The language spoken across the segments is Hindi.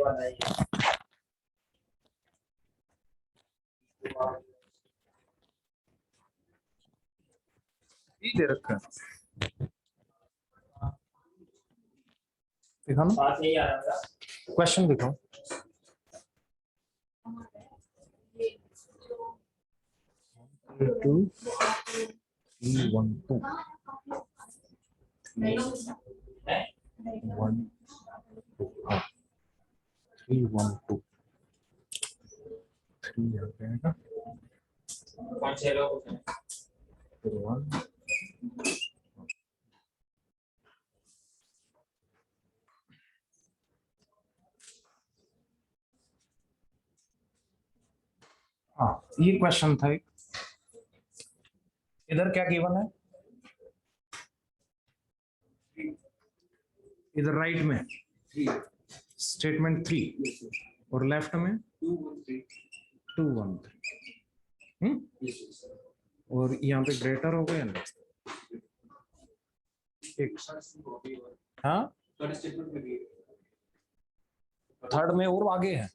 वाला है ये दे रखा है, दिखा ना पास यही आ रहा था क्वेश्चन दिखाओ। टू 3 1 2 है 1 2 3 1 2 3 आ जाएगा 5 6 लोग हैं। फिर 1 हाँ ये क्वेश्चन था एक। इधर क्या गिवन है, इधर राइट में स्टेटमेंट 3 और लेफ्ट में 2 1 3 और यहाँ पे ग्रेटर हो गया ना एक। हाँ थर्ड में और आगे है।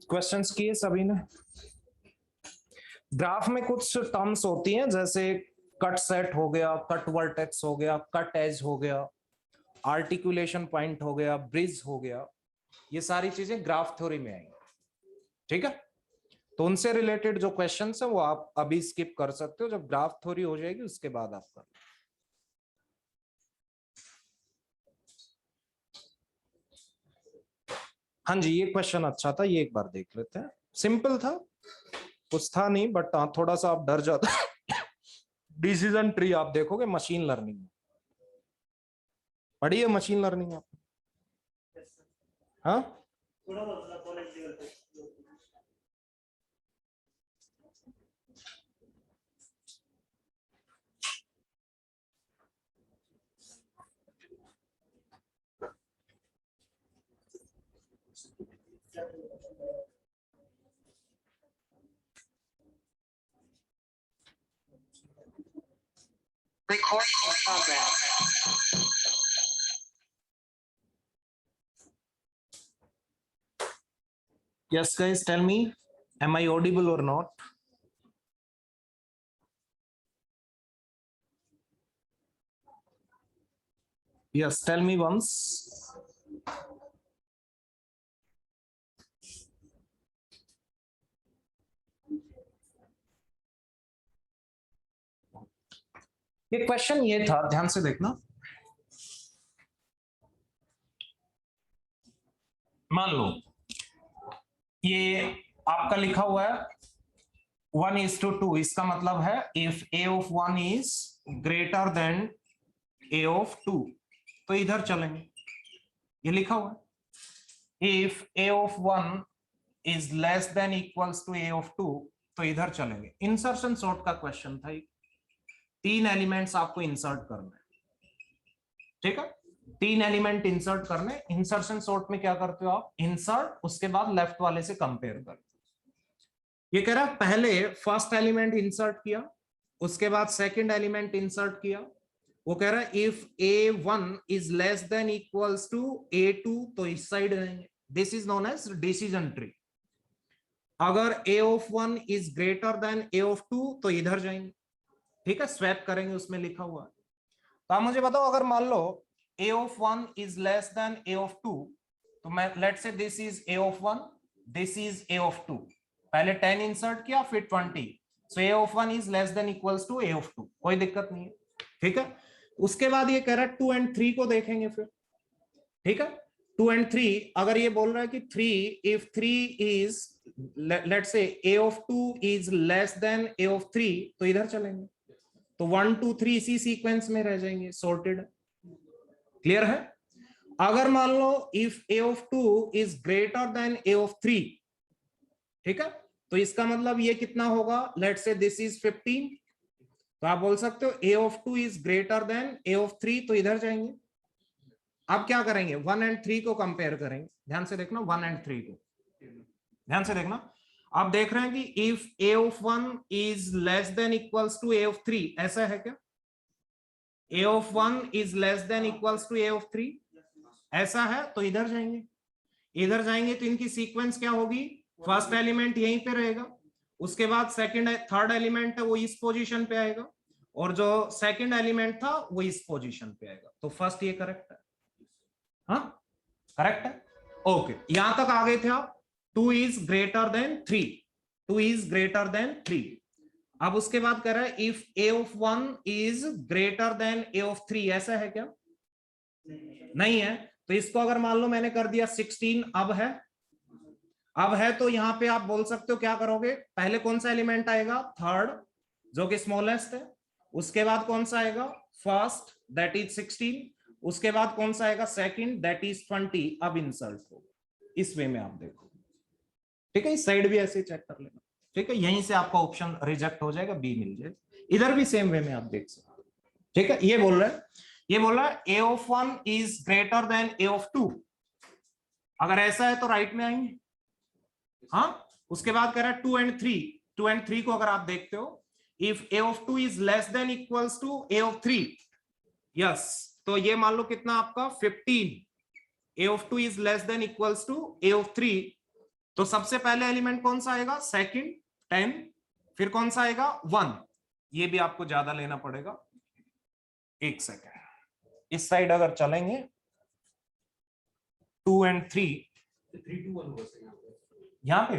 क्वेश्चंस किए सभी ने। ग्राफ में कुछ टर्म्स होती हैं जैसे कट सेट हो गया, कट वर्टेक्स हो गया, कट एज हो गया, आर्टिकुलेशन पॉइंट हो गया, ब्रिज हो गया, ये सारी चीजें ग्राफ थ्योरी में आएंगी। ठीक है, तो उनसे रिलेटेड जो क्वेश्चंस है वो आप अभी स्किप कर सकते हो, जब ग्राफ थ्योरी हो जाएगी उसके बाद आप कर। हाँ जी ये क्वेश्चन अच्छा था, ये एक बार देख लेते हैं। सिंपल था, कुछ था नहीं, बट थोड़ा सा आप डर जाते। डिसीजन ट्री आप देखोगे मशीन लर्निंग में, पढ़ी है मशीन लर्निंग आप? हाँ Recording in progress. yes guys, tell me, am I audible or not? Yes, tell me once. ये क्वेश्चन ये था, ध्यान से देखना। मान लो ये आपका लिखा हुआ है 1:2, इसका मतलब है if a of 1 is greater than a of 2, तो इधर चलेंगे। ये लिखा हुआ है if a of 1 is less than equals to a of 2, तो इधर चलेंगे। इंसर्शन सॉर्ट का क्वेश्चन था, 3 एलिमेंट्स आपको इंसर्ट करना है। ठीक है, 3 एलिमेंट इंसर्ट करने। इंसर्शन सॉर्ट में क्या करते हो आप, इंसर्ट उसके बाद लेफ्ट वाले से कंपेयर करते हो। ये कह रहा है पहले फर्स्ट एलिमेंट इंसर्ट किया, उसके बाद सेकंड एलिमेंट इंसर्ट किया। वो कह रहा है if a1 is less than equals to a2, तो इस साइड रहेंगे। This is known as decision tree. अगर a of 1 is greater than a of 2, तो इधर जाएंगे। ठीक है, स्वैप करेंगे, उसमें लिखा हुआ है। तो आप मुझे बताओ, अगर मान लो a of 1 is less than a of 2, तो मैं let's say this is a of 1, this is a of 2। पहले 10 इंसर्ट किया फिर 20, सो a of 1 is less than equals to a of 2, कोई दिक्कत नहीं है। ठीक है, उसके बाद ये कह रहा है 2 and 3 को देखेंगे फिर। ठीक है, 2 and 3, अगर ये बोल रहा है कि 3, if 3 is let's say a of 2 is less than a of 3, तो इधर चलेंगे। तो 1 2 3 इसी सीक्वेंस में रह जाएंगे, सॉर्टेड। क्लियर है? अगर मान लो if a of 2 is greater than a of 3, ठीक है, तो इसका मतलब ये कितना होगा, लेट्स से दिस इज 15, तो आप बोल सकते हो a of 2 is greater than a of 3, तो इधर जाएंगे। अब क्या करेंगे, 1 and 3 को कंपेयर करेंगे। ध्यान से देखना 1 and 3 को, ध्यान से देखना। आप देख रहे हैं कि if a of 1 is less than equals to a of 3, ऐसा है क्या? a of 1 is less than equals to a of 3, ऐसा है, तो इधर जाएंगे। इधर जाएंगे तो इनकी सीक्वेंस क्या होगी, फर्स्ट एलिमेंट यहीं पे रहेगा, उसके बाद सेकंड थर्ड एलिमेंट है वो इस पोजीशन पे आएगा, और जो सेकंड एलिमेंट था वो इस पोजीशन पे आएगा। तो फर्स्ट ये करेक्ट है, हाँ करेक्ट है। ओके, यहां तक आ गए थे आप। 2 is greater then 3, 2 is greater then 3। अब उसके बाद कह रहा है if a of 1 is greater than a of 3, ऐसा है क्या? नहीं है। तो इसको अगर मान लो मैंने कर दिया 16, अब है तो यहां पे आप बोल सकते हो क्या करोगे, पहले कौन सा एलिमेंट आएगा, थर्ड जो कि स्मॉलेस्ट है, उसके बाद कौन सा आएगा, फर्स्ट दैट इज 16, उसके बाद कौन सा आएगा, सेकंड दैट इज 20। अब इंसल्ट हो, इस वे में आप देखो, ठीक है। इस साइड भी ऐसे चेक कर लेना, ठीक है। यहीं से आपका ऑप्शन रिजेक्ट हो जाएगा, बी मिल जाएगा। इधर भी सेम वे में आप देख सकते हो, ठीक है। ये बोल रहा है a of 1 is greater than a of 2, अगर ऐसा है तो राइट में आएंगे, हाँ। उसके बाद कह रहा है 2 and 3 को अगर आप देखते हो, if a of 2 is less than equals to a of 3, yes, तो ये मान लो कितना आपका 15, a of 2 is less than equals to a of 3, तो सबसे पहले एलिमेंट कौन सा आएगा, सेकंड 10, फिर कौन सा आएगा 1, ये भी आपको ज्यादा लेना पड़ेगा, एक सेकेंड। इस साइड अगर चलेंगे 2 and 3, 3 2 1 यहाँ पे,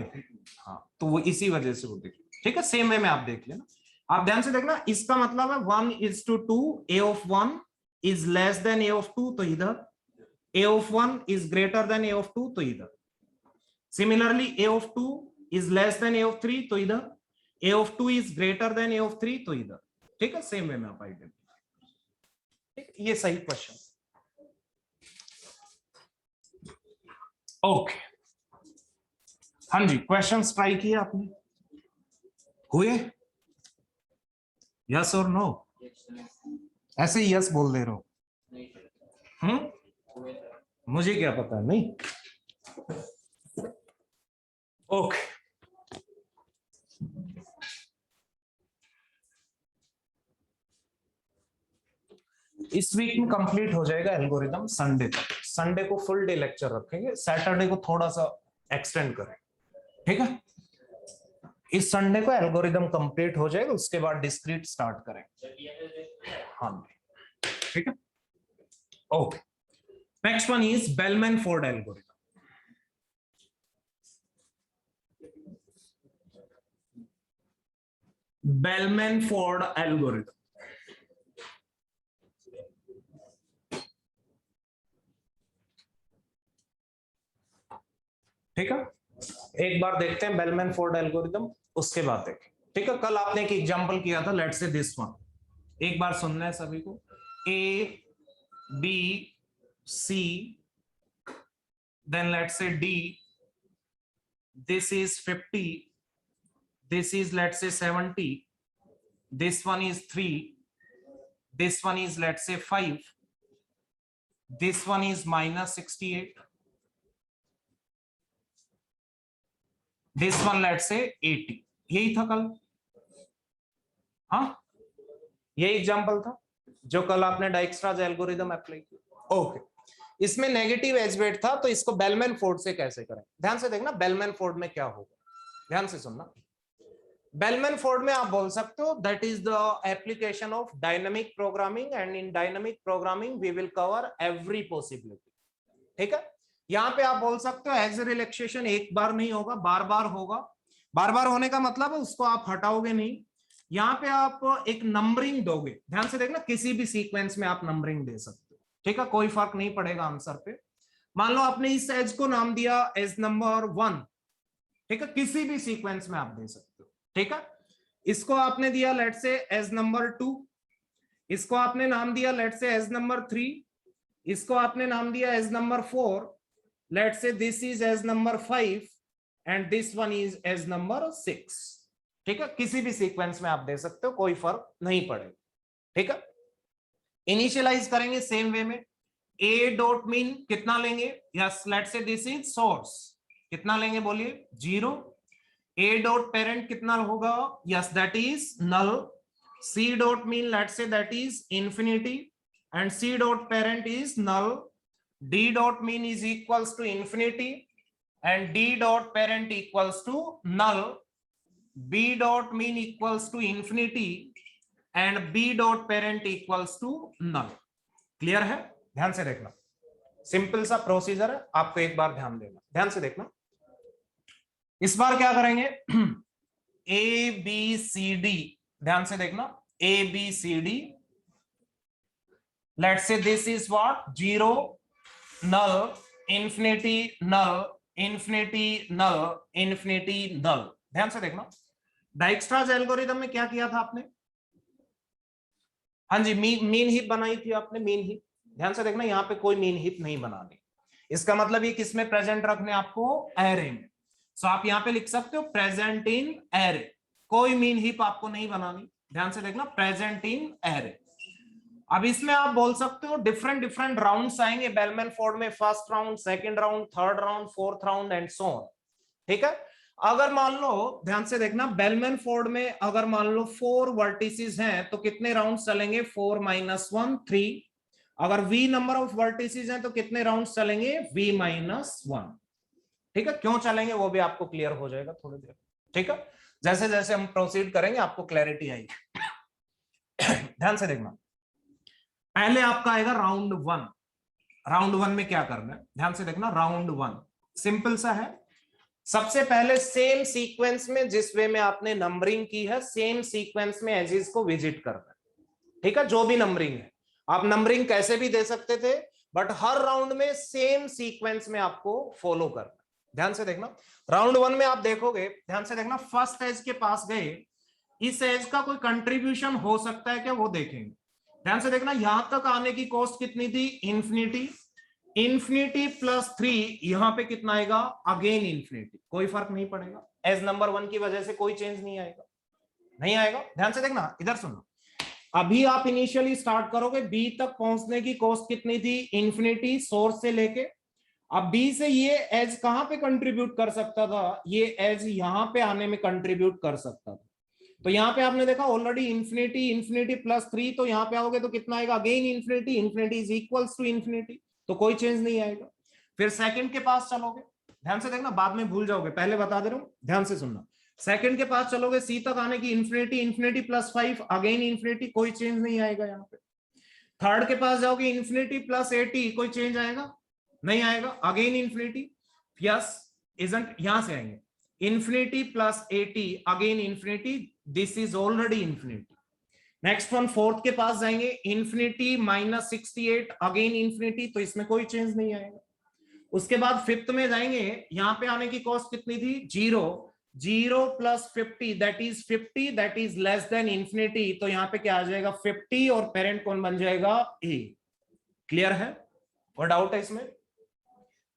हाँ, तो वो इसी वजह से वो देखिए, ठीक है। सेम वे में आप देख लेना, आप ध्यान से देखना। इसका मतलब है 1 is to 2, a of 1 is less than a of 2, तो इधर a of 1 is greater than a of 2, तो इधर। Similarly a of 2 is less than a of 3, तो इधर a of 2 is greater than a of 3, तो इधर, ठीक है। सेम वे में आप आइडेंटिफाई, ये सही क्वेश्चन। ओके, हाँ जी, क्वेश्चन ट्राई किए आपने, हुए, यस और नो? ऐसे ही यस बोल दे रहे हो, मुझे क्या पता, नहीं। ओके, इस वीक में कंप्लीट हो जाएगा एल्गोरिदम संडे तक। संडे को फुल डे लेक्चर रखेंगे, सैटरडे को थोड़ा सा एक्सटेंड करें, ठीक है। इस संडे को एल्गोरिदम कंप्लीट हो जाएगा, उसके बाद डिस्क्रीट स्टार्ट करेंगे, हाँ ठीक है। Okay, next one is bellman Ford algorithm. Bellman Ford algorithm, ठीक है। एक बार देखते हैं बेलमैन फोर्ड एल्गोरिदम, उसके बाद देखें, ठीक है। कल आपने एक एग्जांपल किया था, लेट्स से दिस वन, एक बार सुनना है सभी को। A B C, then let's say D, this is 50, this is let's say 70, this one is 3, this one is let's say 5, this one is minus 68, this one let's say 80। यही था कल, हाँ, यही एग्जांपल था जो कल आपने डाइक्स्ट्राज एल्गोरिदम अप्लाई किया। ओके, इसमें नेगेटिव एज वेट था, तो इसको बेलमैन फोर्ड से कैसे करें, ध्यान से देखना। बेलमैन फोर्ड में क्या होगा, ध्यान से सुनना। बेलमैन फोर्ड में आप बोल सकते हो that is the application of dynamic programming, and in dynamic programming we will cover every possibility, ठीक है। यहां पे आप बोल सकते हो एज रिलैक्सेशन एक बार नहीं होगा, बार बार होगा। बार बार होने का मतलब है उसको आप हटाओगे नहीं, यहाँ पे आप एक नंबरिंग दोगे। ध्यान से देखना, किसी भी सीक्वेंस में आप नंबरिंग दे सकते हो, ठीक है, कोई फर्क नहीं पड़ेगा आंसर पे। मान लो आपने इस एज को नाम दिया एज नंबर 1, ठीक है, किसी भी सीक्वेंस में आप दे सकते हो, ठीक है। इसको आपने दिया लेट्स से एज नंबर 2, इसको आपने नाम दिया लेट्स से एज नंबर 3, इसको आपने नाम दिया edge number 4, let's say this is edge number 5 and this one is edge number 6, ठीक है, किसी भी सीक्वेंस में आप दे सकते हो, कोई फर्क नहीं पड़ेगा। ठीक है, इनिशियलाइज करेंगे सेम वे में। ए डॉट मीन कितना लेंगे, yes let's say this is source, कितना लेंगे बोलिए 0। ए डॉट पेरेंट कितना होगा, yes that is null. C dot mean let's say that is infinity and C dot parent is null. D dot mean is equals to infinity and D dot parent equals to null. B dot mean equals to infinity and B dot parent equals to null. Clear है, ध्यान से देखना, सिंपल सा प्रोसीजर है, आपको एक बार ध्यान देना, ध्यान से देखना। इस बार क्या करेंगे, ए बी सी डी, ध्यान से देखना, A B C D, let's say this is what 0 null infinity null infinity null infinity null. ध्यान से देखना, डाइक्स्ट्राज एल्गोरिथम में क्या किया था आपने, हाँ जी मीन हीप बनाई थी आपने, मीन हीप। ध्यान से देखना, यहाँ पे कोई मीन हीप नहीं बनानी, इसका मतलब ये किस में प्रेजेंट रखने आपको, एरे में। सो आप यहाँ पे लिख सकते हो प्रेजेंट इन एरे, कोई मीन हीप आपको नहीं बनानी। ध्यान से देखना, प्रेजेंट इन एरे। अब इसमें आप बोल सकते हो डिफरेंट डिफरेंट राउंड्स आएंगे बेलमैन फोर्ड में, first round, second round, third round, fourth round and so on. ठीक है, अगर मान लो, ध्यान से देखना, बेलमैन फोर्ड में अगर मान लो 4 वर्टिसेस हैं तो कितने राउंड चलेंगे, 4 - 1 3। अगर v नंबर ऑफ वर्टिसेस हैं तो कितने राउंड चलेंगे, v - 1। ठीक है, क्यों चलेंगे वो भी आपको क्लियर हो जाएगा थोड़ी देर। ठीक है, जैसे जैसे हम प्रोसीड करेंगे आपको क्लैरिटी आएगी। ध्यान से देखना, पहले आपका आएगा राउंड 1। राउंड 1 में क्या करना है, ध्यान से देखना, राउंड 1 सिंपल सा है। सबसे पहले सेम सीक्वेंस में जिस वे में आपने नंबरिंग की है, सेम सीक्वेंस में एजेस को विजिट करना है। ठीक है, जो भी नंबरिंग है, आप नंबरिंग कैसे भी दे सकते थे, बट हर राउंड में सेम सीक्वेंस में आपको फॉलो करना। ध्यान से देखना, राउंड 1 में आप देखोगे, ध्यान से देखना, फर्स्ट एज के पास गए, इस एज का कोई कंट्रीब्यूशन हो सकता है क्या, वो देखेंगे। ध्यान से देखना, यहां तक आने की कॉस्ट कितनी थी, इंफिनिटी, इंफिनिटी प्लस 3, यहां पे कितना आएगा, अगेन इंफिनिटी, कोई फर्क नहीं पड़ेगा, एज नंबर 1 की वजह से कोई चेंज नहीं आएगा, नहीं आएगा। ध्यान से देखना, इधर सुनो, अभी आप इनिशियली स्टार्ट करोगे, बी तक पहुंचने की कॉस्ट कितनी थी, इंफिनिटी, सोर्स से लेके। अब बी से ये एज कहां पे कंट्रीब्यूट कर सकता था, ये एज यहां पे आने में कंट्रीब्यूट कर सकता था। तो यहाँ पे आपने देखा ऑलरेडी इंफिनिटी, इंफिनिटी प्लस 3, तो यहाँ पे आओगे तो कितना आएगा, again infinity, infinity is equals to infinity, तो कोई चेंज नहीं आएगा। फिर सेकंड के पास चलोगे, ध्यान से देखना, बाद में भूल जाओगे, पहले बता दे रहा हूं, ध्यान से सुनना। सेकंड के पास चलोगे, सी तक आने की infinity, infinity plus 5, again infinity, कोई चेंज नहीं आएगा यहाँ पे। थर्ड के पास जाओगे, इंफिनिटी प्लस 80, कोई चेंज आएगा, नहीं आएगा, अगेन इंफिनिटी, यस इजंट, यहां से आएंगे infinity plus 80, again infinity, this is already infinity. Next one, fourth के पास जाएंगे, इंफिनिटी माइनस 68, अगेन इंफिनिटी, तो इसमें कोई चेंज नहीं आएगा। उसके बाद फिफ्थ में जाएंगे, यहां पे आने की कॉस्ट कितनी थी, 0, 0 plus 50 that is 50, that is less then infinity, तो यहां पे क्या आ जाएगा, 50, और पेरेंट कौन बन जाएगा, ए। क्लियर है, और डाउट है इसमें।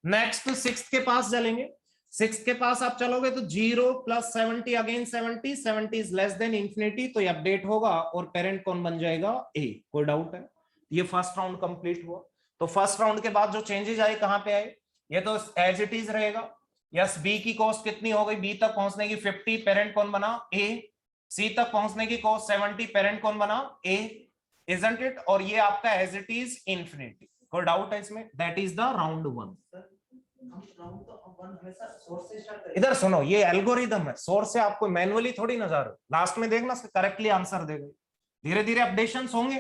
नेक्स्ट सिक्स्थ के पास चलेंगे, सिक्स के पास आप चलोगे तो 0 plus 70, again 70, 70 is less then infinity, तो ये अपडेट होगा और पेरेंट कौन बन जाएगा, ए। कोई डाउट है, ये फर्स्ट राउंड कंप्लीट हुआ। तो फर्स्ट राउंड के बाद जो चेंजेस आए कहां पे आए, ये तो एज इट इज रहेगा। यस, बी की कॉस्ट कितनी हो गई, बी तक पहुंचने की 50, पेरेंट कौन बना, ए। सी तक पहुंचने की कॉस्ट 70, पेरेंट कौन बना, ए, इजंट इट, और ये आपका एज इट इज इंफिनिटी। कोई डाउट है इसमें, दैट इज द राउंड 1। इधर सुनो, ये एल्गोरिदम है, सोर्स से आपको मैनुअली थोड़ी नजर, लास्ट में देखना करेक्टली आंसर देगा, धीरे धीरे अपडेशंस होंगे।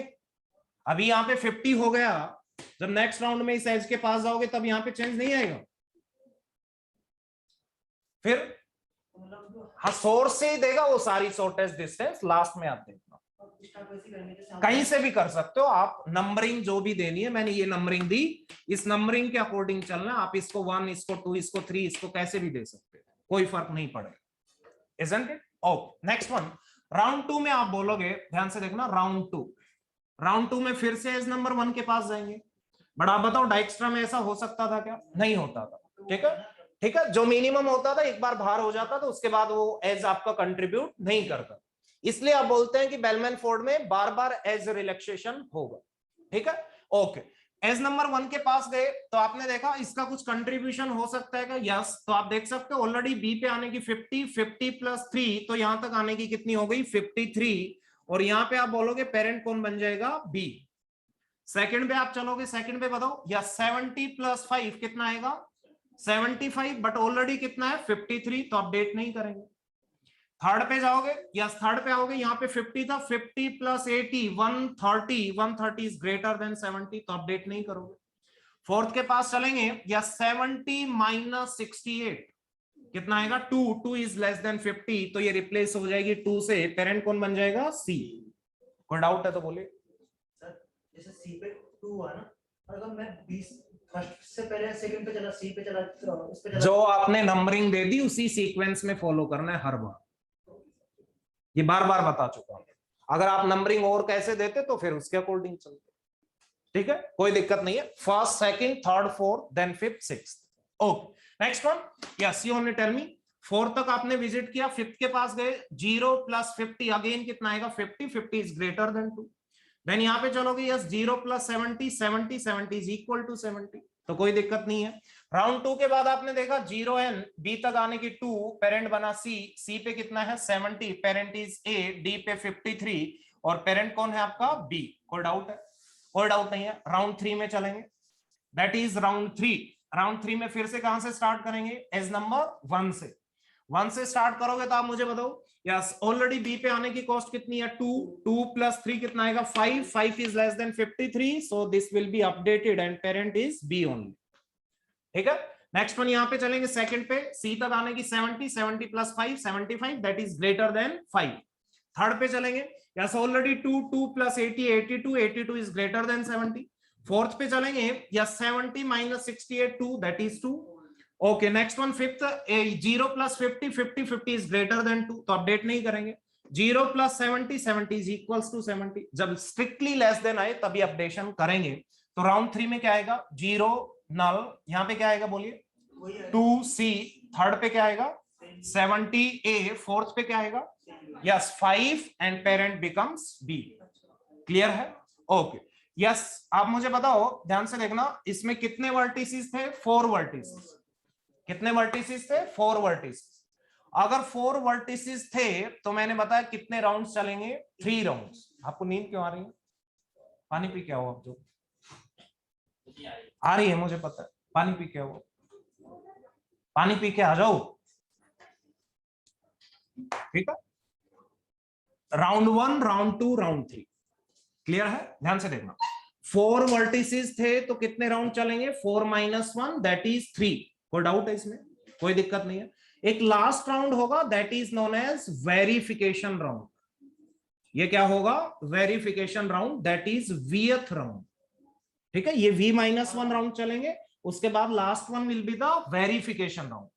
अभी यहाँ पे 50 हो गया, जब नेक्स्ट राउंड में इस एज के पास जाओगे तब यहाँ पे चेंज नहीं आएगा। फिर हाँ, सोर्स से ही देगा वो सारी शॉर्टेस्ट डिस्टेंस, लास्ट में आप देखना, कहीं से भी कर सकते हो आप। नंबरिंग जो भी देनी है, मैंने ये नंबरिंग दी, इस नंबरिंग के अकॉर्डिंग चलना, आप इसको 1, इसको 2, इसको 3, इसको कैसे भी दे सकते हो, कोई फर्क नहीं पड़ेगा, isn't it? Okay, next one, round 2 में आप बोलोगे, ध्यान से देखना, राउंड 2, राउंड 2 में फिर से एज नंबर 1 के पास जाएंगे। बट आप बताओ, डाइक्स्ट्रा में ऐसा हो सकता था क्या, नहीं होता था। ठीक है, ठीक है, जो मिनिमम होता था एक बार बाहर हो जाता तो उसके बाद वो एज आपका कंट्रीब्यूट नहीं करता, इसलिए आप बोलते हैं कि बेलमैन फोर्ड में बार बार एज रिलैक्सेशन होगा। ठीक है, ओके। एज नंबर 1 के पास गए तो आपने देखा इसका कुछ कंट्रीब्यूशन हो सकता है क्या? यस, तो आप देख सकते हो ऑलरेडी बी पे आने की 50 प्लस 3, तो यहां तक आने की कितनी हो गई 53, और यहां पे आप बोलोगे पेरेंट कौन बन जाएगा? बी। सेकंड पे आप चलोगे, सेकंड पे बताओ, या 70 प्लस 5 कितना आएगा? 75, बट ऑलरेडी कितना है 53, तो अपडेट नहीं करेंगे। थर्ड पे जाओगे, यस थर्ड पे आओगे, यहाँ पे 50 था, 50 प्लस 80 130 इज ग्रेटर देन 70, तो अपडेट नहीं करोगे। फोर्थ के पास चलेंगे, या 70 माइनस 68 कितना आएगा? 2 इज लेस देन 50, तो ये रिप्लेस हो जाएगी 2 से, पेरेंट कौन बन जाएगा? सी। कोई डाउट है तो बोलिए। जैसे सी पे 2 हुआ ना, अगर मैं 20 फर्स्ट से पहले सेकंड पे चला, सी पे चला, इस पे चला, जो आपने नंबरिंग दे दी उसी सीक्वेंस में फॉलो करना है हर बार, ये बार बार बता चुका हूं। अगर आप नंबरिंग और कैसे देते तो फिर उसके अकॉर्डिंग चलते। ठीक है, कोई दिक्कत नहीं है। First, second, third, fourth, then fifth, sixth. Okay, next one. Yes, you only tell me. Fourth तक आपने विजिट किया, फिफ्थ के पास गए, 0 प्लस 50 अगेन कितना आएगा? 50 इज ग्रेटर देन 2। देन यहां पे चलोगे, yes 0 plus 70 is equal to 70, तो कोई दिक्कत नहीं है। राउंड 2 के बाद आपने देखा 0 एन, बी तक आने की 2, पेरेंट बना सी, सी पे कितना है 70, पेरेंट इज ए, डी पे 53, और पेरेंट कौन है आपका? बी। कोई डाउट है? कोई डाउट नहीं है। राउंड 3 में चलेंगे, दैट इज राउंड 3। राउंड 3 में फिर से कहां से स्टार्ट करेंगे? एज नंबर 1 से। 1 से स्टार्ट करोगे तो आप मुझे बताओ, यस ऑलरेडी बी पे आने की कॉस्ट कितनी है? 2 प्लस 3 कितना आएगा? 5 is less than 53, so this will be updated and parent is B only. ठीक है, नेक्स्ट वन यहां पे चलेंगे सेकंड पे, सी तक आने की 70 plus 5 75, that is greater then 5। Third पे चलेंगे, yes already 2 plus 80 82 is greater then 70। Fourth पे चलेंगे, yes 70 minus 68 2, that is 2। Okay, next one fifth, 0 plus 50 is greater then 2, तो अपडेट नहीं करेंगे। 0 प्लस 70 इज इक्वल्स टू 70, जब स्ट्रिक्टली लेस देन आए तभी अपडेशन करेंगे। तो राउंड 3 में क्या आएगा? 0 नल, यहाँ पे क्या आएगा बोलिए? 2C। थर्ड पे क्या आएगा? 70A। फोर्थ पे क्या आएगा? Yes 5 and parent becomes B। Clear है? ओके, यस आप मुझे बताओ, ध्यान से देखना, इसमें कितने वर्टिसेस थे? 4 वर्टिसेस। कितने वर्टिसेस थे? 4 वर्टिसेस। अगर 4 वर्टिसेस थे तो मैंने बताया कितने राउंड्स चलेंगे? 3 राउंड्स। आपको नींद क्यों आ रही है? पानी पी के आओ आप, जो आ रही है मुझे पता है, पानी पी के आओ, पानी पी के आ जाओ। ठीक है, राउंड 1, राउंड 2, राउंड 3 क्लियर है? ध्यान से देखना, 4 वर्टिसेस थे तो कितने राउंड चलेंगे? 4 माइनस 1 दैट इज 3। कोई डाउट है इसमें? कोई दिक्कत नहीं है। एक लास्ट राउंड होगा, that is known as verification round. ये क्या होगा? Verification round, that is Vth round. ठीक है, ये V-1 राउंड चलेंगे, उसके बाद last one will be the verification round.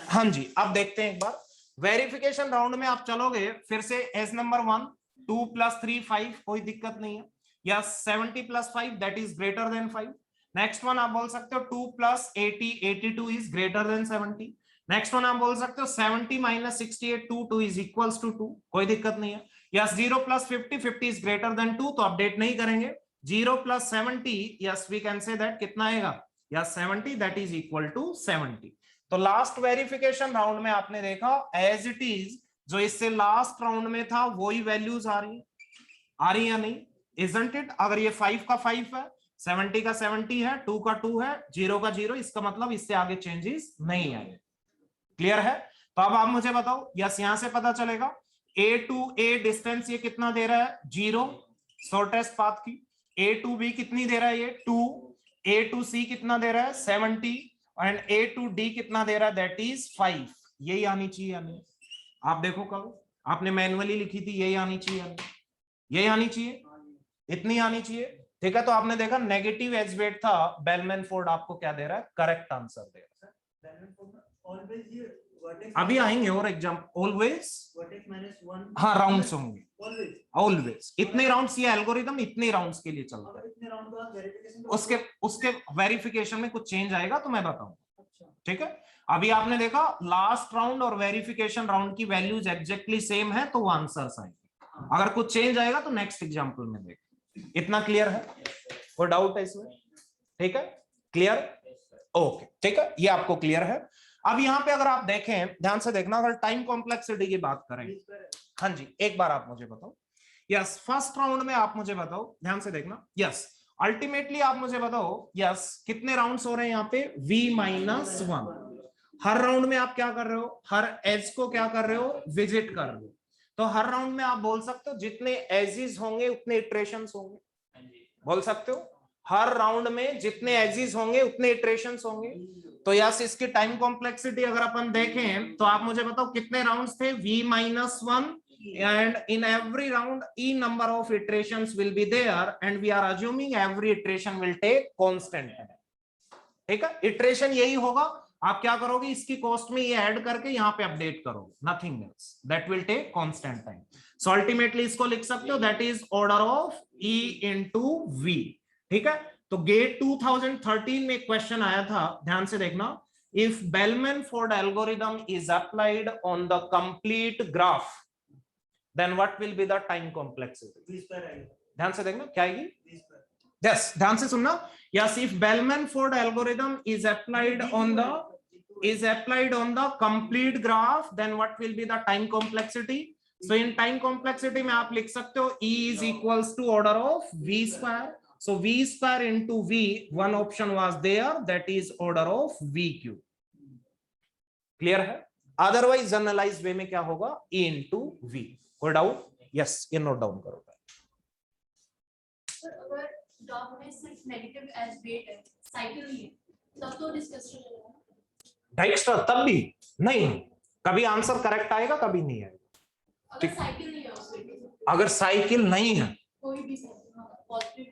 हाँ जी, अब देखते हैं एक बार। वेरिफिकेशन राउंड में आप चलोगे फिर से एज नंबर 1, 2 प्लस 3 5, कोई दिक्कत नहीं है। या 70 plus 5 that is greater then 5। Next one आप बोल सकते हो 2 plus 80 82 is greater then 70। Next one आप बोल सकते हो 70 माइनस 68 2 इज इक्वल्स टू 2, कोई दिक्कत नहीं है। या 0 प्लस 50 इज ग्रेटर देन 2, तो अपडेट नहीं करेंगे। 0 plus 70, yes we can say that कितना आएगा? या 70 दैट इज इक्वल टू 70। तो लास्ट वेरिफिकेशन राउंड में आपने देखा एज इट इज, जो इससे लास्ट राउंड में था वही वैल्यूज आ रही या नहीं? Isn't it? अगर ये 5 का 5 है, 70 का 70 है, 2 का 2 है, 0 का 0, इसका मतलब इससे आगे चेंजेस नहीं आए। क्लियर है? तो अब आप मुझे बताओ, यस यहां से पता चलेगा A to A डिस्टेंस ये कितना दे रहा है? 0 शॉर्टेस्ट पाथ की। A to B कितनी दे रहा है? ये 2। A to C कितना दे रहा है? 70। एंड A to D कितना दे रहा है? That is 5। यही आनी चाहिए या नहीं? आप देखो, कल आपने मैनुअली लिखी थी, यही आनी चाहिए या नहीं? यही आनी चाहिए, इतनी आनी चाहिए। ठीक है, तो आपने देखा नेगेटिव एज वेट था, बेलमैन फोर्ड आपको क्या दे रहा है? करेक्ट आंसर दे रहा है। अभी आएंगे और एग्जाम। ऑलवेज, हाँ राउंड्स होंगे ऑलवेज। इतने राउंड्स, ये एल्गोरिदम इतने राउंड्स के लिए चलता है। उसके वेरिफिकेशन में कुछ चेंज आएगा तो मैं बताऊंगा। ठीक है, अभी आपने देखा लास्ट राउंड और वेरिफिकेशन राउंड की वैल्यूज एग्जैक्टली सेम है तो वो आंसर्स आएंगे, अगर कुछ चेंज आएगा तो नेक्स्ट एग्जांपल में देखें। इतना क्लियर है? कोई डाउट है इसमें? ठीक है, क्लियर, ओके, ठीक है, ये आपको क्लियर है। अब यहाँ पे अगर आप देखें, ध्यान से देखना, अगर टाइम कॉम्प्लेक्सिटी की बात करें, हाँ जी, एक बार आप मुझे बताओ, यस फर्स्ट राउंड में आप मुझे बताओ, ध्यान से देखना, यस अल्टीमेटली आप मुझे बताओ, यस कितने राउंड्स हो रहे हैं यहाँ पे, v-1। हर राउंड में आप क्या कर रहे हो, हर एज को क्या कर रहे हो, विजिट कर रहे हो, तो हर राउंड में आप बोल सकते हो जितने एजेस होंगे उतने इटरेशंस होंगे, बोल सकते हो हर राउंड में जितने एजेस होंगे उतने इटरेशंस होंगे। तो यस इसकी टाइम कॉम्प्लेक्सिटी अगर अपन देखें तो आप मुझे बताओ कितने राउंड्स थे, v-1, and in every round e number of iterations will be there and we are assuming every iteration will take constant time। ठीक है, इटरेशन यही होगा, आप क्या करोगे, इसकी कॉस्ट में ये ऐड करके यहाँ पे अपडेट करोगे, nothing else, that will take constant time. So ultimately इसको लिख सकते हो that is order of e into v। ठीक है, तो गेट 2013 में क्वेश्चन आया था, ध्यान से देखना, if Bellman Ford algorithm is applied on the complete graph then what will be the time complexity. ध्यान से देखना क्या आएगी, यस ध्यान से सुनना, yes if Bellman-Ford algorithm is applied on the complete graph then what will be the time complexity। so in time complexity में आप लिख सकते हो e is equals to order of v square, so v square into v, one option was there that is order of v cube। Clear है? अदरवाइज जनरलाइज वे में क्या होगा, e into v। कोई डाउट? यस ये नोट डाउन करो। ग्राफ में सिर्फ नेगेटिव एज वेट है, साइकिल नहीं है, तब तो डिस्कस चलेगा। डाइक्स्ट्रा तब भी नहीं, कभी आंसर करेक्ट आएगा कभी नहीं आएगा। अगर साइकिल नहीं है उसमें, अगर साइकिल नहीं है, कोई भी पॉजिटिव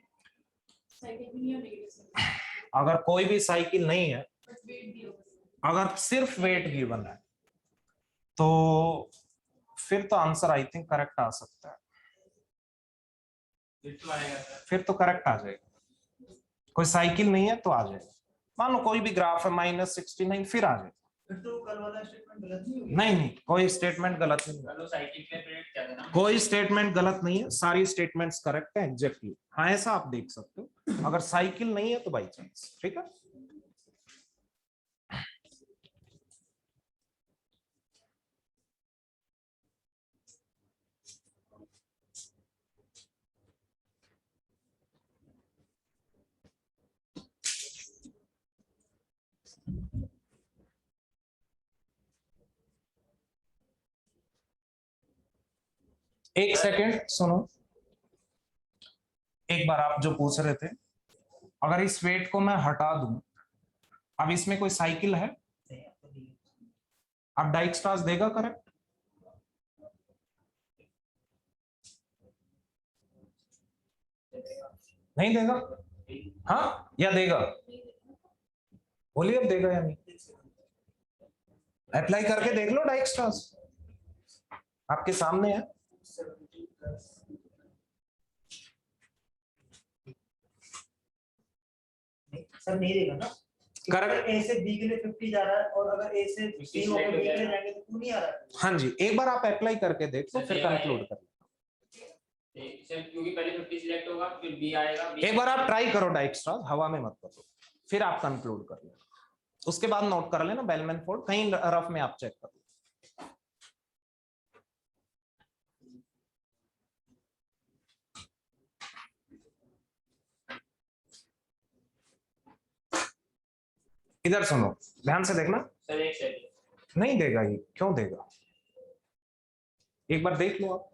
साइकिल भी नहीं है, नेगेटिव साइकिल, अगर कोई भी साइकिल नहीं है, बट वेट भी होगा, अगर सिर्फ वेट गिवन है तो फिर तो आंसर आई थिंक करेक्ट आ सकता है, फिर तो करेक्ट आ जाएगा। कोई साइकिल नहीं है तो आ जाएगा, मान लो कोई भी ग्राफ है -69 फिर आ जाएगा। तो कल वाला स्टेटमेंट गलत नहीं होगी? नहीं नहीं, कोई स्टेटमेंट गलत नहीं है, कोई स्टेटमेंट गलत नहीं है, सारी स्टेटमेंट्स करेक्ट है एग्जैक्टली। हाँ ऐसा आप देख सकते हो, अगर साइकिल नहीं है तो बाई चांस। ठीक है, एक सेकेंड सुनो, एक बार आप जो पूछ रहे थे, अगर इस वेट को मैं हटा दूं, अब इसमें कोई साइकिल है, अब डाइक्स्ट्रास देगा करेक्ट? नहीं देगा? हाँ या देगा? बोलिए अब देगा या नहीं? अप्लाई करके देख लो, डाइक्स्ट्रास आपके सामने है। सर नहीं देगा ना, करेक्ट, ए से बी के लिए 50 जा रहा है और अगर ए से सी होकर बी के लिए जाएंगे तो 2 नहीं आ रहा है। हाँ जी, एक बार आप अप्लाई करके देख लो फिर कंक्लूड कर लो। क्योंकि पहले 50 सिलेक्ट होगा फिर बी आएगा, एक बार आप ट्राई करो डाइक्स्ट्रास, हवा में मत करो, फिर आप कंक्लूड कर लेना, उसके बाद नोट कर लेना बेलमैन-फोर्ड, कहीं रफ में आप चेक कर लो। इधर सुनो, ध्यान से देखना, सर एक सेकंड, नहीं देगा ये, क्यों देगा? एक बार देख लो आप,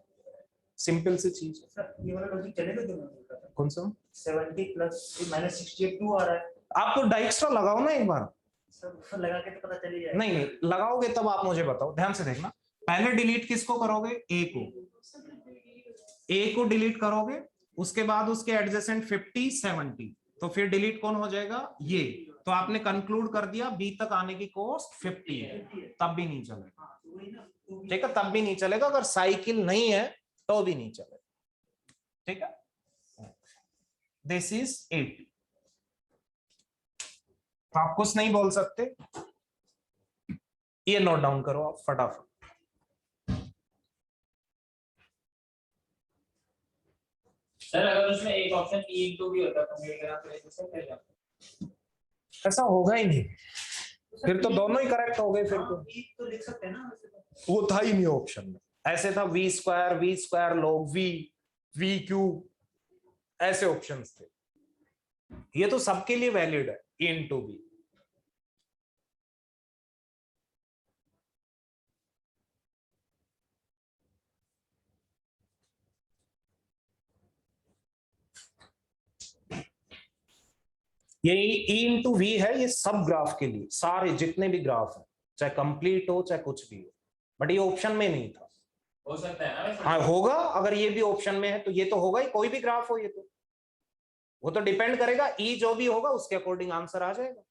सिंपल सी चीज। सर ये वाला लॉजिक चलेगा जो मैं बोल रहा था, कौन सा? 70 प्लस -68 2 आ रहा है। आपको डाइक्स्ट्रा लगाओ ना एक बार। सर लगा के तो पता चल ही जाएगा। नहीं नहीं लगाओगे तब आप मुझे बताओ, ध्यान से देखना, पहले डिलीट किसको करोगे, ए को, ए को डिलीट करोगे, उसके बाद उसके एडजेसेंट 50 70, तो फिर डिलीट कौन हो जाएगा, ये, तो आपने कंक्लूड कर दिया बी तक आने की कॉस्ट 50 है, तब भी नहीं चलेगा। ठीक है, तब भी नहीं चलेगा, अगर साइकिल नहीं है तो भी नहीं चलेगा। ठीक है, दिस इज 80, तो आप कुछ नहीं बोल सकते, ये नोट डाउन करो आप फटाफट। सर अगर उसमें एक ऑप्शन ई इंटू भी होता कंप्लीट करना तो ऐसे कैसे करना? ऐसा होगा ही नहीं, फिर तो दोनों ही करेक्ट हो गए फिर तो। तो लिख सकते हैं ना वैसे तो। वो था ही नहीं ऑप्शन में, ऐसे था V square log V cube, ऐसे ऑप्शंस थे। ये तो सबके लिए वैलिड है ई इंटू बी। ये ई इंटू वी है, ये सब ग्राफ के लिए, सारे जितने भी ग्राफ हैं, चाहे कंप्लीट हो चाहे कुछ भी हो, बट ये ऑप्शन में नहीं था। हो सकता है ना वैसे? हाँ होगा, अगर ये भी ऑप्शन में है तो ये तो होगा ही, कोई भी ग्राफ हो ये तो। वो तो डिपेंड करेगा, ई जो भी होगा उसके अकॉर्डिंग आंसर आ जाएगा।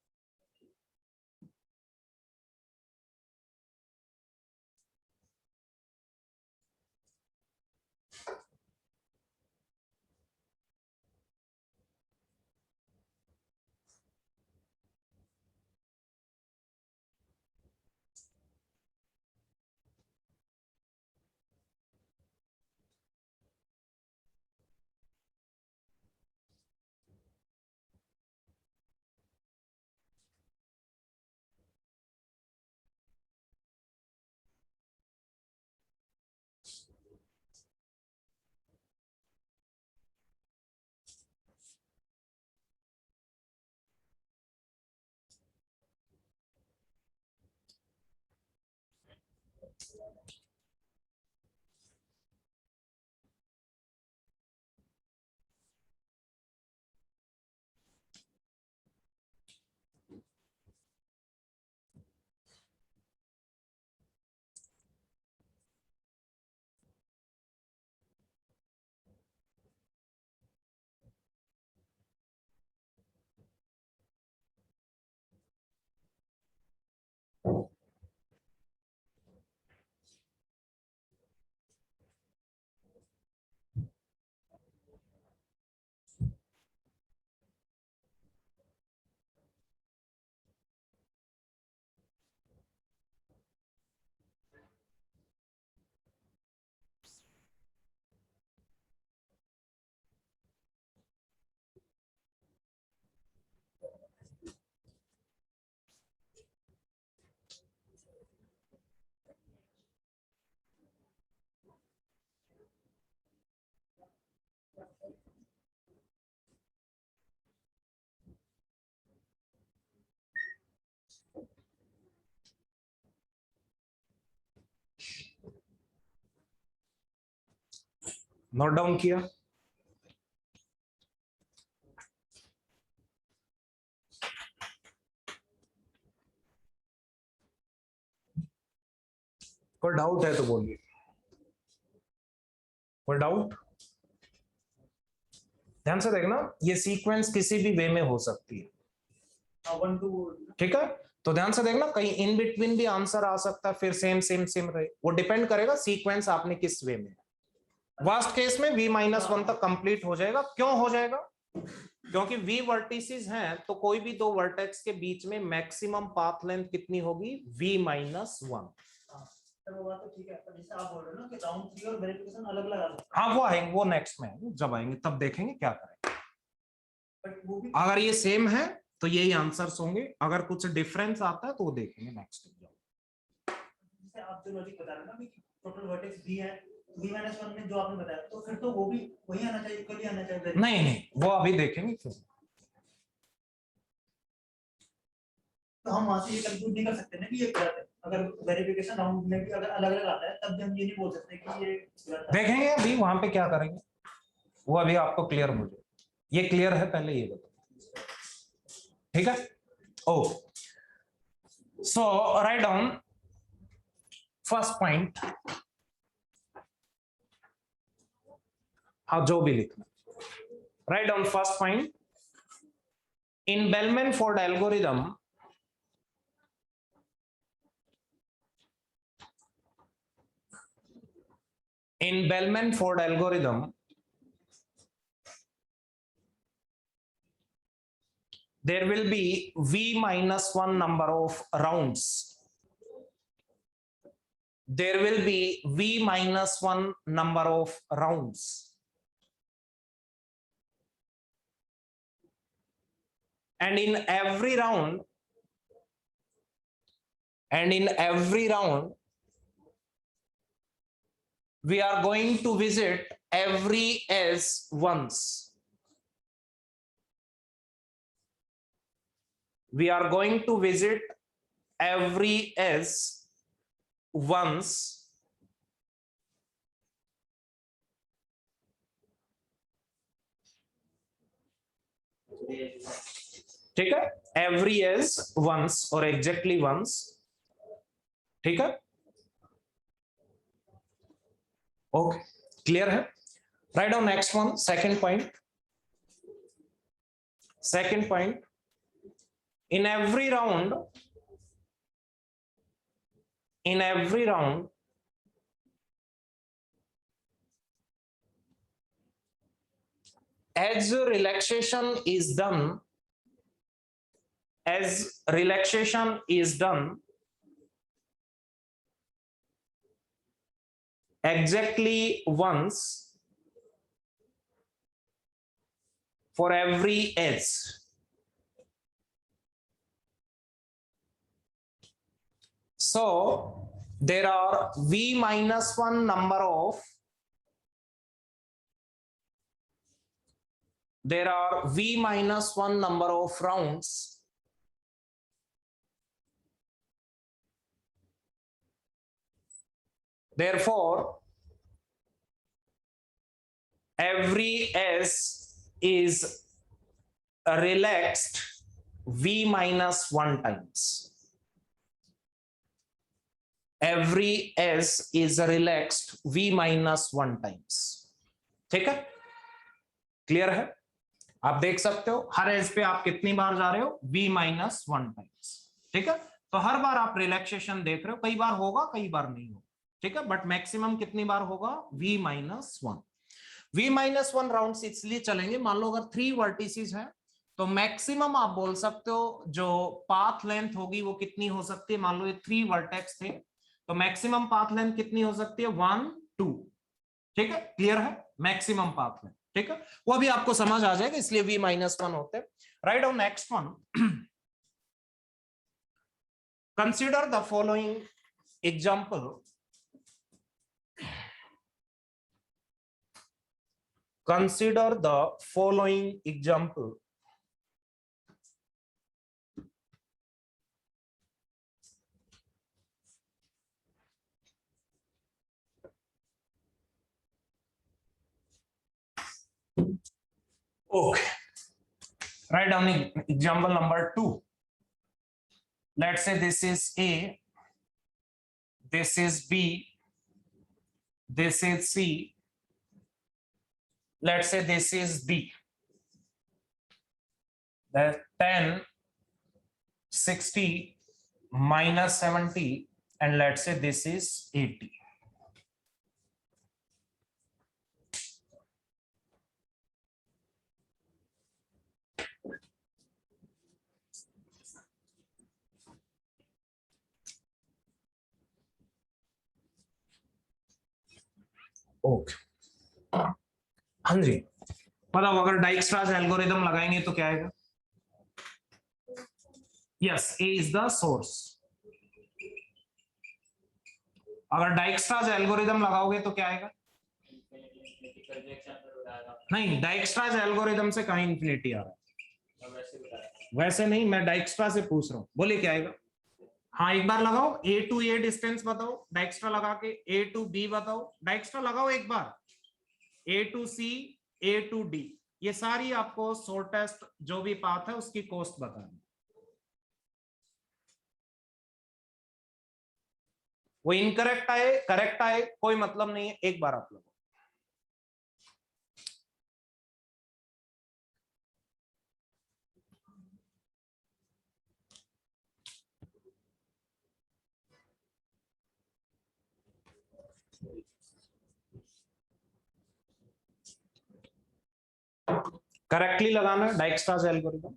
नोट डाउन किया? कोई डाउट है तो बोलिए। कोई डाउट? ध्यान से देखना, ये सीक्वेंस किसी भी वे में हो सकती है, 1 2। ठीक है? तो ध्यान से देखना, कहीं इन बिटवीन भी आंसर आ सकता है, फिर सेम रहे, वो डिपेंड करेगा सीक्वेंस आपने किस वे में। वास्ट केस में v-1 तक कंप्लीट हो जाएगा। क्यों हो जाएगा? क्योंकि v वर्टिसेस हैं, तो कोई भी दो वर्टेक्स के बीच में मैक्सिमम पाथ लेंथ कितनी होगी? v-1। वो बात तो ठीक है, पर जैसे आप बोल रहे हो ना कि राउंड 3 और वेरिफिकेशन अलग-अलग आ सकते हैं। हाँ वो आएंगे, वो नेक्स्ट में आएंगे, जब आएंगे तब देखेंगे क्या करेंगे। बट वो भी अगर ये सेम है तो यही आंसर्स होंगे, अगर कुछ डिफरेंस आता है तो वो देखेंगे नेक्स्ट एग्जाम। जैसे आप जो लॉजिक बता रहे हो ना कि टोटल वर्टेक्स v है, v-1 में जो आपने बताया, तो फिर तो वो भी वही आना चाहिए, इक्वली आना चाहिए। नहीं, वो अभी देखेंगे फिर। तो हम वहां से ये कंक्लूड नहीं कर सकते ना कि ये गलत है। अगर वेरिफिकेशन राउंड में भी अगर अलग-अलग आता है, तब भी हम ये नहीं बोल सकते कि ये गलत है। देखेंगे अभी वहां पे क्या करेंगे, वो अभी आपको क्लियर हो जाए। ये क्लियर है, पहले ये बताओ, ठीक है? ओ सो राइट डाउन फर्स्ट पॉइंट। हाँ जो भी लिखना, right down first point. In bellman-Ford algorithm, in Bellman-Ford algorithm, there will be v-1 number of rounds there will be v minus 1 number of rounds. And in every round, we are going to visit every edge once. We are going to visit every edge once. ठीक है, every edge once or exactly once. ठीक है, ओके, क्लियर है. Write down next one, second point. Second point, in every round, as relaxation is done exactly once for every edge. So there are v minus 1 number of rounds therefore every edge is relaxed v minus 1 times. Every edge is relaxed v minus 1 times. ठीक है, क्लियर है. आप देख सकते हो हर एज पे आप कितनी बार जा रहे हो, v minus 1 टाइम्स. ठीक है, तो हर बार आप रिलैक्सेशन देख रहे हो, कई बार होगा कई बार नहीं होगा. ठीक है, बट मैक्सिमम कितनी बार होगा, v minus 1. v minus 1 rounds इसलिए चलेंगे, मान लो अगर 3 वर्टिसेस हैं तो मैक्सिमम आप बोल सकते हो जो पाथ लेंथ होगी वो कितनी हो सकती है. मान लो ये 3 वर्टेक्स थे तो मैक्सिमम पाथ लेंथ कितनी हो सकती है, 1 2. ठीक है, क्लियर है, मैक्सिमम पाथ लेंथ. ठीक है, वो अभी आपको समझ आ जाएगा, इसलिए v minus 1 होते हैं. Right down next one. Consider the following example. Consider the following example. Okay. Write down example number 2. Let's say this is A, this is B, this is C. Let's say this is D. That's 10, 60, minus 70, and let's say this is 80. Okay. हाँ जी, मतलब अगर डाइक्स्ट्रास एल्गोरिदम लगाएंगे तो क्या आएगा, yes, A is the source. अगर डाइक्स्ट्रास एल्गोरिदम लगाओगे तो क्या आएगा, नहीं, डाइक्स्ट्रास एल्गोरिदम से कहीं इंफिनिटी आ रहा है, वैसे नहीं, मैं डाइक्स्ट्रा से पूछ रहा हूँ, बोलिए क्या आएगा. हाँ, एक बार लगाओ, ए टू ए डिस्टेंस बताओ, डाइक्स्ट्रा लगा के ए टू बी बताओ, डाइक्स्ट्रा लगाओ एक बार, A to C, A to D, ये सारी आपको शॉर्टेस्ट जो भी पाथ है उसकी कॉस्ट बतानी. वो इनकरेक्ट आए करेक्ट आए कोई मतलब नहीं है, एक बार आप लगाओ. करेक्टली लगाना है डाइक्स्ट्रास एल्गोरिथम.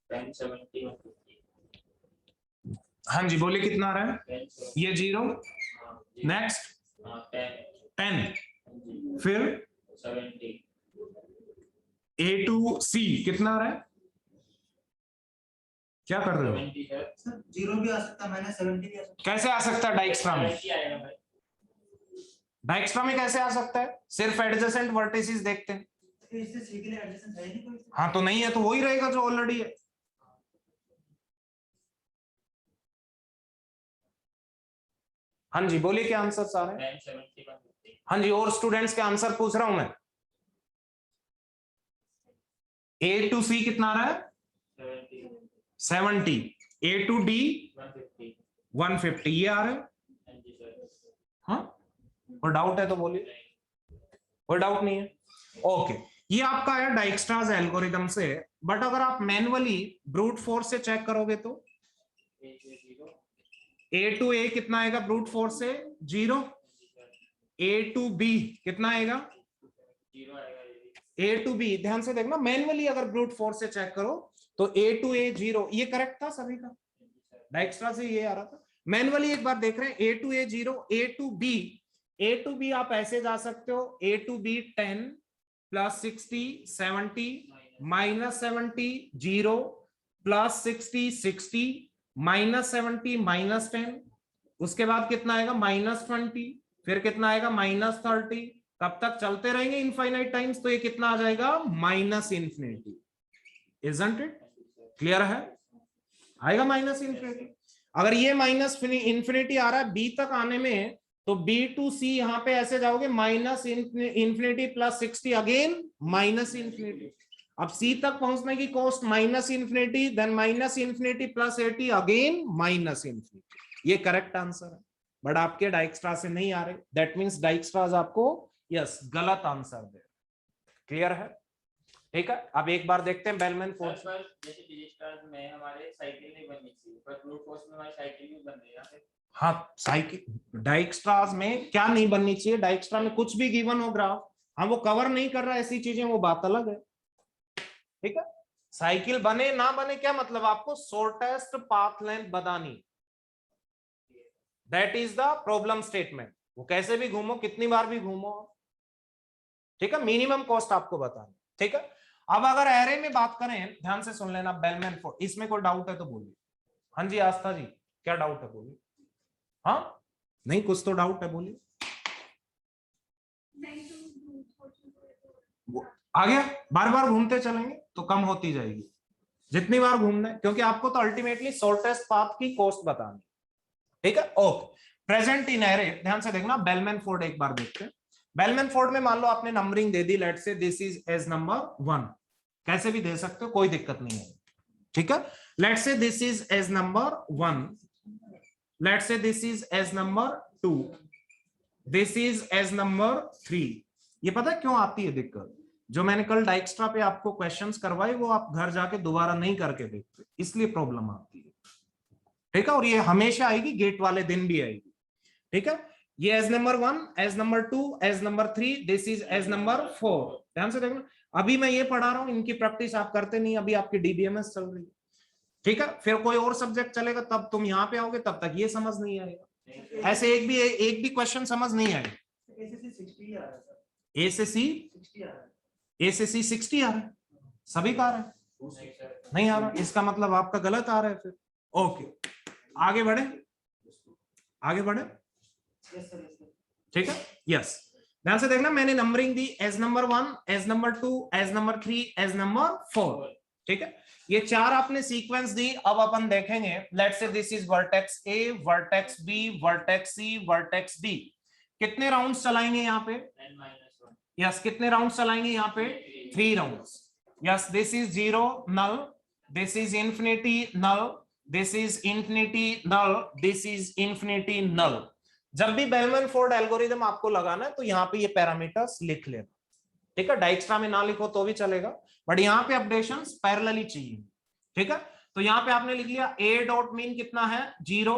10, 70, हाँ जी बोलिए कितना आ रहा है? 10 ये 0, हाँ, जी, नेक्स्ट हाँ, 10 10, हाँ जी, फिर 70 A to C कितना आ रहा है? क्या कर रहे हो? 70 सर, सर 0 भी आ सकता है, मैंने 70 भी आ सकता कैसे आ सकता है डाइक्स्ट्रा में? 70 आएगा भाई। डाइक्स्ट्रा में कैसे आ सकता है? सिर्फ एडजेसेंट वर्टिसेस देखते हैं। है। इससे सी के लिए एडजेसेंट है ही नहीं कोई। हाँ तो नहीं है तो वही रहेगा जो ऑलरेडी है। हाँ जी बोलिए क्या आंसर आ रहे हैं? 10 70 150 हाँ जी और स्टूडेंट्स के आंसर पूछ रहा हूं मैं। A to C कितना आ रहा है? 70 70, A to D 150 150, ये आ रहा है। हाँ जी सर, हाँ कोई डाउट है तो बोलिए, कोई डाउट नहीं है। ओके ये आपका है डाइक्स्ट्राज एल्गोरिदम से, बट अगर आप मैनुअली ब्रूट फोर्स से चेक करोगे तो A to A कितना आएगा ब्रूट फोर्स से? 0। A to B कितना आएगा? 0 आएगा ये भी। A to B ध्यान से देखना, मैनुअली अगर ब्रूट फोर्स से चेक करो तो A to A 0, ये करेक्ट था सभी का? डाइक्स्ट्रा से ये आ रहा था। मैनुअली एक बार देख रहे हैं A to A 0, A to B आप ऐसे जा सकते हो A to B 10 plus 60 70 minus 70 0 plus 60 60 minus 70 minus 10, उसके बाद कितना आएगा? माइनस 20, फिर कितना आएगा? माइनस 30, तब तक चलते रहेंगे इनफाइनाइट टाइम्स, तो ये कितना आ जाएगा? Minus infinity. Isn't it clear है? आएगा माइनस इन्फिनिटी। अगर ये माइनस इन्फिनिटी आ रहा है बी तक आने में, तो B to C यहां पे ऐसे जाओगे minus infinity plus 60 again minus infinity. अब C तक पहुंचने की cost minus infinity, then minus infinity plus 80 again minus infinity. ये करेक्ट आंसर है, बट आपके डाइक्स्ट्रा से नहीं आ रहे, दैट मींस डाइक्स्ट्राज आपको यस गलत आंसर दे। क्लियर है? ठीक है, अब एक बार देखते हैं बेलमैन फोर्स। सर जैसे डिजिटल में हमारे साइकिल नहीं बननी चाहिए, पर ब्रूट फोर्स में हमारी साइकिल भी बन रही है। हाँ साइकिल डाइक्स्ट्राज में क्या नहीं बननी चाहिए? डाइक्स्ट्रा में कुछ भी गिवन हो ग्राफ, हाँ वो कवर नहीं कर रहा है ऐसी चीजें, वो बात अलग है। ठीक है, साइकिल बने ना बने क्या मतलब? आपको शॉर्टेस्ट पाथ लेंथ बतानी, that is the problem statement. वो कैसे भी घूमो, कितनी बार भी घूमो, ठीक है, मिनिमम कॉस्ट आपको बतानी। ठीक है, अब अगर एरे में बात करें, ध्यान से सुन लेना बेलमैन फोर्स, इसमें कोई डाउट है तो बोलिए। हाँ जी आस्था जी क्या डाउट है बोलिए। हाँ नहीं कुछ तो डाउट है बोलिए। आ गया? बार बार घूमते चलेंगे तो कम होती जाएगी, जितनी बार घूमना है, क्योंकि आपको तो अल्टीमेटली शॉर्टेस्ट पाथ की कॉस्ट बतानी। ठीक है, ओके। प्रेजेंट इन एरे, ध्यान से देखना, बेलमैन फोर्ड एक बार देखते हैं। बेलमैन फोर्ड में मान लो आपने नंबरिंग दे दी, let's say this is edge number 1, कैसे भी दे सकते हो, कोई दिक्कत नहीं है। ठीक है, let's say this is edge number 1, let's say this is edge number 2, this is edge number 3। ये पता है क्यों आती है दिक्कत? जो मैंने कल डाइक्स्ट्रा पे आपको क्वेश्चंस करवाए वो आप घर जाके दोबारा नहीं करके देखते, इसलिए प्रॉब्लम आती है। ठीक है, और ये हमेशा आएगी, गेट वाले दिन भी आएगी। ठीक है, ये edge number 1, edge number 2, edge number 3, this is edge number 4। ध्यान से देखना, अभी मैं ये पढ़ा रहा हूं, इनकी प्रैक्टिस आप करते नहीं, अभी आपकी डीबीएमएस चल रही है। ठीक है, फिर कोई और सब्जेक्ट चलेगा तब तुम यहाँ पे आओगे, तब तक ये समझ नहीं आएगा। ऐसे एक भी क्वेश्चन समझ नहीं आएगा। एसएससी 60 आ रहा है सर, एसएससी 60 आ रहा है। एसएससी 60 आ रहा है, सभी का आ रहा है? नहीं आ रहा, इसका मतलब आपका गलत आ रहा है फिर। ओके आगे बढ़े, आगे बढ़े। Yes sir, yes sir. ठीक है, यस ध्यान से देखना, मैंने नंबरिंग दी edge number 1, edge number 2, edge number 3, edge number 4। ठीक है, ये 4 आपने सीक्वेंस दी। अब अपन देखेंगे, let's say this is vertex A, vertex B, vertex C, vertex D. कितने राउंड्स चलाएंगे यहाँ पे? यस, कितने राउंड्स चलाएंगे यहाँ पे? 3 rounds. Yes, this is 0 null, this is infinity null, this is infinity null, this is infinity null. जब भी बेलमैन फोर्ड एल्गोरिदम आपको लगाना है तो यहाँ पे ये पैरामीटर्स लिख लेना। ठीक है, डाइक्स्ट्रा में ना लिखो तो भी चलेगा, बट यहाँ पे अपडेशंस पैरेलली चाहिए। ठीक है, तो यहाँ पे आपने लिख लिया ए डॉट मीन कितना है? 0,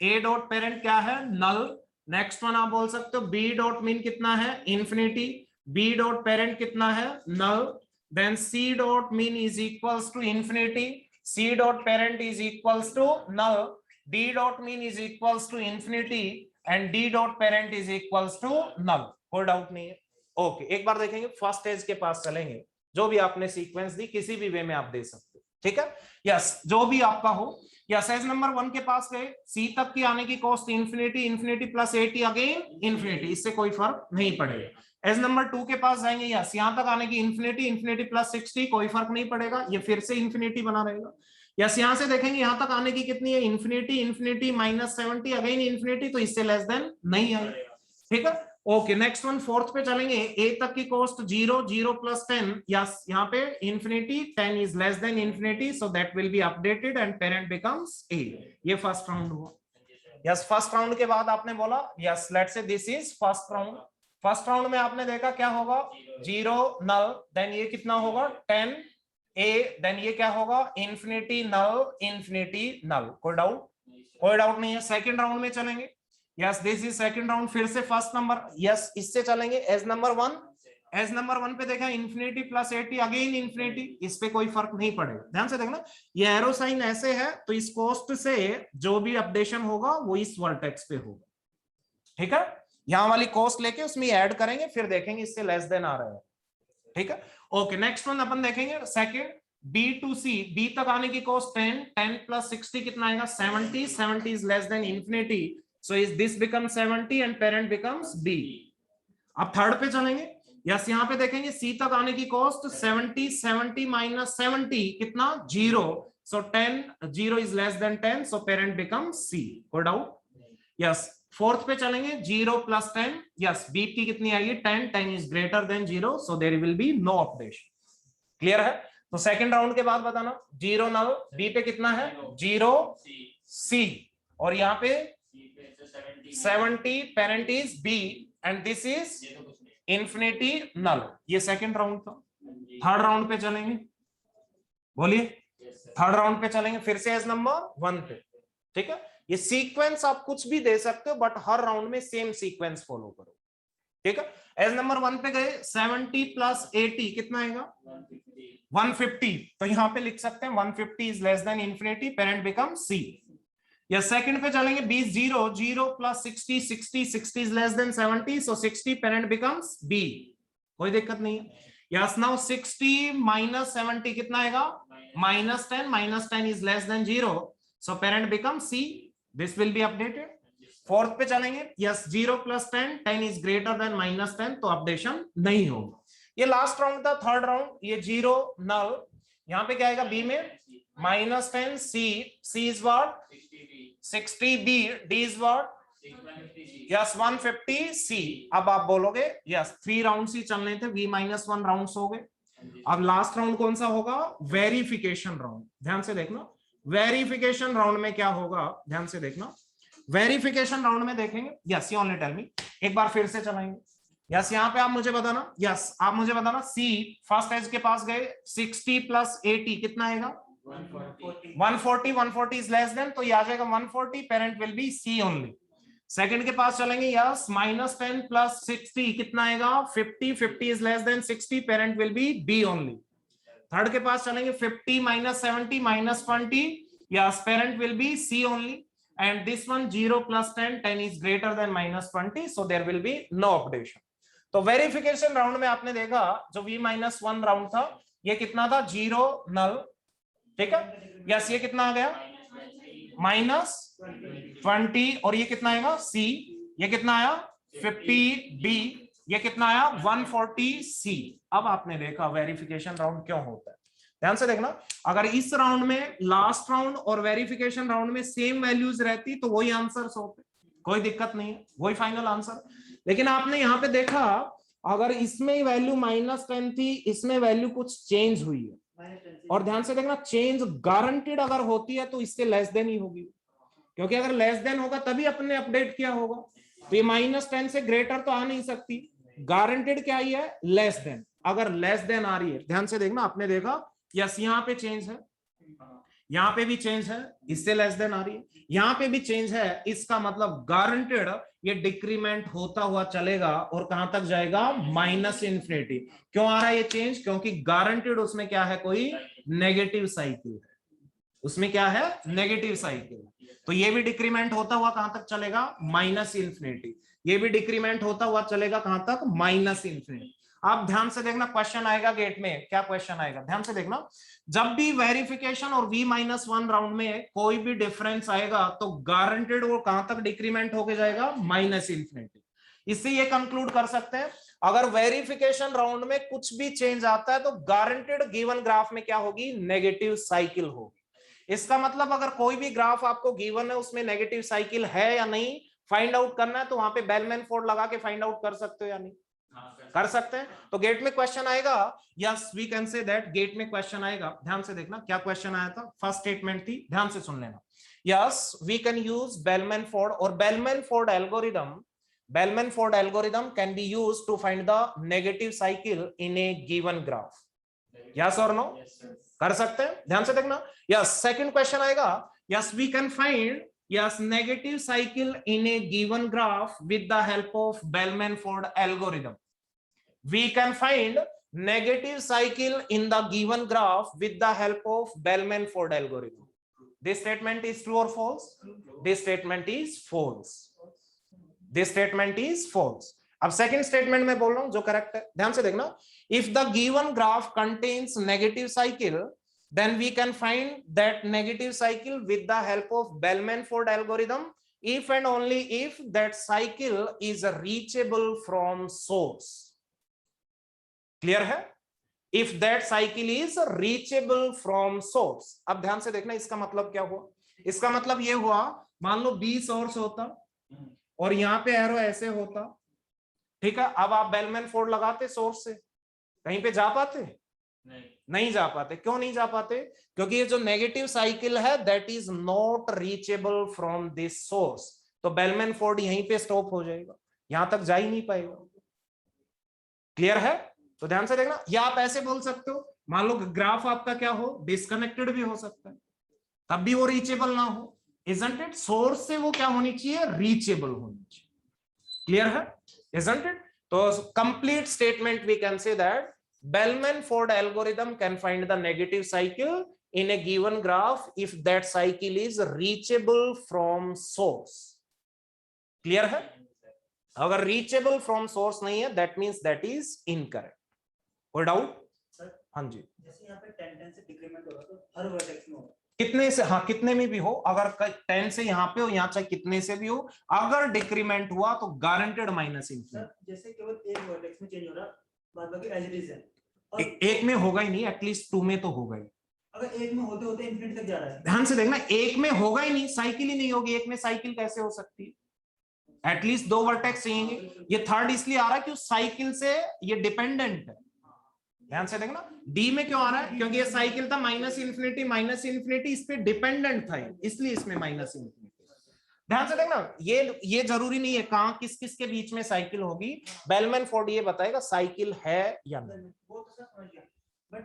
ए डॉट पेरेंट क्या है? नल। नेक्स्ट वन आप बोल सकते हो बी डॉट मीन कितना है? इंफिनिटी। बी डॉट पेरेंट कितना है? Null. Then C dot mean is equals to infinity, C dot parent is equals to null. D dot mean is equals to infinity and D dot parent is equals to null, कोई डाउट नहीं है। ओके, एक बार देखेंगे फर्स्ट एज के पास चलेंगे, जो भी आपने सीक्वेंस दी किसी भी वे में आप दे सकते हो, ठीक है। यस, जो भी आपका हो। यस, एज नंबर 1 के पास गए, सी तक की आने की cost infinity, infinity plus 80 again infinity, इससे कोई फर्क नहीं पड़ेगा। एज नंबर 2 के पास जाएंगे, यस यहां तक आने की इंफिनिटी, इंफिनिटी प्लस 60, कोई फर्क नहीं पड़ेगा, ये फिर से इंफिनिटी बना रहेगा। यस, यहां से देखेंगे यहां तक आने की कितनी है, infinity, infinity minus 70 again infinity, तो इससे लेस देन नहीं आएगा, ठीक है। ओके, नेक्स्ट वन फोर्थ पे चलेंगे, ए तक की कॉस्ट 0, 0 प्लस 10, यस यहाँ पे infinity, 10 is less then infinity, so that will be updated and parent becomes a. ये फर्स्ट राउंड हुआ। यस, फर्स्ट राउंड के बाद आपने बोला, yes let's say this is first round. First round में आपने देखा क्या होगा, 0 नल, देन ये कितना होगा 10 ए, देन ये क्या होगा इंफिनिटी नल, इंफिनिटी नल, कोई डाउट नहीं है। सेकंड राउंड में चलेंगे, yes this is second round, फिर से फर्स्ट नंबर, यस इससे चलेंगे एज नंबर 1। एज नंबर 1 पे देखा इंफिनिटी प्लस 80 अगेन इंफिनिटी, इस पे कोई फर्क नहीं पड़ेगा। ध्यान से देखना, ये एरो साइन ऐसे है तो इस कॉस्ट से जो भी अपडेशन होगा वो इस वर्टेक्स पे होगा, ठीक है। यहां वाली कॉस्ट लेके उसमें ऐड करेंगे, फिर देखेंगे इससे लेस देन आ रहा है, ठीक है। ओके, नेक्स्ट वन अपन देखेंगे second, B to C, B तक आने की कॉस्ट 10, 10 प्लस 60 कितना आएगा 70, 70 is less then infinity, so is this becomes 70 and parent becomes b। अब थर्ड पे चलेंगे, यस यहाँ पे देखेंगे सी तक आने की कॉस्ट 70, 70 माइनस 70 कितना 0, so 10, 0 is less than 10, so parent becomes c, कोई डाउट। यस, फोर्थ पे चलेंगे 0 प्लस 10, यस b की कितनी आएगी 10, 10 is greater than 0, so there will be no updation। Clear है। तो सेकंड राउंड के बाद बताना, 0 नल, b पे कितना है 0 c, और यहाँ पे 70, parent is b and this is infinity null. ये सेकंड राउंड था। थर्ड राउंड पे चलेंगे, बोलिए थर्ड राउंड पे चलेंगे फिर से एज नंबर 1 पे, ठीक है। ये सीक्वेंस आप कुछ भी दे सकते हो बट हर राउंड में सेम सीक्वेंस फॉलो करो, ठीक है। एज नंबर 1 पे गए 70 प्लस 80 कितना आएगा 150, तो यहां पे लिख सकते हैं 150 is less then infinity, parent become c। या सेकंड पे चलेंगे 20, 0, 0 plus 60, 60, 60 is less then 70, so 60 parent becomes b, कोई दिक्कत नहीं है। यस, नाउ 60 माइनस 70 कितना आएगा -10, -10 is less then 0, so parent becomes c, this will be updated. Fourth पे चलेंगे, yes 0 plus 10, 10 is greater then -10, तो अपडेशन नहीं होगा। ये लास्ट राउंड था, थर्ड राउंड, ये 0 नल, यहाँ पे क्या आएगा b में -10 c is what 60 b, d is what yes 150 c। अब आप बोलोगे यस 3 राउंड ही चलने थे, v-1 राउंड्स हो गए। अब लास्ट राउंड कौन सा होगा, वेरिफिकेशन राउंड। ध्यान से देखना, वेरिफिकेशन राउंड में क्या होगा, ध्यान से देखना। वेरिफिकेशन राउंड में देखेंगे, yes you only tell me, एक बार फिर से चलाएंगे। यस, यहाँ पे आप मुझे बताना, यस आप मुझे बताना, सी फर्स्ट एज के पास गए 60 प्लस 80 कितना आएगा 140, 140 इज लेस देन, तो ये आ जाएगा 140, parent will be C only. Second के पास चलेंगे, यस -10 प्लस 60 कितना आएगा 50, 50 is less than 60, parent will be B only. Third के पास चलेंगे 50 minus 70 minus 20, yes parent will be C only, and this one 0 plus 10, 10 is greater than -20, so there will be no updation। तो वेरिफिकेशन राउंड में आपने देखा जो v-1 राउंड था, ये कितना था 0 नल, ठीक है। यस, ये कितना आ गया -20, और ये कितना आएगा c, ये कितना आया 50b, ये कितना आया 140c। अब आपने देखा वेरिफिकेशन राउंड क्यों होता है। ध्यान से देखना, अगर इस राउंड में लास्ट राउंड और वेरिफिकेशन राउंड में सेम वैल्यूज रहती तो वही आंसर्स होते, कोई दिक्कत नहीं है, वही फाइनल आंसर। लेकिन आपने यहाँ पे देखा अगर इसमें वैल्यू -10 थी, इसमें वैल्यू कुछ चेंज हुई है, और ध्यान से देखना चेंज गारंटेड अगर होती है तो इससे लेस देन ही होगी, क्योंकि अगर लेस देन होगा तभी अपने अपडेट किया होगा। तो ये -10 से ग्रेटर तो आ नहीं सकती, गारंटेड क्या ही है लेस देन। अगर लेस देन आ रही है, ध्यान से देखना, आपने देखा यस यहाँ पे चेंज है, यहाँ पे भी चेंज है, इससे लेस देन आ रही है, यहाँ पे भी चेंज है, इसका मतलब गारंटेड ये डिक्रीमेंट होता हुआ चलेगा और कहां तक जाएगा -इन्फिनिटी। क्यों आ रहा है ये चेंज, क्योंकि गारंटेड उसमें क्या है कोई नेगेटिव साइकिल है। उसमें क्या है, नेगेटिव साइकिल। तो ये भी डिक्रीमेंट होता हुआ कहां तक चलेगा, माइनस इन्फिनिटी। ये भी डिक्रीमेंट होता हुआ चलेगा कहां तक, माइनस इन्फिनिटी। आप ध्यान से देखना, क्वेश्चन आएगा गेट में, क्या क्वेश्चन आएगा, ध्यान से देखना। जब भी वेरिफिकेशन और v-1 राउंड में कोई भी डिफरेंस आएगा तो गारंटेड वो कहां तक डिक्रीमेंट होके जाएगा, माइनस इन्फिनिटी। इससे ये कंक्लूड कर सकते हैं अगर वेरिफिकेशन राउंड में कुछ भी चेंज आता है तो गारंटेड गिवन ग्राफ में क्या होगी, नेगेटिव साइकिल होगी। इसका मतलब अगर कोई भी ग्राफ आपको गिवन है उसमें नेगेटिव साइकिल है या नहीं फाइंड आउट करना है तो वहां पे बेलमैन फोर्ड लगा के फाइंड आउट कर सकते हो या नहीं, कर सकते हैं। तो गेट में क्वेश्चन आएगा, yes we can say that GATE में क्वेश्चन आएगा। ध्यान से देखना क्या क्वेश्चन आया था, फर्स्ट स्टेटमेंट थी, ध्यान से सुन लेना। Yes we can use Bellman Ford, और Bellman Ford algorithm can be used to find the negative cycle in a given graph. Yes और नो, कर सकते हैं, ध्यान से देखना। यस सेकंड क्वेश्चन आएगा, yes we can find yes negative cycle in a given graph with the help of Bellman-Ford algorithm. We can find negative cycle in the given graph with the help of Bellman-Ford algorithm. This statement is true or false? This statement is false. This statement is false. अब सेकंड स्टेटमेंट में बोल रहा हूं जो करेक्ट है, ध्यान से देखना। If the given graph contains negative cycle, then we can find that negative cycle with the help of Bellman-Ford algorithm if and only if that cycle is reachable from source. Clear है? If that cycle is reachable from source. अब ध्यान से देखना इसका मतलब क्या हुआ, इसका मतलब ये हुआ, मान लो B सोर्स होता और यहां पे एरो ऐसे होता, ठीक है। अब आप Bellman-Ford लगाते सोर्स से, कहीं पे जा पाते, नहीं जा पाते। क्यों नहीं जा पाते, क्योंकि ये जो नेगेटिव साइकिल है that is not reachable from this source. तो बेलमैन-फोर्ड यहीं पे स्टॉप हो जाएगा, यहां तक जा ही नहीं पाएगा। क्लियर है? तो ध्यान से देखना, या आप ऐसे बोल सकते हो, मान लो ग्राफ आपका क्या हो, डिस्कनेक्टेड भी हो सकता है, तब भी वो रीचेबल ना हो, इजंट इट? सोर्स से वो क्या होनी चाहिए, रीचेबल होनी चाहिए। क्लियर है, इजंट इट? तो complete statement we can say that Bellman-Ford algorithm can find the negative cycle in a given graph if that cycle is reachable from source. Clear है? अगर reachable from source नहीं है, that means that is incorrect. कोई डाउट? हाँ जी। जैसे यहाँ पे 10 से डिक्रीमेंट हो रहा है तो हर वर्टेक्स में होगा, कितने से, हाँ कितने में भी हो, अगर 10 से यहाँ पे हो, यहाँ चाहे कितने से भी हो, अगर डिक्रीमेंट हुआ तो गारंटेड माइनस इन्फिनिटी। जैसे केवल एक वर्टेक्स में चेंज हो रहा, बाद बाकी एज इट इज है, और एक में होगा ही नहीं, एटलीस्ट 2 में तो होगा ही। अगर एक में होते होते इन्फिनिटी तक जा रहा है, ध्यान से देखना, एक में होगा ही नहीं, साइकिल ही नहीं होगी, एक में साइकिल कैसे हो सकती है, एटलीस्ट 2 वर्टेक्स चाहिए। ये थर्ड इसलिए आ रहा है कि उस साइकिल से ये डिपेंडेंट है। ध्यान से देखना, डी में क्यों आ रहा है, क्योंकि ये साइकिल था माइनस इन्फिनिटी इस पे डिपेंडेंट था, इसलिए इसमें माइनस इन्फिनिटी। ध्यान से देखना, ये जरूरी नहीं है कहां किस किस के बीच में साइकिल होगी, बेलमैन-फोर्ड ये बताएगा साइकिल है या नहीं। वो तो समझ गया, बट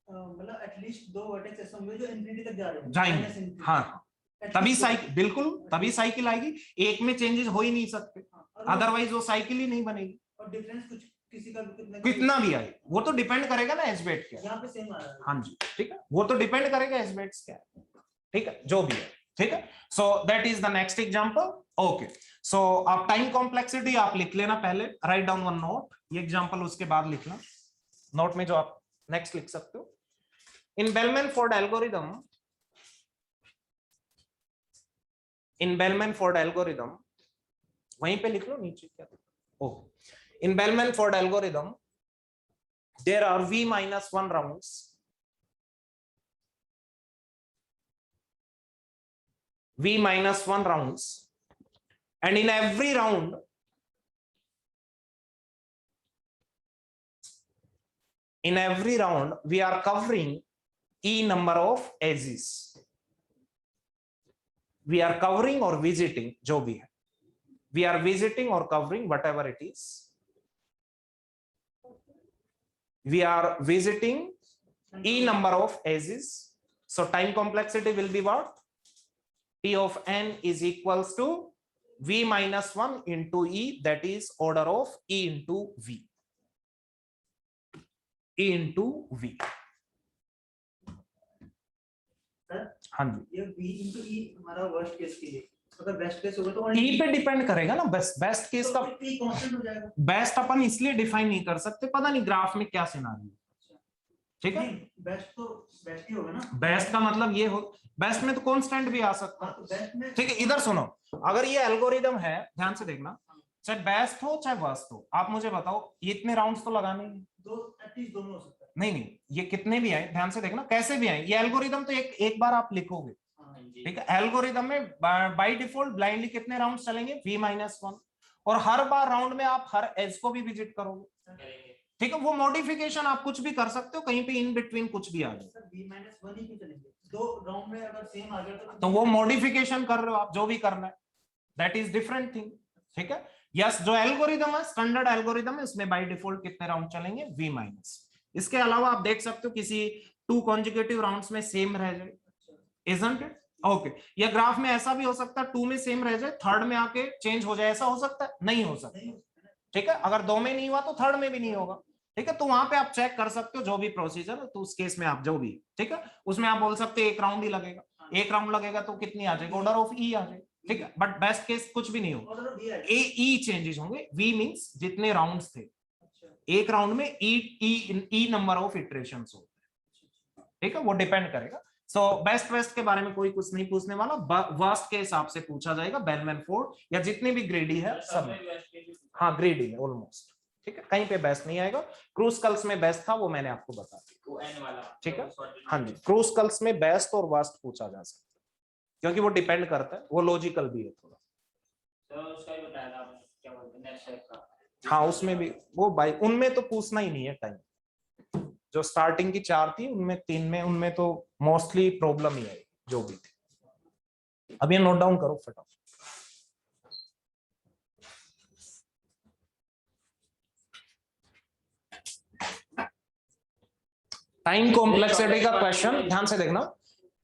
मतलब एटलीस्ट 2 वर्टेक्स ऐसे होंगे जो इन्फिनिटी तक जा रहे हैं, जाएंगे, हाँ तभी साइकिल, बिल्कुल तभी साइकिल आएगी। एक में चेंजेस हो ही नहीं सकते, अदरवाइज वो साइकिल ही नहीं बनेगी। और डिफरेंस कुछ किसी का कितना भी आए वो तो डिपेंड करेगा ना एसबेट क्या, यहाँ पे सेम आ रहा है। हाँ जी ठीक है, वो तो डिपेंड करेगा एसबेट्स क्या, ठीक है जो भी है, ठीक है। So that is the next example. Okay, so आप टाइम कॉम्प्लेक्सिटी आप लिख लेना पहले, राइट डाउन वन नोट, ये एग्जांपल उसके बाद लिखना नोट में जो आप नेक्स्ट लिख सकते हो। इन बेलमैन-फोर्ड एल्गोरिदम, वहीं पे लिख लो नीचे क्या, okay. In Bellman-Ford algorithm, there are v-1 rounds. v-1 rounds, and in every round, we are covering e number of edges. We are covering or visiting, जो भी है, we are visiting or covering whatever it is. We are visiting e number of edges, so time complexity will be what? T of n is equals to v-1 into e, that is order of e into v. हाँ जी, ये b into e हमारा वर्स्ट केस के लिए, अगर बेस्ट केस होगा तो ई पे डिपेंड करेगा ना। बेस्ट केस का e कांस्टेंट हो जाएगा। बेस्ट अपन इसलिए डिफाइन नहीं कर सकते, पता नहीं ग्राफ में क्या सिनारियो, ठीक है। नहीं, बेस्ट तो बेस्ट ही होगा ना। बेस्ट का मतलब ये हो, बेस्ट में तो कांस्टेंट भी आ सकता हाँ, है, तो बेस्ट में ठीक है। इधर सुनो, अगर ये एल्गोरिदम है, ध्यान से देखना, चाहे बेस्ट हो चाहे वर्स्ट हो, आप मुझे बताओ ये इतने राउंड्स तो लगाने हैं। दो एटलीस्ट दोनों हो सकता है। नहीं नहीं, ये कितने भी आए, ध्यान से देखना कैसे भी आए, ये एल्गोरिदम तो एक बार आप लिखोगे, हाँ, ठीक है। एल्गोरिदम में बाय डिफॉल्ट ब्लाइंडली कितने राउंड चलेंगे, v-1, और हर बार राउंड में आप हर एज को भी विजिट करोगे, करेंगे। ठीक है। वो मॉडिफिकेशन आप कुछ भी कर सकते हो, कहीं पे इन बिटवीन कुछ भी आ जाए, सर b-1 ही क्यों चलेंगे, दो राउंड में अगर सेम आ गया तो वो मॉडिफिकेशन कर रहे हो आप, जो भी करना है, दैट इज डिफरेंट थिंग, ठीक है। यस, जो एल्गोरिदम है, स्टैंडर्ड एल्गोरिदम है, उसमें बाय डिफॉल्ट कितने राउंड चलेंगे, v-। इसके अलावा आप देख सकते हो किसी 2 कॉन्जिक्यूटिव राउंड्स में सेम रह जाए, इजंट इट, ओके। या ग्राफ में ऐसा भी हो सकता है 2 में सेम रह जाए, थर्ड में आके चेंज हो जाए, ऐसा हो सकता है, नहीं हो सकता, ठीक है। अगर 2 में नहीं हुआ तो थर्ड में भी नहीं होगा, ठीक है। तो वहां पे आप चेक कर सकते हो जो भी प्रोसीजर है, तो उस केस में आप जो भी, ठीक है, उसमें आप बोल सकते हो 1 राउंड ही लगेगा, 1 राउंड लगेगा तो कितनी आ जाएगी, ऑर्डर ऑफ ई आ जाएगी, ठीक है। बट बेस्ट केस कुछ भी नहीं होगा, ए ई चेंजेस होंगे, वी मींस जितने राउंड्स थे, एक राउंड में ई नंबर ऑफ इटरेशंस होते हैं, ठीक है। वो डिपेंड करेगा। सो बेस्ट वेस्ट के बारे में कोई कुछ नहीं पूछने वाला, वर्स्ट के हिसाब से पूछा जाएगा, बेलमैन फोर्ड या जितनी भी ग्रेडी है सब, हाँ ग्रेडी है ऑलमोस्ट, ठीक है। कहीं पे बेस्ट नहीं आएगा। क्रूसकल्स में बेस्ट था, वो मैंने आपको बता दिया, ठीक है। हाँ जी, क्रूसकल्स में बेस्ट और वर्स्ट पूछा जा सकता है, क्योंकि वो डिपेंड करता है, वो लॉजिकल भी है थोड़ा। तो उसका ही बताया था आपने, क्या बोलते हैं नेक्स्ट स्टेप का। हाँ उसमें भी वो भाई, उनमें तो पूछना ही नहीं है टाइम, जो स्टार्टिंग की 4 थी उनमें 3 में, उनमें तो मोस्टली प्रॉब्लम ही आई जो भी थी। अब ये नोट डाउन करो फटाफट। टाइम कॉम्प्लेक्सिटी का क्वेश्चन ध्यान से देखना,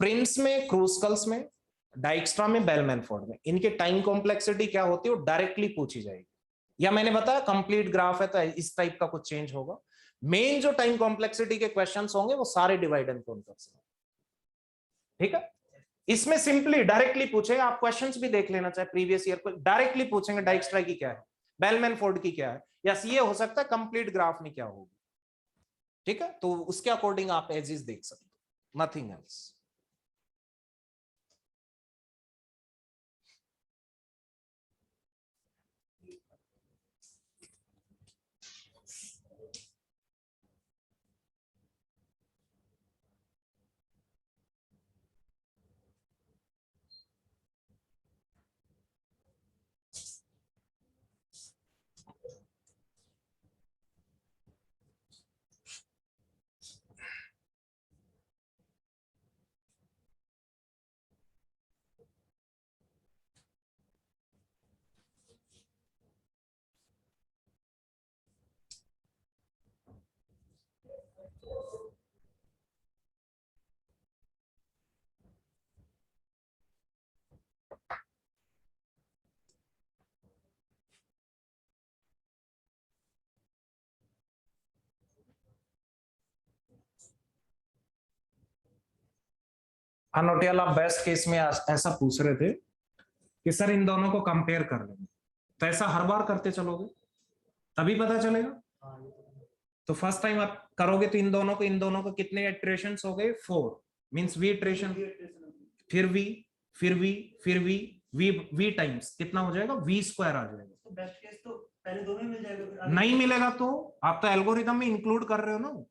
प्रिंस में, क्रूसकल्स में, डाइक्स्ट्रा में, बेलमैन फोर्ड में, इनके टाइम कॉम्प्लेक्सिटी क्या होती है वो डायरेक्टली पूछी जाएगी। या मैंने बताया कंप्लीट ग्राफ है तो इस टाइप का कुछ चेंज होगा। मेन जो टाइम कॉम्प्लेक्सिटी के क्वेश्चंस होंगे वो सारे डिवाइड एंड कॉन्कर से, ठीक है। इसमें सिंपली डायरेक्टली पूछे, आप क्वेश्चंस भी देख लेना, चाहे प्रीवियस ईयर को डायरेक्टली पूछेंगे, डाइक्स्ट्रा की क्या है, बेलमैन फोर्ड की क्या है, या ये हो सकता है कंप्लीट ग्राफ में क्या होगी, ठीक है। तो उसके अकॉर्डिंग आप एजिस देख सकते हो, नथिंग एल्स। अनोटियल आप बेस्ट केस में ऐसा पूछ रहे थे कि सर इन दोनों को कंपेयर कर लेंगे, तो ऐसा हर बार करते चलोगे तभी पता चलेगा। तो फर्स्ट टाइम आप करोगे तो इन दोनों को कितने इटरेशंस हो गए, 4 मींस वी इटरेशन, फिर वी, फिर वी, फिर वी, वी टाइम्स कितना हो जाएगा, v स्क्वायर आ जाएगा। तो बेस्ट केस तो पहले दोनों में मिल जाएगा, नहीं मिलेगा तो आप तो एल्गोरिदम में इंक्लूड कर रहे हो ना,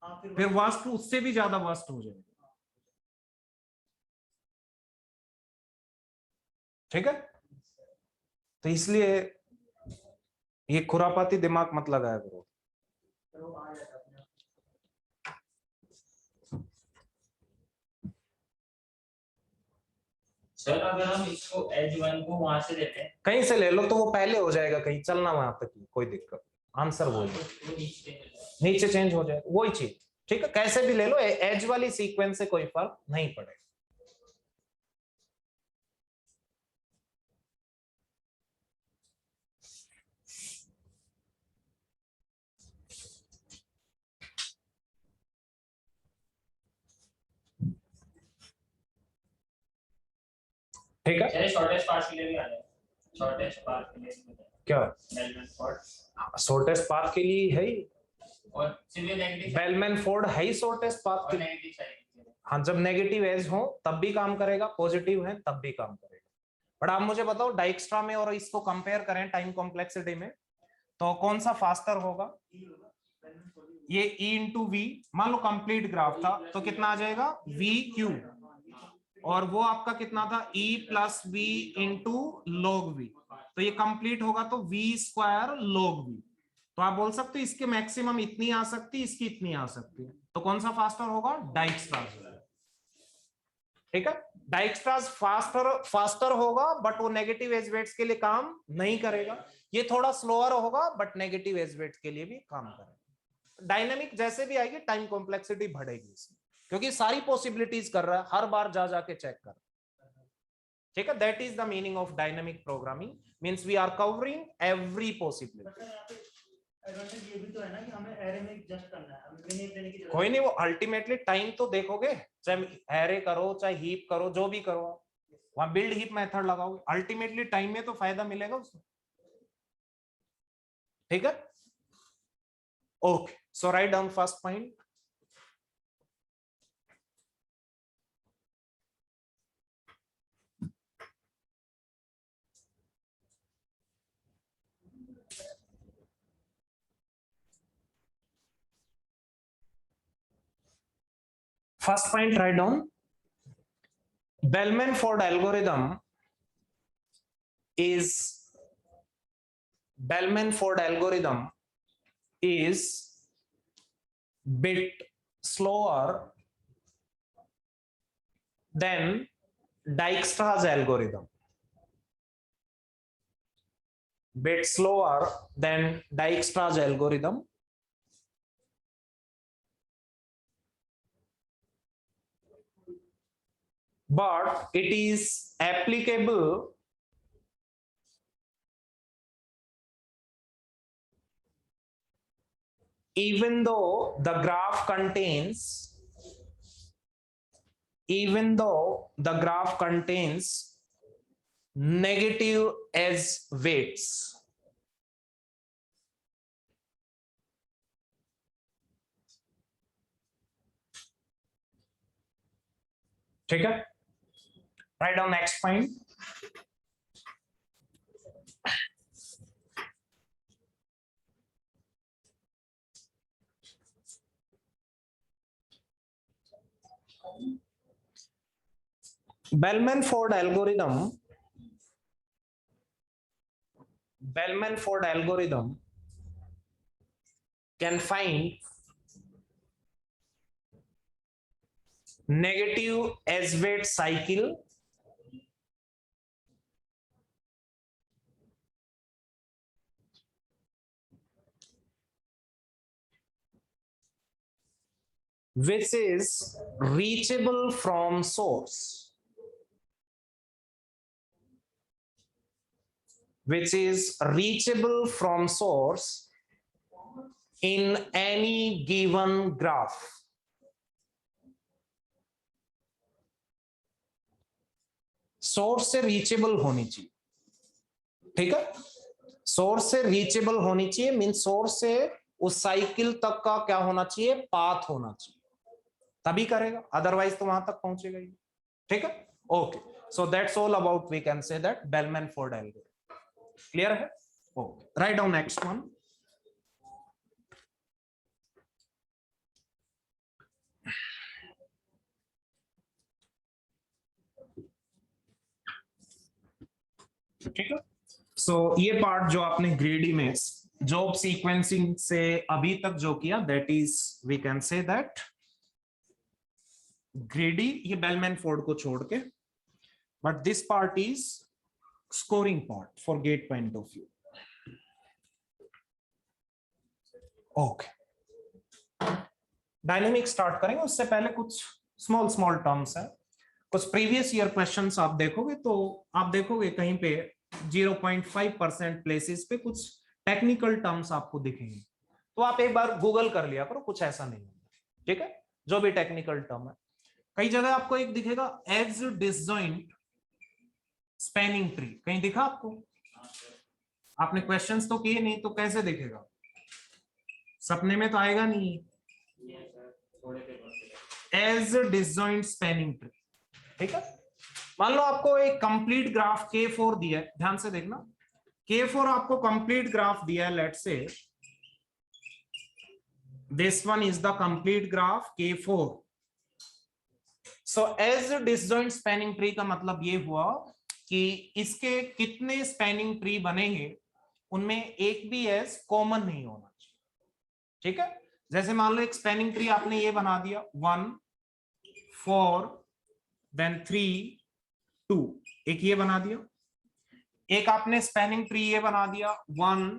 हाँ, फिर वर्स्ट उससे भी ज्यादा वर्स्ट हो जाएगा, ठीक है। तो इसलिए ये खुरापाती दिमाग मत लगाया करो। तो आ जाता है अपने आप। सर अगर हम इसको एज 1 को वहां से लेते हैं, कहीं से ले लो तो वो पहले हो जाएगा, कहीं चलना वहां तक कोई दिक्कत, आंसर वो तो नीचे नीचे चेंज हो जाएगा, वही चीज, ठीक है। कैसे भी ले लो, एज वाली सीक्वेंस से कोई फर्क नहीं पड़ेगा। ठीक है, चलिए शॉर्टेस्ट पाथ के लिए भी आ जाए, शॉर्टेस्ट पाथ के लिए भी क्या बेलमैन फोर्ड शॉर्टेस्ट पाथ के लिए है ही, और सीधे नेगेटिव बेलमैन फोर्ड है ही शॉर्टेस्ट पाथ और के। Negative side. हाँ, जब नेगेटिव एज हो तब भी काम करेगा, पॉजिटिव है तब भी काम करेगा। बट आप मुझे बताओ डाइक्स्ट्रा में और इसको कंपेयर करें टाइम कॉम्प्लेक्सिटी में, तो कौन सा फास्टर होगा? ये E इंटू वी, मान लो कंप्लीट ग्राफ था तो कितना आ जाएगा V Q, और वो आपका कितना था E plus V into log V, तो ये कंप्लीट होगा तो V स्क्वायर log V। तो आप बोल सकते हो इसके मैक्सिमम इतनी आ सकती है, इसकी इतनी आ सकती है, तो कौन सा फास्टर होगा? डाइक्स्ट्राज। ठीक है, डाइक्स्ट्राज फास्टर होगा बट वो नेगेटिव एज वेट्स के लिए काम नहीं करेगा। ये थोड़ा स्लोअर होगा बट नेगेटिव एज वेट्स के लिए भी काम करेगा। डायनेमिक जैसे भी आएगी टाइम कॉम्प्लेक्सिटी बढ़ेगी इसमें, क्योंकि सारी पॉसिबिलिटीज कर रहा है, हर बार जा जाके चेक कर रहा है। ठीक है, that is the meaning of dynamic programming, means we are covering every possibility. Advantage ये भी तो है ना कि हमें एरे में एडजस्ट करना है, हमें मिनी लेने की जरूरत कोई नहीं, वो अल्टीमेटली टाइम तो देखोगे, चाहे एरे करो चाहे हीप करो, जो भी करो, वहां बिल्ड हीप मेथड लगाओगे, अल्टीमेटली टाइम में तो फायदा मिलेगा उसमें। ठीक है, okay, so write down first point. First point, write down. Bellman-Ford algorithm is bit slower than Dijkstra's algorithm. Bit slower than Dijkstra's algorithm. But it is applicable even though the graph contains negative edge weights. ठीक है, write down next point. Bellman-Ford algorithm can find negative edge weight cycle which is reachable from source. In any given graph. Source से रीचेबल होनी चाहिए। ठीक है, सोर्स से रीचेबल होनी चाहिए, मीन सोर्स से उस साइकिल तक का क्या होना चाहिए? पाथ होना चाहिए, तभी करेगा, अदरवाइज तो वहां तक पहुंचेगा ही। ठीक है, okay, so that's all about we can say that Bellman Ford algorithm. Clear है? Okay, right down next one. ठीक है, सो ये पार्ट जो आपने ग्रेडी में जॉब सीक्वेंसिंग से अभी तक जो किया, that is we can say that greedy, ये बेलमैन-फोर्ड को छोड़ के, but this part is scoring part for GATE point of view. Okay, dynamic start करेंगे, उससे पहले कुछ स्मॉल टर्म्स है। कुछ प्रीवियस ईयर क्वेश्चंस आप देखोगे तो आप देखोगे कहीं पे 0.5% प्लेसेस पे कुछ टेक्निकल टर्म्स आपको दिखेंगे, तो आप एक बार गूगल कर लिया करो, कुछ ऐसा नहीं है। ठीक है, जो भी टेक्निकल टर्म है, कई जगह आपको एक दिखेगा एज डिसजॉइंट स्पैनिंग ट्री कहीं दिखा आपको? हाँ सर। आपने क्वेश्चंस तो किए नहीं, तो कैसे दिखेगा? सपने में तो आएगा नहीं। ये सर थोड़े पेपर से। एज डिसजॉइंट स्पैनिंग ट्री, ठीक है। मान लो आपको एक कंप्लीट ग्राफ K4 दिया है, ध्यान से देखना, K4 आपको कंप्लीट ग्राफ दिया है, लेट्स से this one is the complete graph K4. So as disjoint spanning tree का मतलब ये हुआ कि इसके कितने स्पैनिंग ट्री बनेंगे उनमें एक भी एज कॉमन नहीं होना चाहिए, ठीक है। जैसे मान लो एक स्पैनिंग ट्री आपने ये बना दिया 1 4 देन 3 2, एक ये बना दिया। एक आपने स्पैनिंग ट्री ये बना दिया 1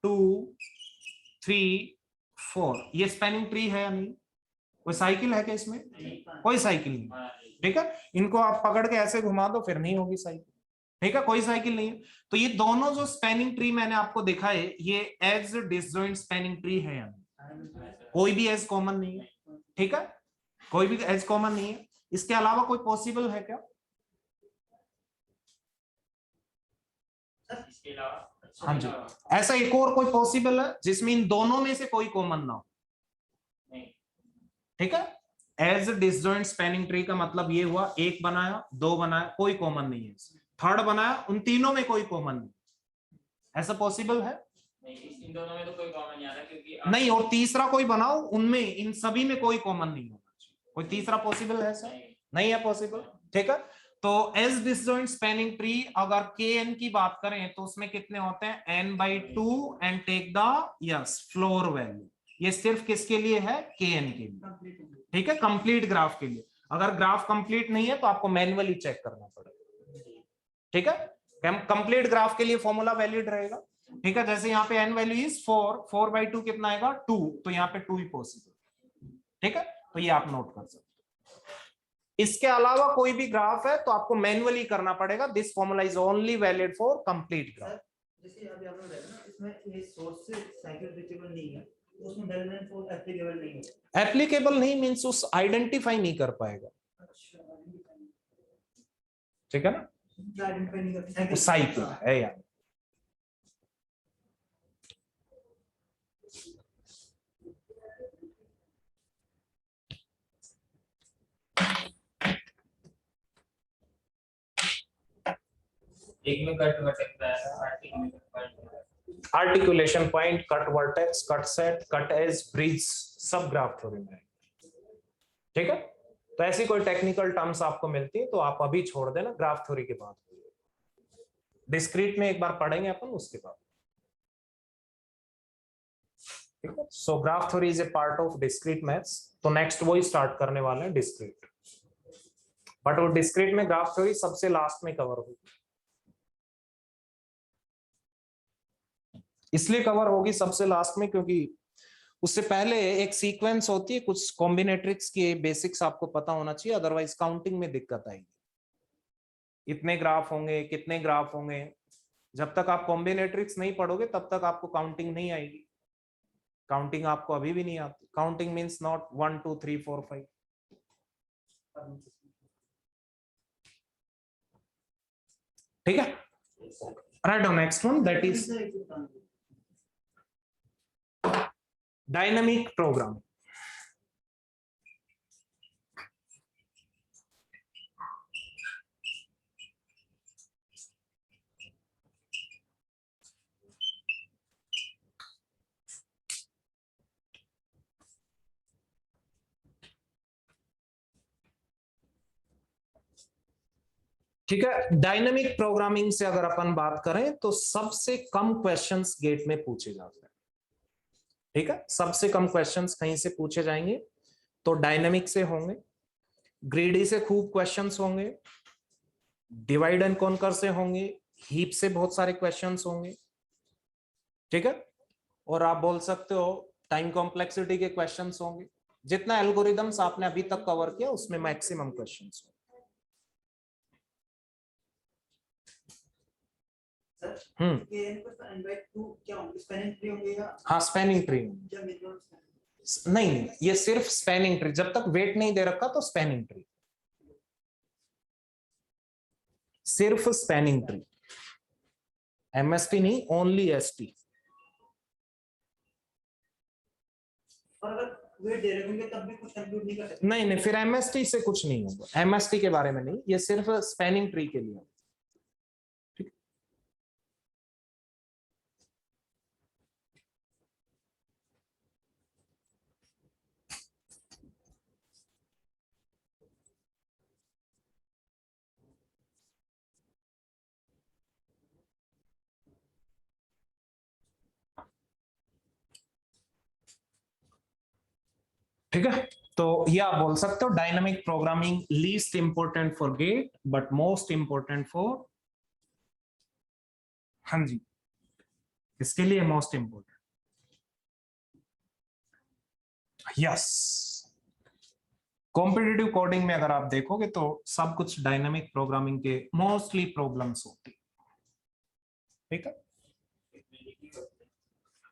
2 3 4, ये स्पैनिंग ट्री है या नहीं? कोई साइकिल है क्या इसमें? कोई साइकिल नहीं, ठीक है। इनको आप पकड़ के ऐसे घुमा दो फिर नहीं होगी साइकिल, ठीक है, कोई साइकिल नहीं है। तो ये दोनों जो स्पैनिंग ट्री मैंने आपको दिखाए ये एज डिसजॉइंट स्पैनिंग ट्री है या नहीं? कोई भी एज कॉमन नहीं है, ठीक है, कोई भी एज कॉमन नहीं है। इसके अलावा कोई पॉसिबल है क्या? इसके अलावा हाँ जी, ऐसा एक और कोई पॉसिबल है जिसमें इन दोनों में से कोई कॉमन ना हो? नहीं। ठीक है, एज डिसजॉइंट स्पैनिंग ट्री का मतलब ये हुआ एक बनाया, दो बनाया, कोई कॉमन नहीं है। थर्ड बनाया, उन तीनों में कोई कॉमन नहीं, ऐसा पॉसिबल है? नहीं, इन दोनों में तो कोई कॉमन नहीं आ रहा क्योंकि नहीं, और तीसरा कोई बनाओ, उनमें इन सभी में कोई कॉमन नहीं होना चाहिए। कोई तीसरा पॉसिबल है सर? नहीं है पॉसिबल, ठीक है। तो एज डिसजॉइंट स्पैनिंग ट्री अगर kn की बात करें तो उसमें कितने होते हैं? n/2 and take the yes floor value. ये सिर्फ किसके लिए है? kn के लिए, ठीक है, कंप्लीट ग्राफ के लिए। अगर ग्राफ कंप्लीट नहीं है तो आपको मैन्युअली चेक करना पड़ेगा, ठीक है। कंप्लीट ग्राफ के लिए फॉर्मूला वैलिड रहेगा, ठीक है। जैसे यहाँ पे n वैल्यू इज 4, 4/2 कितना आएगा? 2, तो यहाँ पे 2 ही पॉसिबल, ठीक है। तो ये आप नोट कर सकते हो। इसके अलावा कोई भी ग्राफ है तो आपको मैन्युअली करना पड़ेगा। This formula is only valid for complete graph. जैसे अभी आपने बताया ना, इसमें ये सोर्स से साइकिल रिचेबल नहीं है, उसमें डेरिवेटिव फोर्स एप्लीकेबल नहीं है। एप्लीकेबल नहीं मींस उस आइडेंटिफाई नहीं कर पाएगा, अच्छा, ठीक है ना, आइडेंटिफाई नहीं करते साइकिल है यार। एक में कट वर्टेक्स आएगा, articulation point, cut vertex, cut set, cut edge, bridge, सब ग्राफ थ्योरी में, ठीक है। तो ऐसी कोई टेक्निकल टर्म्स आपको मिलती है तो आप अभी छोड़ देना, ग्राफ थ्योरी के बाद डिस्क्रीट में एक बार पढ़ेंगे अपन उसके बाद, ठीक है। सो graph theory is a part of discrete maths, तो नेक्स्ट वही स्टार्ट करने वाले हैं डिस्क्रीट, बट वो डिस्क्रीट में ग्राफ थ्योरी सबसे लास्ट में कवर होगी। इसलिए कवर होगी सबसे लास्ट में क्योंकि उससे पहले एक सीक्वेंस होती है, कुछ कॉम्बिनेट्रिक्स के बेसिक्स आपको पता होना चाहिए, अदरवाइज काउंटिंग में दिक्कत आएगी। इतने ग्राफ होंगे, कितने ग्राफ होंगे, जब तक आप कॉम्बिनेट्रिक्स नहीं पढ़ोगे तब तक आपको काउंटिंग नहीं आएगी। काउंटिंग आपको अभी भी नहीं आती। काउंटिंग मींस नॉट 1 2 3 4 5, ठीक है। Right on next one, that is dynamic program. ठीक है, डायनामिक प्रोग्रामिंग से अगर अपन बात करें तो सबसे कम क्वेश्चंस गेट में पूछे जाते हैं, ठीक है। सबसे कम क्वेश्चंस कहीं से पूछे जाएंगे तो डायनामिक से होंगे, ग्रीडी से खूब क्वेश्चंस होंगे, डिवाइड एंड कॉन्कर से होंगे, हीप से बहुत सारे क्वेश्चंस होंगे, ठीक है। और आप बोल सकते हो टाइम कॉम्प्लेक्सिटी के क्वेश्चंस होंगे। जितना एल्गोरिदम्स आपने अभी तक कवर किया उसमें मैक्सिमम क्वेश्चंस होंगे। हाँ, स्पैनिंग ट्री नहीं, ये सिर्फ स्पैनिंग ट्री, जब तक वेट नहीं दे रखा तो स्पैनिंग ट्री। सिर्फ स्पैनिंग ट्री, MST नहीं, ओनली ST। और अगर वेट दे रहे होंगे तब भी कुछ कंप्यूट नहीं कर सकते? नहीं नहीं, फिर MST से कुछ नहीं होगा, MST के बारे में नहीं, ये सिर्फ स्पैनिंग ट्री के लिए। ठीक, ठीक है। तो ये आप बोल सकते हो dynamic programming least important for get but most important for, हाँ जी, इसके लिए most important. Yes, competitive coding में अगर आप देखोगे तो सब कुछ डायनामिक प्रोग्रामिंग के मोस्टली प्रॉब्लम्स होती, ठीक है,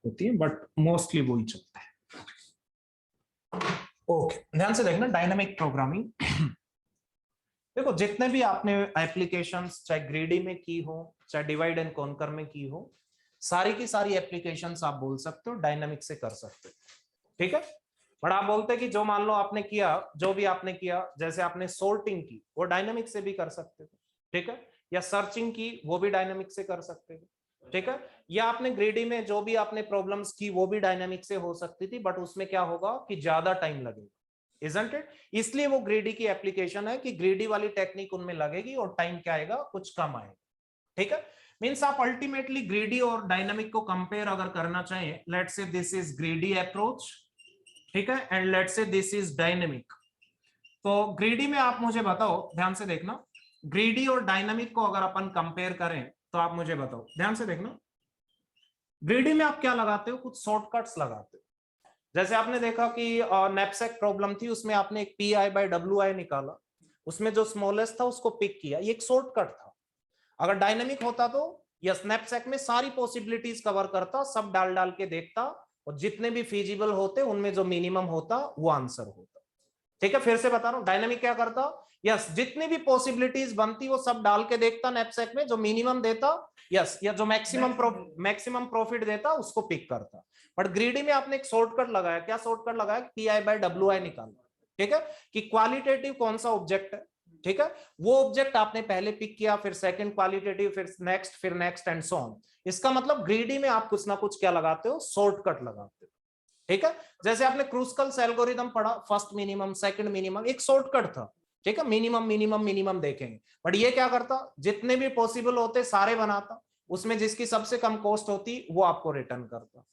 होती है, बट मोस्टली वही चलता है। ओके, ध्यान से देखना डायनामिक प्रोग्रामिंग। देखो जितने भी आपने एप्लीकेशंस चाहे ग्रीडी में की हो, चाहे डिवाइड एंड कॉन्कर में की हो, सारी की सारी एप्लीकेशंस आप बोल सकते हो डायनामिक से कर सकते हो, ठीक है। बट आप बोलते हैं कि जो मान लो आपने किया, जो भी आपने किया, जैसे आपने सोर्टिंग की वो डायनामिक से भी कर सकते हो, ठीक है, या सर्चिंग की वो भी डायनामिक से कर सकते हो, ठीक है, या आपने ग्रीडी में जो भी आपने प्रॉब्लम्स की वो भी डायनामिक से हो सकती थी, बट उसमें क्या होगा कि ज्यादा टाइम लगेगा, इजंट इट। इसलिए वो ग्रीडी की एप्लीकेशन है कि ग्रीडी वाली टेक्निक उनमें लगेगी और टाइम क्या आएगा, कुछ कम आएगा, ठीक है। मींस आप अल्टीमेटली ग्रीडी और डायनामिक को कंपेयर अगर करना चाहें, let's say this is greedy approach, ठीक है, and let's say this is dynamic. तो ग्रीडी में आप मुझे बताओ, ध्यान से देखना, ग्रीडी और डायनामिक को अगर अपन कंपेयर करें तो आप मुझे बताओ, ध्यान से देखना, ग्रीडी में आप क्या लगाते हो, कुछ शॉर्टकट्स लगाते हो। जैसे आपने देखा कि नैपसैक प्रॉब्लम थी, उसमें आपने एक PI/WI निकाला, उसमें जो स्मॉलेस्ट था उसको पिक किया, ये एक शॉर्टकट था। अगर डायनामिक होता तो या स्नैपसैक में सारी पॉसिबिलिटीज कवर करता, सब डाल डाल के देखता, और जितने भी फिजिबल होते उनमें जो मिनिमम होता वो आंसर होता, ठीक है। फिर से बता रहा हूं, डायनामिक क्या करता, यस, जितनी भी पॉसिबिलिटीज बनती वो सब डाल के देखता नैपसैक में, जो मिनिमम देता, यस, या जो मैक्सिमम प्रॉफिट देता उसको पिक करता। बट ग्रीडी में आपने एक शॉर्टकट लगाया, क्या शॉर्टकट लगाया, PI/WI निकाला, ठीक है, कि क्वालिटेटिव कौन सा ऑब्जेक्ट है, ठीक है, वो ऑब्जेक्ट आपने पहले पिक किया, फिर सेकंड क्वालिटेटिव, फिर नेक्स्ट एंड सो ऑन। इसका मतलब ग्रीडी में आप कुछ ना कुछ क्या लगाते हो, शॉर्टकट लगाते हो, ठीक है। जैसे आपने क्रूस्कल्स एल्गोरिथम पढ़ा, फर्स्ट मिनिमम सेकंड मिनिमम, एक शॉर्टकट था, ठीक है, मिनिमम मिनिमम मिनिमम देखेंगे, बट ये क्या करता, जितने भी पॉसिबल होते सारे बनाता, उसमें जिसकी सबसे कम कॉस्ट होती वो आपको रिटर्न करता।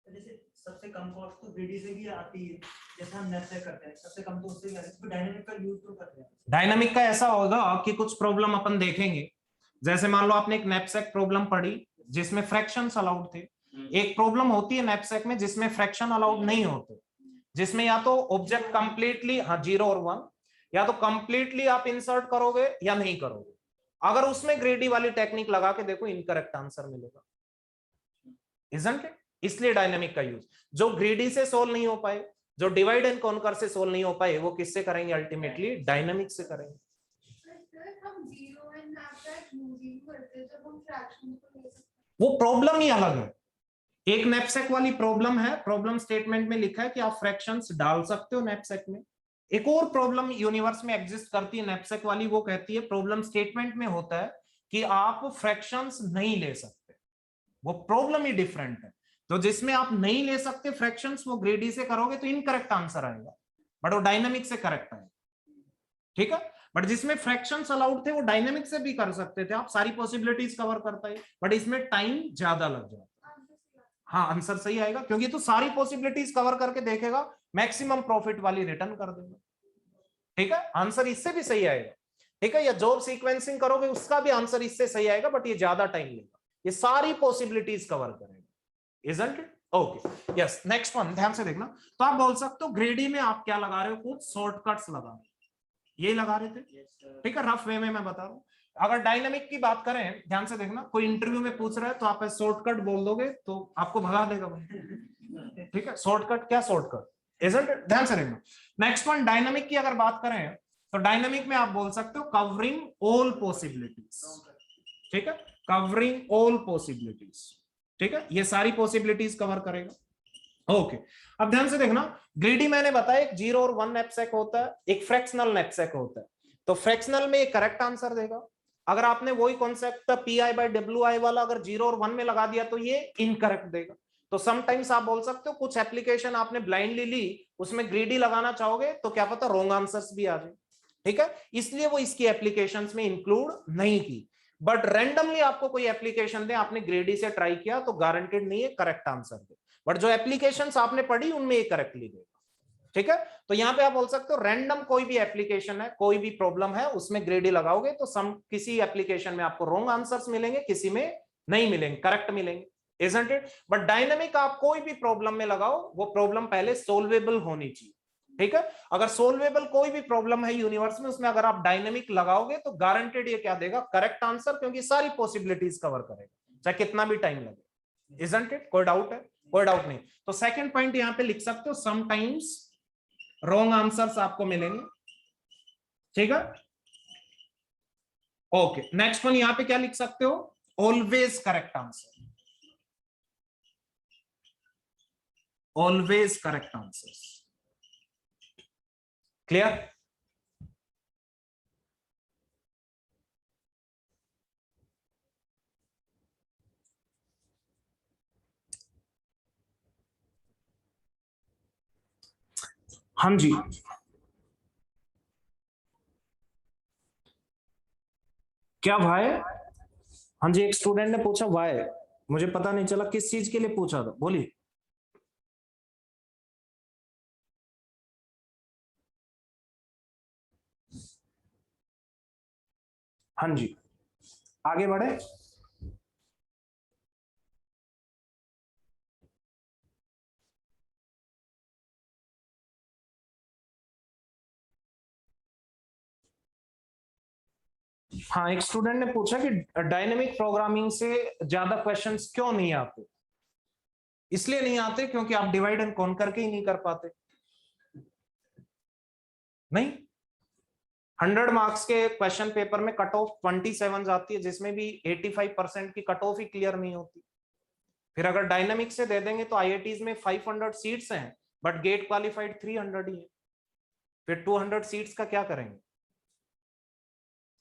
जैसे सबसे कम कॉस्ट तो ग्रीडी से भी आती है, जैसे हम नैपसैक करते हैं सबसे कम तो उससे भी डायनामिक का यूज तो करते हैं। डायनामिक का ऐसा होगा कि कुछ प्रॉब्लम अपन देखेंगे, जैसे मान लो आपने एक नैपसैक प्रॉब्लम पढ़ी जिसमें फ्रैक्शंस अलाउड थे, एक प्रॉब्लम होती है नैपसैक में जिसमें फ्रैक्शन अलाउड नहीं होते, जिसमें या तो ऑब्जेक्ट कंप्लीटली, हाँ, 0 और 1, या तो कंप्लीटली आप इंसर्ट करोगे या नहीं करोगे। अगर उसमें ग्रीडी वाली टेक्निक लगा के देखो, इनकरेक्ट आंसर मिलेगा, इजंट इट। इसलिए डायनामिक का यूज, जो ग्रीडी से सोल्व नहीं हो पाए, जो डिवाइड एंड कॉन्कर से सोल्व नहीं हो पाए, वो किससे करेंगे, अल्टीमेटली डायनामिक से करेंगे। वो प्रॉब्लम ही अलग है, एक नैपसैक वाली प्रॉब्लम है, प्रॉब्लम स्टेटमेंट में लिखा है कि आप फ्रैक्शंस डाल सकते हो नैपसैक में। एक और प्रॉब्लम यूनिवर्स में एग्जिस्ट करती है नैपसैक वाली, वो कहती है, प्रॉब्लम स्टेटमेंट में होता है कि आप फ्रैक्शंस नहीं ले सकते, वो प्रॉब्लम ही डिफरेंट है। तो जिसमें आप नहीं ले सकते फ्रैक्शंस, वो ग्रीडी से करोगे तो इनकरेक्ट आंसर आएगा, बट वो डायनामिक से करेक्ट आएगा, ठीक है। बट जिसमें फ्रैक्शंस अलाउड थे वो डायनामिक से भी कर सकते थे, आप सारी पॉसिबिलिटीज कवर करता है, बट इसमें टाइम ज्यादा लग जाता है। हाँ, आंसर सही आएगा, क्योंकि तो सारी पॉसिबिलिटीज कवर करके देखेगा, मैक्सिमम प्रॉफिट वाली रिटर्न कर देगा, ठीक है, आंसर इससे भी सही आएगा, ठीक है। या जॉब सीक्वेंसिंग करोगे उसका भी आंसर इससे सही आएगा, बट ये ज्यादा टाइम लेगा, ये सारी पॉसिबिलिटीज कवर करेगा, isn't it. Okay, yes, next one, ध्यान से देखना। तो आप बोल सकते हो ग्रीडी में आप क्या लगा रहे हो, कुछ शॉर्टकट्स लगा रहे हो, ये लगा रहे थे, ठीक है, रफ वे में मैं बता रहा हूं। अगर डायनामिक की बात करें, ध्यान से देखना, कोई इंटरव्यू में पूछ रहा है तो आप शॉर्टकट बोल दोगे तो आपको भगा देगा भाई, ठीक है। शॉर्टकट क्या, शॉर्टकट, इजंट इट, ध्यान से देखना। नेक्स्ट वन, डायनामिक की अगर बात करें तो डायनेमिक में आप बोल सकते हो कवरिंग ऑल पॉसिबिलिटीज, ठीक है, कवरिंग ऑल पॉसिबिलिटीज, ठीक है, ये सारी पॉसिबिलिटीज कवर करेगा। ओके, अब ध्यान से देखना, ग्रीडी मैंने बताया एक 0 और 1 नैपसैक होता है, एक फ्रैक्शनल नैपसैक होता है। तो फ्रैक्शनल में एक करेक्ट आंसर देगा। अगर आपने वही कॉन्सेप्ट PI/WI वाला अगर 0 और 1 में लगा दिया तो ये इनकरेक्ट देगा। तो समटाइम्स आप बोल सकते हो कुछ एप्लीकेशन आपने ब्लाइंडली ली, उसमें ग्रीडी लगाना चाहोगे तो क्या पता रॉन्ग आंसर्स भी आ जाए, ठीक है, इसलिए वो इसकी एप्लीकेशंस में इंक्लूड नहीं की। बट रैंडमली आपको कोई एप्लीकेशन दे, आपने ग्रेडी से ट्राई किया तो गारंटेड नहीं है करेक्ट आंसर दे, बट जो एप्लीकेशंस आपने पढ़ी उनमें ये करेक्टली देगा, ठीक है। तो यहां पे आप बोल सकते हो रैंडम कोई भी एप्लीकेशन है, कोई भी प्रॉब्लम है, उसमें ग्रेडी लगाओगे तो किसी एप्लीकेशन में आपको रॉन्ग आंसर्स मिलेंगे, किसी में नहीं मिलेंगे, करेक्ट मिलेंगे, isn't it? बट डायनेमिक आप कोई भी प्रॉब्लम में लगाओ, वो प्रॉब्लम पहले सोल्वेबल होनी चाहिए, ठीक है। अगर सोल्वेबल कोई भी प्रॉब्लम है यूनिवर्स में, उसमें अगर आप डायनेमिक लगाओगे तो गारंटेड ये क्या देगा, करेक्ट आंसर, क्योंकि सारी पॉसिबिलिटीज कवर करेगा, चाहे कितना भी टाइम लगे, isn't it? कोई डाउट है? कोई डाउट नहीं। तो सेकंड पॉइंट यहां पे लिख सकते हो, समटाइम्स रॉन्ग आंसर्स आपको मिलेंगे, ठीक है। ओके, नेक्स्ट वन यहां पे क्या लिख सकते हो, always correct answer, always correct answers, clear? हाँ जी, क्या भाई? हाँ जी, एक स्टूडेंट ने पूछा वाई, मुझे पता नहीं चला किस चीज के लिए पूछा था, बोलिए। हाँ जी, आगे बढ़े। हाँ, एक स्टूडेंट ने पूछा कि डायनेमिक प्रोग्रामिंग से ज्यादा क्वेश्चंस क्यों नहीं आते। इसलिए नहीं आते क्योंकि आप डिवाइड एंड कॉन्कर के ही नहीं कर पाते। नहीं, 100 मार्क्स के क्वेश्चन पेपर में कट ऑफ 27 आती है, जिसमें भी 85% की कट ऑफ ही क्लियर नहीं होती। फिर अगर डायनेमिक से दे देंगे तो आईआईटीज में 500 सीट्स हैं, बट गेट क्वालिफाइड 300 ही है, फिर 200 सीट्स का क्या करेंगे?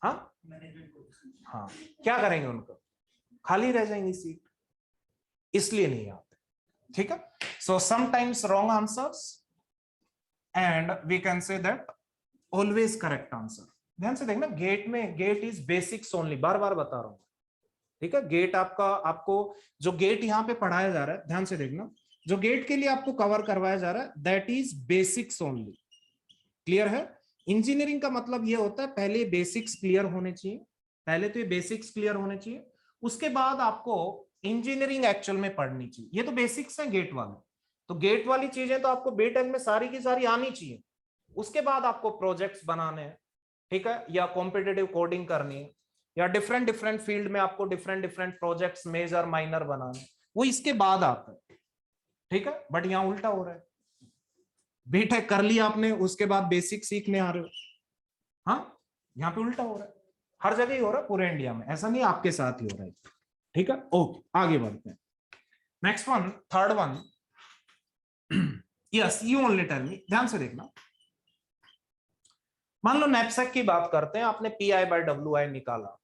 हाँ हाँ, क्या करेंगे? उनको खाली रह जाएंगी सीट, इसलिए नहीं आते, ठीक है। So sometimes wrong answers and we can say that always correct answer. ध्यान से देखना, गेट में गेट इज बेसिक्स ओनली, बार बार बता रहा हूं, ठीक है। गेट आपको जो गेट यहाँ पे पढ़ाया जा रहा है, ध्यान से देखना, जो गेट के लिए आपको कवर करवाया जा रहा है that is basics only, clear है। इंजीनियरिंग का मतलब ये होता है पहले बेसिक्स क्लियर होने चाहिए, पहले तो ये बेसिक्स क्लियर होने चाहिए, उसके बाद आपको इंजीनियरिंग एक्चुअल में पढ़नी चाहिए। ये तो बेसिक्स है गेट वाले, तो गेट वाली चीजें तो आपको बीटेक में सारी की सारी आनी चाहिए। उसके बाद आपको प्रोजेक्ट्स बनाने हैं, ठीक है, या कॉम्पिटिटिव कोडिंग करनी है, या डिफरेंट डिफरेंट फील्ड में आपको different different projects major minor बनाने, वो इसके बाद आता है, ठीक है। बट यहाँ उल्टा हो रहा है, बीटेक कर लिया आपने, उसके बाद बेसिक सीखने आ रहे हो। हाँ, यहाँ पे उल्टा हो रहा है, हर जगह ही हो रहा है, पूरे इंडिया में, ऐसा नहीं आपके साथ ही हो रहा है, ठीक है। ओके, आगे बढ़ते हैं। Next one, third one, yes you only tell me, ध्यान से देखना। मान लो नैपसैक की बात करते हैं, आपने PI/WI निकाला,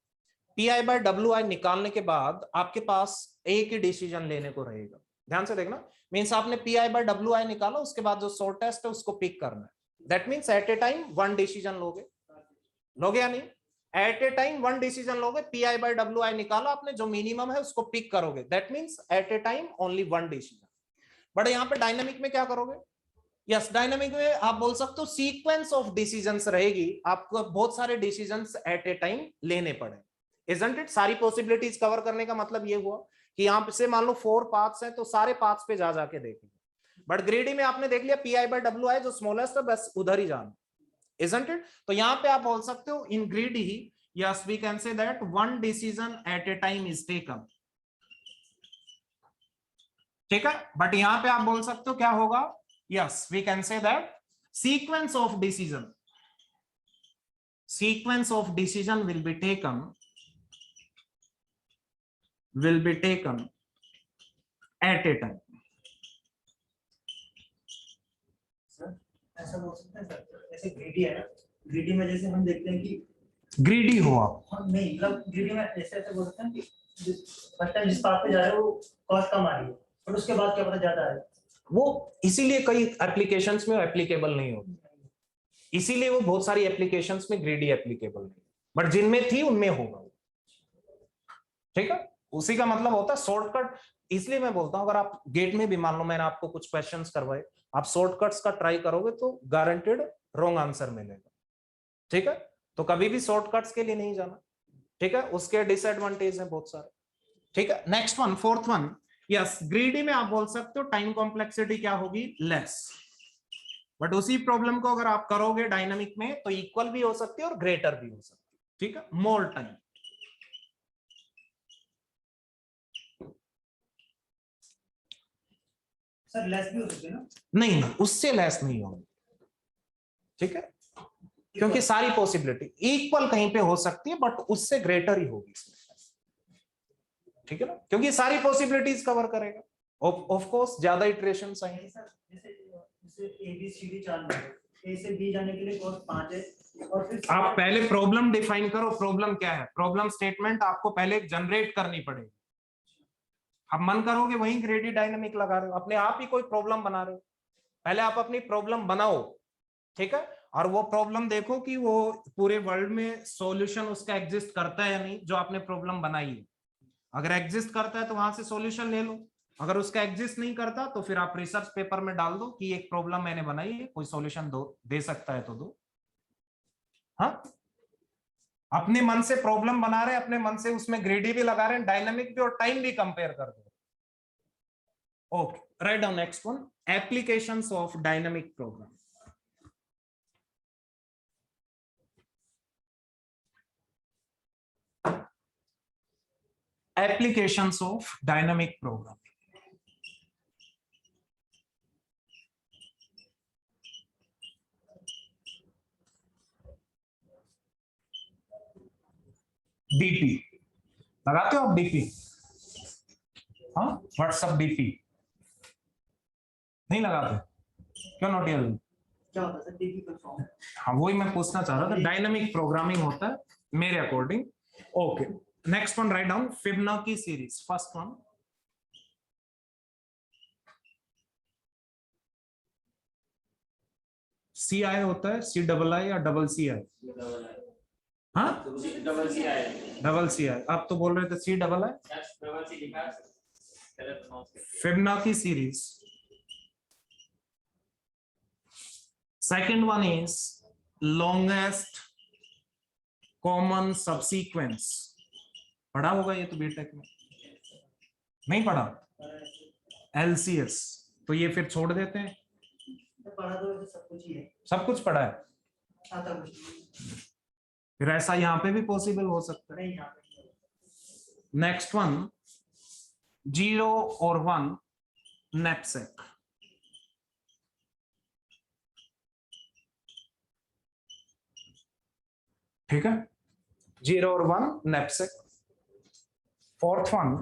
PI/WI निकालने के बाद आपके पास एक ही डिसीजन लेने को रहेगा। ध्यान से देखना, मींस आपने PI/WI निकाला, उसके बाद जो शॉर्टेस्ट है उसको पिक करना है। That means at a time one decision लोगे या नहीं? At a time one decision लोगे। PI/WI निकाला आपने, जो मिनिमम है उसको पिक करोगे, that means at a time only one decision. But यहाँ पे डायनामिक में क्या करोगे? यस, डायनामिक में आप बोल सकते हो सीक्वेंस ऑफ डिसीजंस रहेगी, आपको बहुत सारे डिसीजंस एट ए टाइम लेने पड़े, इजंट इट? सारी पॉसिबिलिटीज कवर करने का मतलब ये हुआ कि यहाँ से मान लो 4 पाथ्स हैं, तो सारे पाथ्स पे जा जाके देखेंगे। बट ग्रेडी में आपने देख लिया PI/WI जो स्मॉलेस्ट है, बस उधर ही जाना, इजंट इट? तो यहाँ पे आप बोल सकते हो in greedy, yes we can say that one decision at a time is taken, ठीक है। बट यहाँ पे आप बोल सकते हो क्या होगा? Yes, we can say that sequence of decision. sequence of decision will be taken at a time. Sir ऐसा बोल सकते हैं सर, ऐसे ग्रीडी है ना, ग्रीडी में जैसे हम देखते हैं कि ग्रीडी हो आप, नहीं मतलब ग्रीडी में ऐसे ऐसे बोल सकते हैं कि फर्स्ट टाइम जिस पाथ पे जा रहे हो वो कॉस्ट कम आ रही है, और उसके बाद क्या पता ज्यादा है, वो इसीलिए कई एप्लीकेशंस में एप्लीकेबल नहीं होती, इसीलिए वो बहुत सारी एप्लीकेशंस में ग्रीडी एप्लीकेबल नहीं, बट जिनमें थी उनमें होगा। ठीक है, उसी का मतलब होता है शॉर्टकट। इसलिए मैं बोलता हूं अगर आप गेट में भी मान लो मैंने आपको कुछ क्वेश्चंस करवाए, आप शॉर्टकट्स का ट्राई करोगे तो गारंटेड रॉन्ग आंसर मिलेगा। ठीक है, तो कभी भी शॉर्टकट्स के लिए नहीं जाना। ठीक है, उसके डिसएडवांटेज हैं बहुत सारे। ठीक है, next one, fourth one, yes greedy में आप बोल सकते हो टाइम कॉम्प्लेक्सिटी क्या होगी, लेस, बट उसी प्रॉब्लम को अगर आप करोगे डायनामिक में तो इक्वल भी हो सकती है और ग्रेटर भी हो सकती है। ठीक है, मोर टाइम। सर लेस भी हो सकते हैं ना, नहीं, उससे लेस नहीं होगी। ठीक है, क्योंकि सारी पॉसिबिलिटी इक्वल कहीं पे हो सकती है बट उससे ग्रेटर ही होगी। ठीक है ना, क्योंकि सारी पॉसिबिलिटीज कवर करेगा। ऑफ कोर्स ज्यादा इटरेशंस आएंगे। जैसे ABCD 4 नंबर, A से B जाने के लिए कॉस्ट 5 है, और फिर आप पहले प्रॉब्लम डिफाइन करो, प्रॉब्लम क्या है, प्रॉब्लम स्टेटमेंट आपको पहले जनरेट करनी पड़ेगी। अब मन करोगे वहीं ग्रेडी डायनामिक लगा रहे हो, अपने आप ही कोई प्रॉब्लम बना रहे हो, पहले आप अपनी प्रॉब्लम बनाओ। ठीक है, और वो प्रॉब्लम देखो कि वो पूरे वर्ल्ड में सॉल्यूशन उसका एग्जिस्ट करता है या नहीं, जो आपने प्रॉब्लम बनाई है। अगर एग्जिस्ट करता है तो वहां से सॉल्यूशन ले लो, अगर उसका एग्जिस्ट नहीं करता तो फिर आप रिसर्च पेपर में डाल दो कि एक प्रॉब्लम मैंने बनाई है, कोई सॉल्यूशन दे सकता है तो दो। हाँ, अपने मन से प्रॉब्लम बना रहे हैं, अपने मन से उसमें ग्रेडी भी लगा रहे हैं, डायनामिक भी और टाइम भी कंपेयर कर दो। Okay, right down next one, applications of dynamic program. Applications of dynamic programming. DP लगाते हो आप DP? हाँ, व्हाट्सएप DP नहीं लगाते, क्यों नोटियल? क्या होता है सर DP फुल फॉर्म? हाँ, वही मैं पूछना चाह रहा था। डायनामिक प्रोग्रामिंग होता है मेरे according. Okay, next one, write down Fibonacci series. First one, CI होता है, CII या CCI? हाँ, डबल CI। आप तो बोल रहे थे CII। Fibonacci series. Second one is longest common subsequence. पढ़ा होगा ये तो बीटेक में, नहीं पढ़ा? LCS। तो ये फिर छोड़ देते हैं, पढ़ा तो सब कुछ ही है, सब कुछ पढ़ा है, आता कुछ नहीं। फिर ऐसा यहाँ पे भी पॉसिबल हो सकता है। नहीं यहाँ पे। नेक्स्ट वन, 0 और 1 नैपसैक। ठीक है, 0 और 1 knapsack. Fourth one,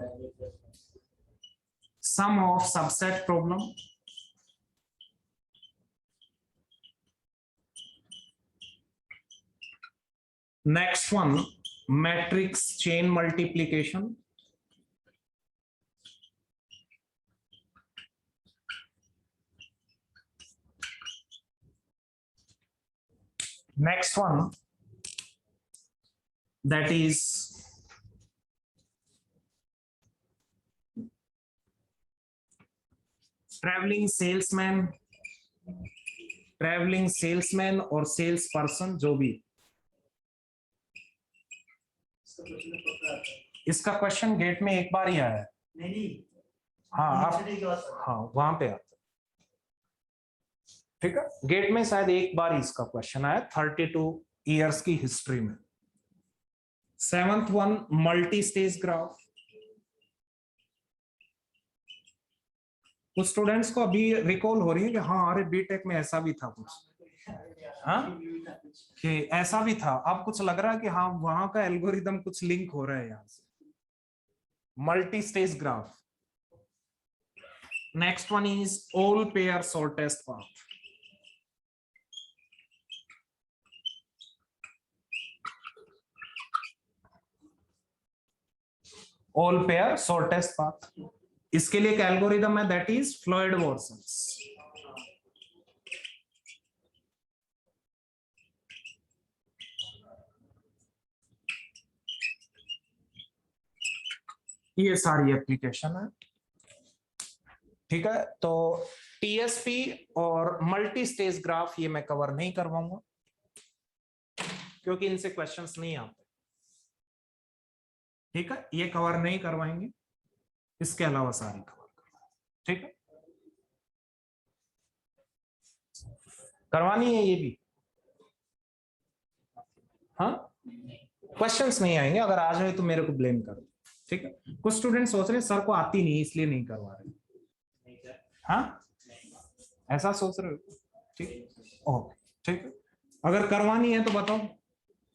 sum of subset problem. Next one, matrix chain multiplication. Next one, that is traveling salesman और सेल्स पर्सन, जो भी। इसका क्वेश्चन गेट में एक बार ही आया है। नहीं हाँ, आप हाँ वहां पे आता। ठीक है, गेट में शायद एक बार इसका क्वेश्चन आया 32 इयर्स की हिस्ट्री में। 7th one, multi stage graph. कुछ स्टूडेंट्स को अभी रिकॉल हो रही है कि हाँ अरे बीटेक में ऐसा भी था कुछ। हाँ, था कुछ। कि ऐसा भी था, अब कुछ लग रहा है कि हाँ वहां का एल्गोरिदम कुछ लिंक हो रहा है यहाँ से। Multi stage graph. Next one is all pair shortest path. All pair shortest path, इसके लिए एक एल्गोरिदम है दैट इज फ्लोइड-वॉर्सन्स। ये सारी एप्लीकेशन है, ठीक है। तो टीएसपी और मल्टी स्टेज ग्राफ ये मैं कवर नहीं करवाऊंगा क्योंकि इनसे क्वेश्चंस नहीं आते, ठीक है, ये कवर नहीं करवाएंगे, इसके अलावा सारी कवर करवाएंगे, ठीक है। करवानी है ये भी, हाँ क्वेश्चंस नहीं आएंगे, अगर आ जाए तो मेरे को ब्लेम करो, ठीक है। कुछ स्टूडेंट सोच रहे हैं सर को आती नहीं इसलिए नहीं करवा रहे, हाँ ऐसा सोच रहे हो, ठीक ओके, ठीक है। अगर करवानी है तो बताओ,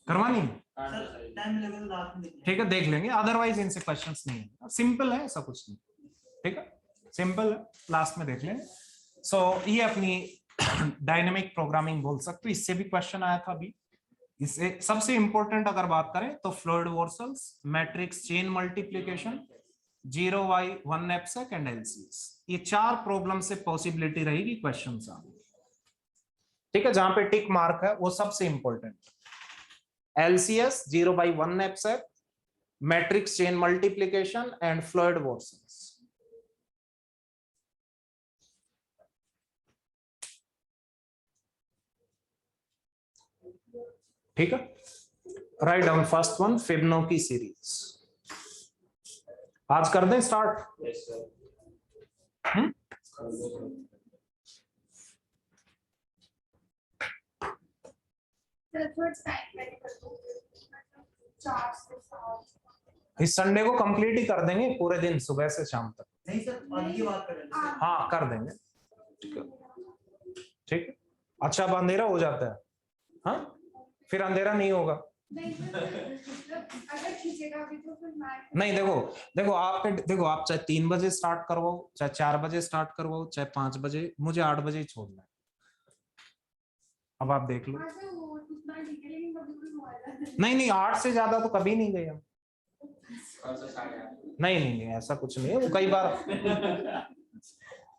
करवानी है सर टाइम लगेगा तो रात में देखेंगे। ठीक है, देख लेंगे, अदरवाइज इनसे क्वेश्चंस नहीं है, सिंपल है, ऐसा कुछ नहीं, ठीक है, सिंपल है, लास्ट में देख लेंगे। सो ये अपनी डायनेमिक प्रोग्रामिंग बोल सकते हो, इससे भी क्वेश्चन आया था अभी। इससे सबसे इंपॉर्टेंट अगर बात करें तो Floyd Warshall's, matrix chain multiplication, 0y 1 knapsack and LCS, ये 4 प्रॉब्लम से पॉसिबिलिटी रहेगी क्वेश्चन आने, ठीक है, जहां पे टिक मार्क है वो सबसे important. LCS 0/1 knapsack, matrix chain multiplication and Floyd Warshall's. ठीक है, write down first one, Fibonacci series. आज कर दें स्टार्ट? Yes sir. इस संडे को कंप्लीट ही कर देंगे पूरे दिन, सुबह से शाम तक। नहीं सर आज की बात कर रहे हैं सर। हाँ कर देंगे, ठीक है, ठीक है। अच्छा अब अंधेरा हो जाता है, हाँ फिर अंधेरा नहीं होगा। नहीं देखो आप चाहे 3 बजे स्टार्ट करवाओ, चाहे 4 बजे स्टार्ट करवाओ, चाहे 5 बजे, मुझे 8 बजे ही छोड़ना है। अब आप देख लो। नहीं 8 से ज्यादा तो कभी नहीं गए हम। नहीं ऐसा कुछ नहीं है, वो कई बार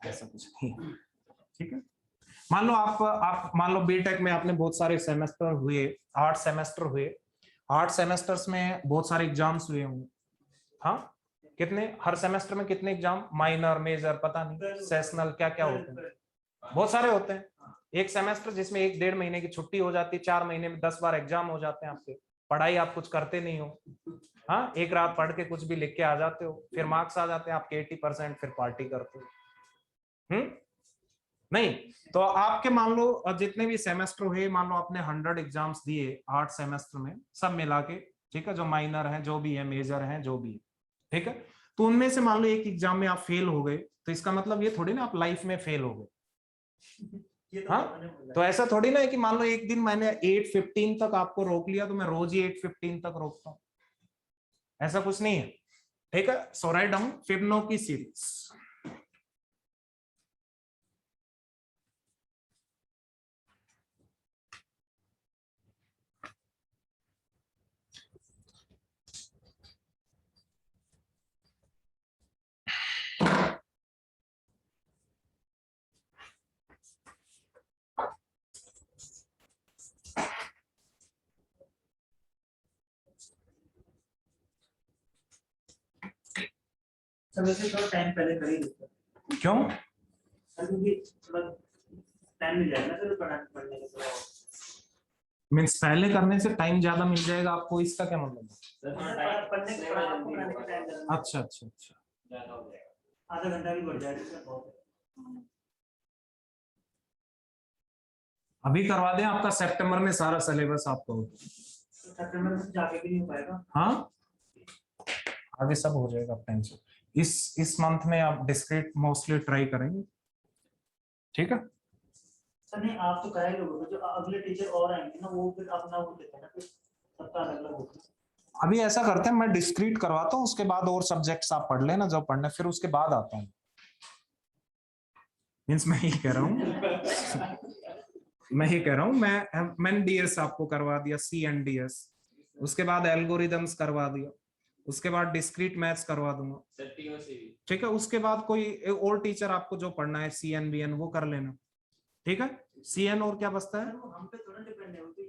ऐसा कुछ नहीं है, ठीक है। मान लो आप मान लो बीटेक में आपने बहुत सारे सेमेस्टर हुए, 8 सेमेस्टर हुए, 8 सेमेस्टर्स में बहुत सारे एग्जाम्स हुए होंगे, हाँ कितने, हर सेमेस्टर में कितने एग्जाम, माइनर मेजर पता नहीं, सेशनल क्या क्या होते हैं, बहुत सारे होते हैं। एक सेमेस्टर जिसमें 1-1.5 महीने की छुट्टी हो जाती है, 4 महीने में 10 बार एग्जाम हो जाते हैं आपके, पढ़ाई आप कुछ करते नहीं हो, हाँ एक रात पढ़ के कुछ भी लिख के आ जाते हो, फिर मार्क्स आ जाते हैं आपके 80%, फिर पार्टी करते हो। नहीं तो आपके मान लो जितने भी सेमेस्टर हुए, मान लो आपने 100 एग्जाम्स दिए 8 सेमेस्टर में, सब मिला के, ठीक है, जो माइनर है, जो भी है, मेजर है, जो भी है, ठीक है। तो उनमें से मान लो एक एग्जाम में आप फेल हो गए, तो इसका मतलब ये थोड़ी ना आप लाइफ में फेल हो गए, हाँ तो ऐसा थोड़ी ना है कि मान लो एक दिन मैंने 8:15 तक आपको रोक लिया तो मैं रोज ही 8:15 तक रोकता हूँ, ऐसा कुछ नहीं है, ठीक है। सो राइट डाउन फिबोनाची सीरीज। समय से थोड़ा टाइम पहले कर ही देते हैं। क्यों? क्योंकि थोड़ा टाइम मिल जाएगा ना सर पढ़ने का थोड़ा। मीन्स पहले करने से टाइम ज्यादा मिल जाएगा आपको, इसका क्या मतलब है? पढ़ने का टाइम अच्छा आधा घंटा भी बढ़ जाएगा सर, बहुत है। अभी करवा दें, आपका सितंबर में सारा सिलेबस आपका हो, सितंबर में जाके भी नहीं हो पाएगा। हाँ आगे सब हो जाएगा टाइम से। इस मंथ में आप डिस्क्रीट मोस्टली ट्राई करेंगे, ठीक है। सर नहीं, आप तो कह ही लोगे, जो अगले टीचर और आएंगे ना वो फिर अपना वो देते हैं ना, फिर सबका अलग अलग होता है। अभी ऐसा करते हैं, मैं डिस्क्रीट करवाता हूँ, उसके बाद और सब्जेक्ट्स आप पढ़ लेना जो पढ़ना, फिर उसके बाद आता हूँ। मीन्स मैं ही कह रहा हूँ मैंने डीएस आपको करवा दिया, सी एंड डीएस, उसके बाद एल्गोरिदम्स करवा दिया, उसके बाद डिस्क्रीट मैथ्स करवा दूंगा, ठीक है। उसके बाद कोई और टीचर आपको जो पढ़ना है सीएन बीएन वो कर लेना, ठीक है। सीएन और क्या बचता है? वो हम पे थोड़ा डिपेंड है, वो तो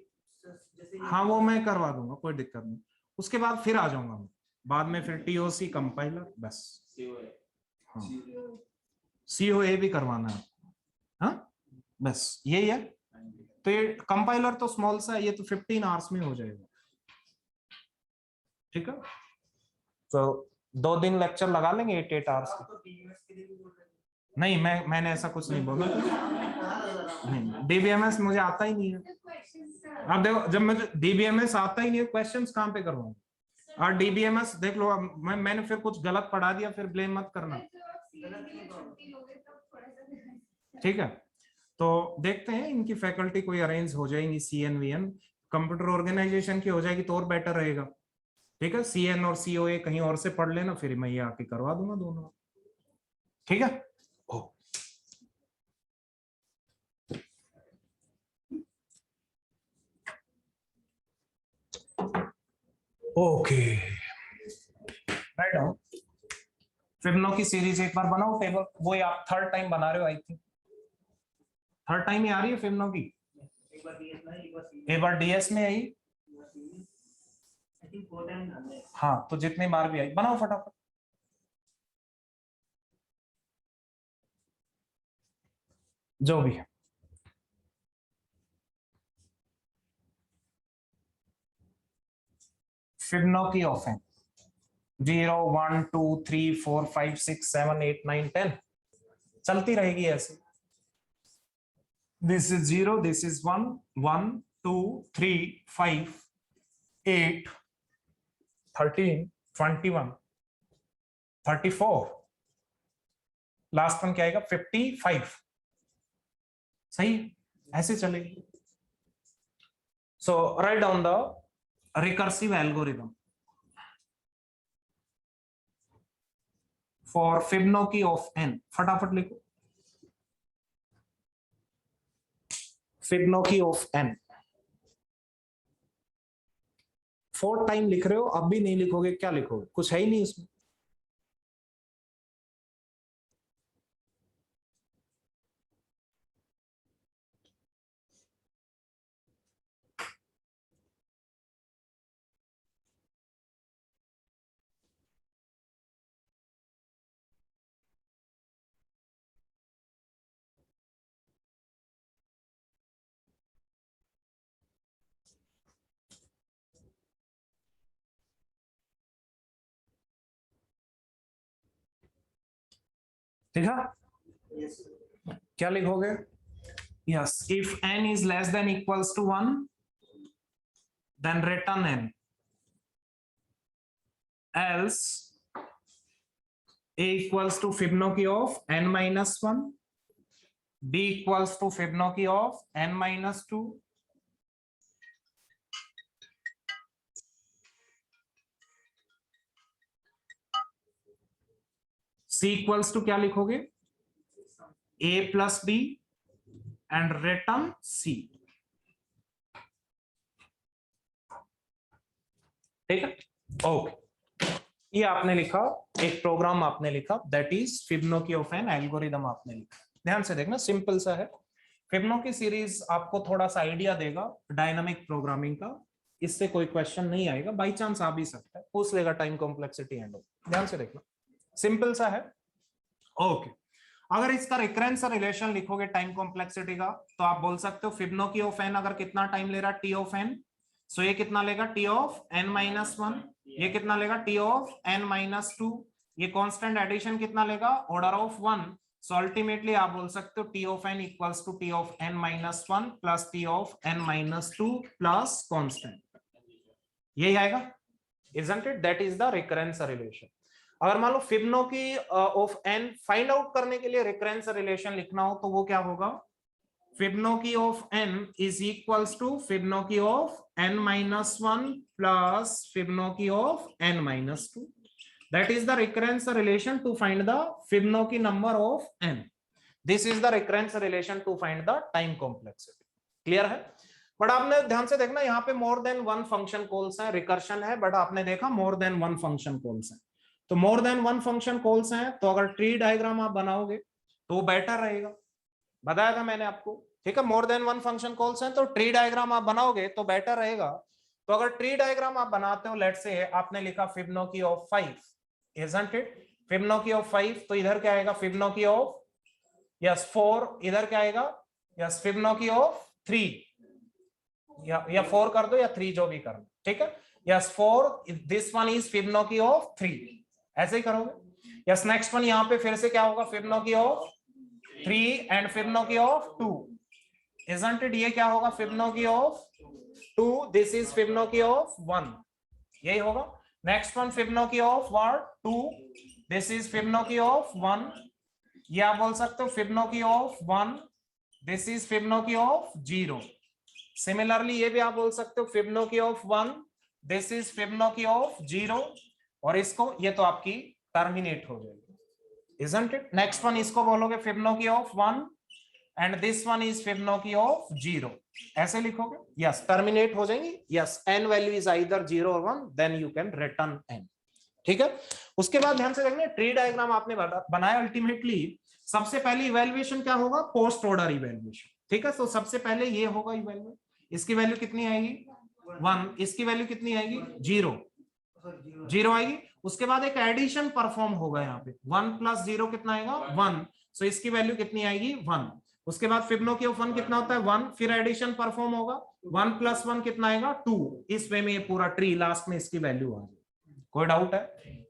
जैसे हाँ वो मैं करवा दूंगा, कोई दिक्कत नहीं। उसके बाद फिर आ जाऊंगा मैं बाद में, फिर टीओसी कंपाइलर, बस। हाँ सीओए भी करवाना है, हाँ बस यही है। तो ये कंपाइलर तो स्मॉल सा है, ये तो 15 आवर्स में हो जाएगा, ठीक है। तो 2 दिन लेक्चर लगा लेंगे 8 आवर्स आप तो DBMS के लिए भी बोल रहे हैं। नहीं मैंने ऐसा कुछ नहीं बोला, नहीं डीबीएमएस मुझे आता ही नहीं है। अब देखो जब मुझे डीबीएमएस आता ही नहीं है, क्वेश्चंस कहाँ पे करवाऊंगा। और डीबीएमएस देख लो, अब मैंने फिर कुछ गलत पढ़ा दिया, फिर ब्लेम मत करना, ठीक है। तो देखते हैं इनकी फैकल्टी कोई अरेंज हो जाएंगी, सीएनवीएन कंप्यूटर ऑर्गेनाइजेशन की हो जाएगी तो और बेटर रहेगा, ठीक है। सीएन और सीओए कहीं और से पढ़ लेना, फिर मैं ये आके करवा दूंगा दोनों, ठीक है। Okay write down. फिबोनाची की सीरीज एक बार बनाओ टेबल, वो आप थर्ड टाइम बना रहे हो, आई थिंक थर्ड टाइम ही आ रही है फिबोनाची की। एक बार डीएस में, एक बार डीएस में आई, आई थिंक 4 टाइम हमने। हाँ तो जितनी बार भी आई बनाओ फटाफट। जो भी है फिबोनाची ऑफ एन 0 1 2 3 4 5 6 7 8 9 10 चलती रहेगी ऐसे। This is 0, this is 1 1 2 3 5 8 13 21 34, last one क्या आएगा 55, सही ऐसे चलेगी। So write down the recursive algorithm for Fibonacci of N, फटाफट लिखो फिबोनाची ऑफ एन। 4 टाइम लिख रहे हो, अब भी नहीं लिखोगे, क्या लिखोगे, कुछ है ही नहीं उसमें। ठीक है, यस क्या लिखोगे? Yes, if n is less than equals to 1 then return n, else a equals to Fibonacci of n minus 1, b equals to Fibonacci of n minus 2, c equals to क्या लिखोगे a plus b and return c, ठीक है। ओके ये आपने लिखा, एक प्रोग्राम आपने लिखा, that is Fibonacci of N algorithm आपने लिखा। ध्यान से देखना, सिंपल सा है। फिबोनाची सीरीज आपको थोड़ा सा आइडिया देगा डायनामिक प्रोग्रामिंग का, इससे कोई क्वेश्चन नहीं आएगा, बाई चांस आ भी सकता है, पूछ लेगा टाइम कॉम्प्लेक्सिटी एंड। ध्यान से देखना, सिंपल सा है। ओके अगर इसका रिकरेंस रिलेशन लिखोगे टाइम कॉम्प्लेक्सिटी का, तो आप बोल सकते हो फिबोनाची ऑफ एन अगर कितना टाइम ले रहा टी ऑफ एन, सो ये कितना लेगा टी ऑफ एन माइनस 1, ये कितना लेगा टी ऑफ एन माइनस 2, ये कांस्टेंट एडिशन कितना लेगा ऑर्डर ऑफ 1, सो अल्टीमेटली आप बोल सकते हो T of N equals to T of N minus 1 plus T of N minus 2 plus constant, यही आएगा, isn't it? That is the recurrence relation. अगर मान लो Fibonacci of N find out करने के लिए रिकरेंस रिलेशन लिखना हो तो वो क्या होगा, Fibonacci of n is equals to Fibonacci of n minus 1 plus Fibonacci of n minus 2. That is the recurrence relation to find the Fibonacci number of n. This is the recurrence relation to find the time complexity. Clear है? बट आपने ध्यान से देखना यहाँ पे more than one function calls है, रिकर्शन है, बट आपने देखा more than one function calls है। तो more than one function calls हैं, तो अगर ट्री डायग्राम आप बनाओगे तो बेटर रहेगा, बताया था मैंने आपको, ठीक है। More than one function calls हैं तो ट्री डायग्राम आप बनाओगे तो बेटर रहेगा। तो अगर ट्री डायग्राम आप बनाते हो, लेट्स से आपने लिखा Fibonacci of 5, isn't it? Fibonacci of 5, तो इधर क्या आएगा? फिबोनाची ऑफ यस 4, इधर क्या आएगा? यस फिबोनाची ऑफ 3, या 4 कर दो या 3 जो भी कर दो, ठीक है। Yes 4, this one is Fibonacci of 3, ऐसे ही करोगे। यस नेक्स्ट वन यहाँ पे फिर से क्या होगा? Fibonacci of 3 and Fibonacci of 2, isn't it? ये क्या होगा? Fibonacci of 2, this is Fibonacci of 1, यही होगा। Next one Fibonacci of what? 2, this is Fibonacci of 1, ये आप बोल सकते हो Fibonacci of 1, this is Fibonacci of 0। Similarly ये भी आप बोल सकते हो Fibonacci of 1, this is Fibonacci of 0, और इसको ये तो आपकी टर्मिनेट हो जाएगी, isn't it? नेक्स्ट वन इसको बोलोगे Fibonacci of 1 and this one is Fibonacci of 0, ऐसे लिखोगे। यस टर्मिनेट हो जाएंगी। Yes n value is either 0 और 1, then you can return n, ठीक है। उसके बाद ध्यान से देखना, ट्री डायग्राम आपने बनाया, अल्टीमेटली सबसे पहले इवैल्यूएशन क्या होगा? पोस्ट ऑर्डर इवैल्यूएशन, ठीक है। तो सबसे पहले ये होगा इवैल्यूएशन, इसकी वैल्यू कितनी आएगी? 1, इसकी वैल्यू कितनी आएगी? 0 आएगी। उसके बाद एक एडिशन परफॉर्म होगा यहाँ पे, 1 प्लस 0 कितना आएगा? 1, सो इसकी वैल्यू कितनी आएगी? 1। उसके बाद फिबोनाची ऑफ 1 कितना होता है? 1, फिर एडिशन परफॉर्म होगा, 1 प्लस 1 कितना आएगा? 2। इस वे में ये पूरा ट्री लास्ट में इसकी वैल्यू आ जाएगी। कोई डाउट है?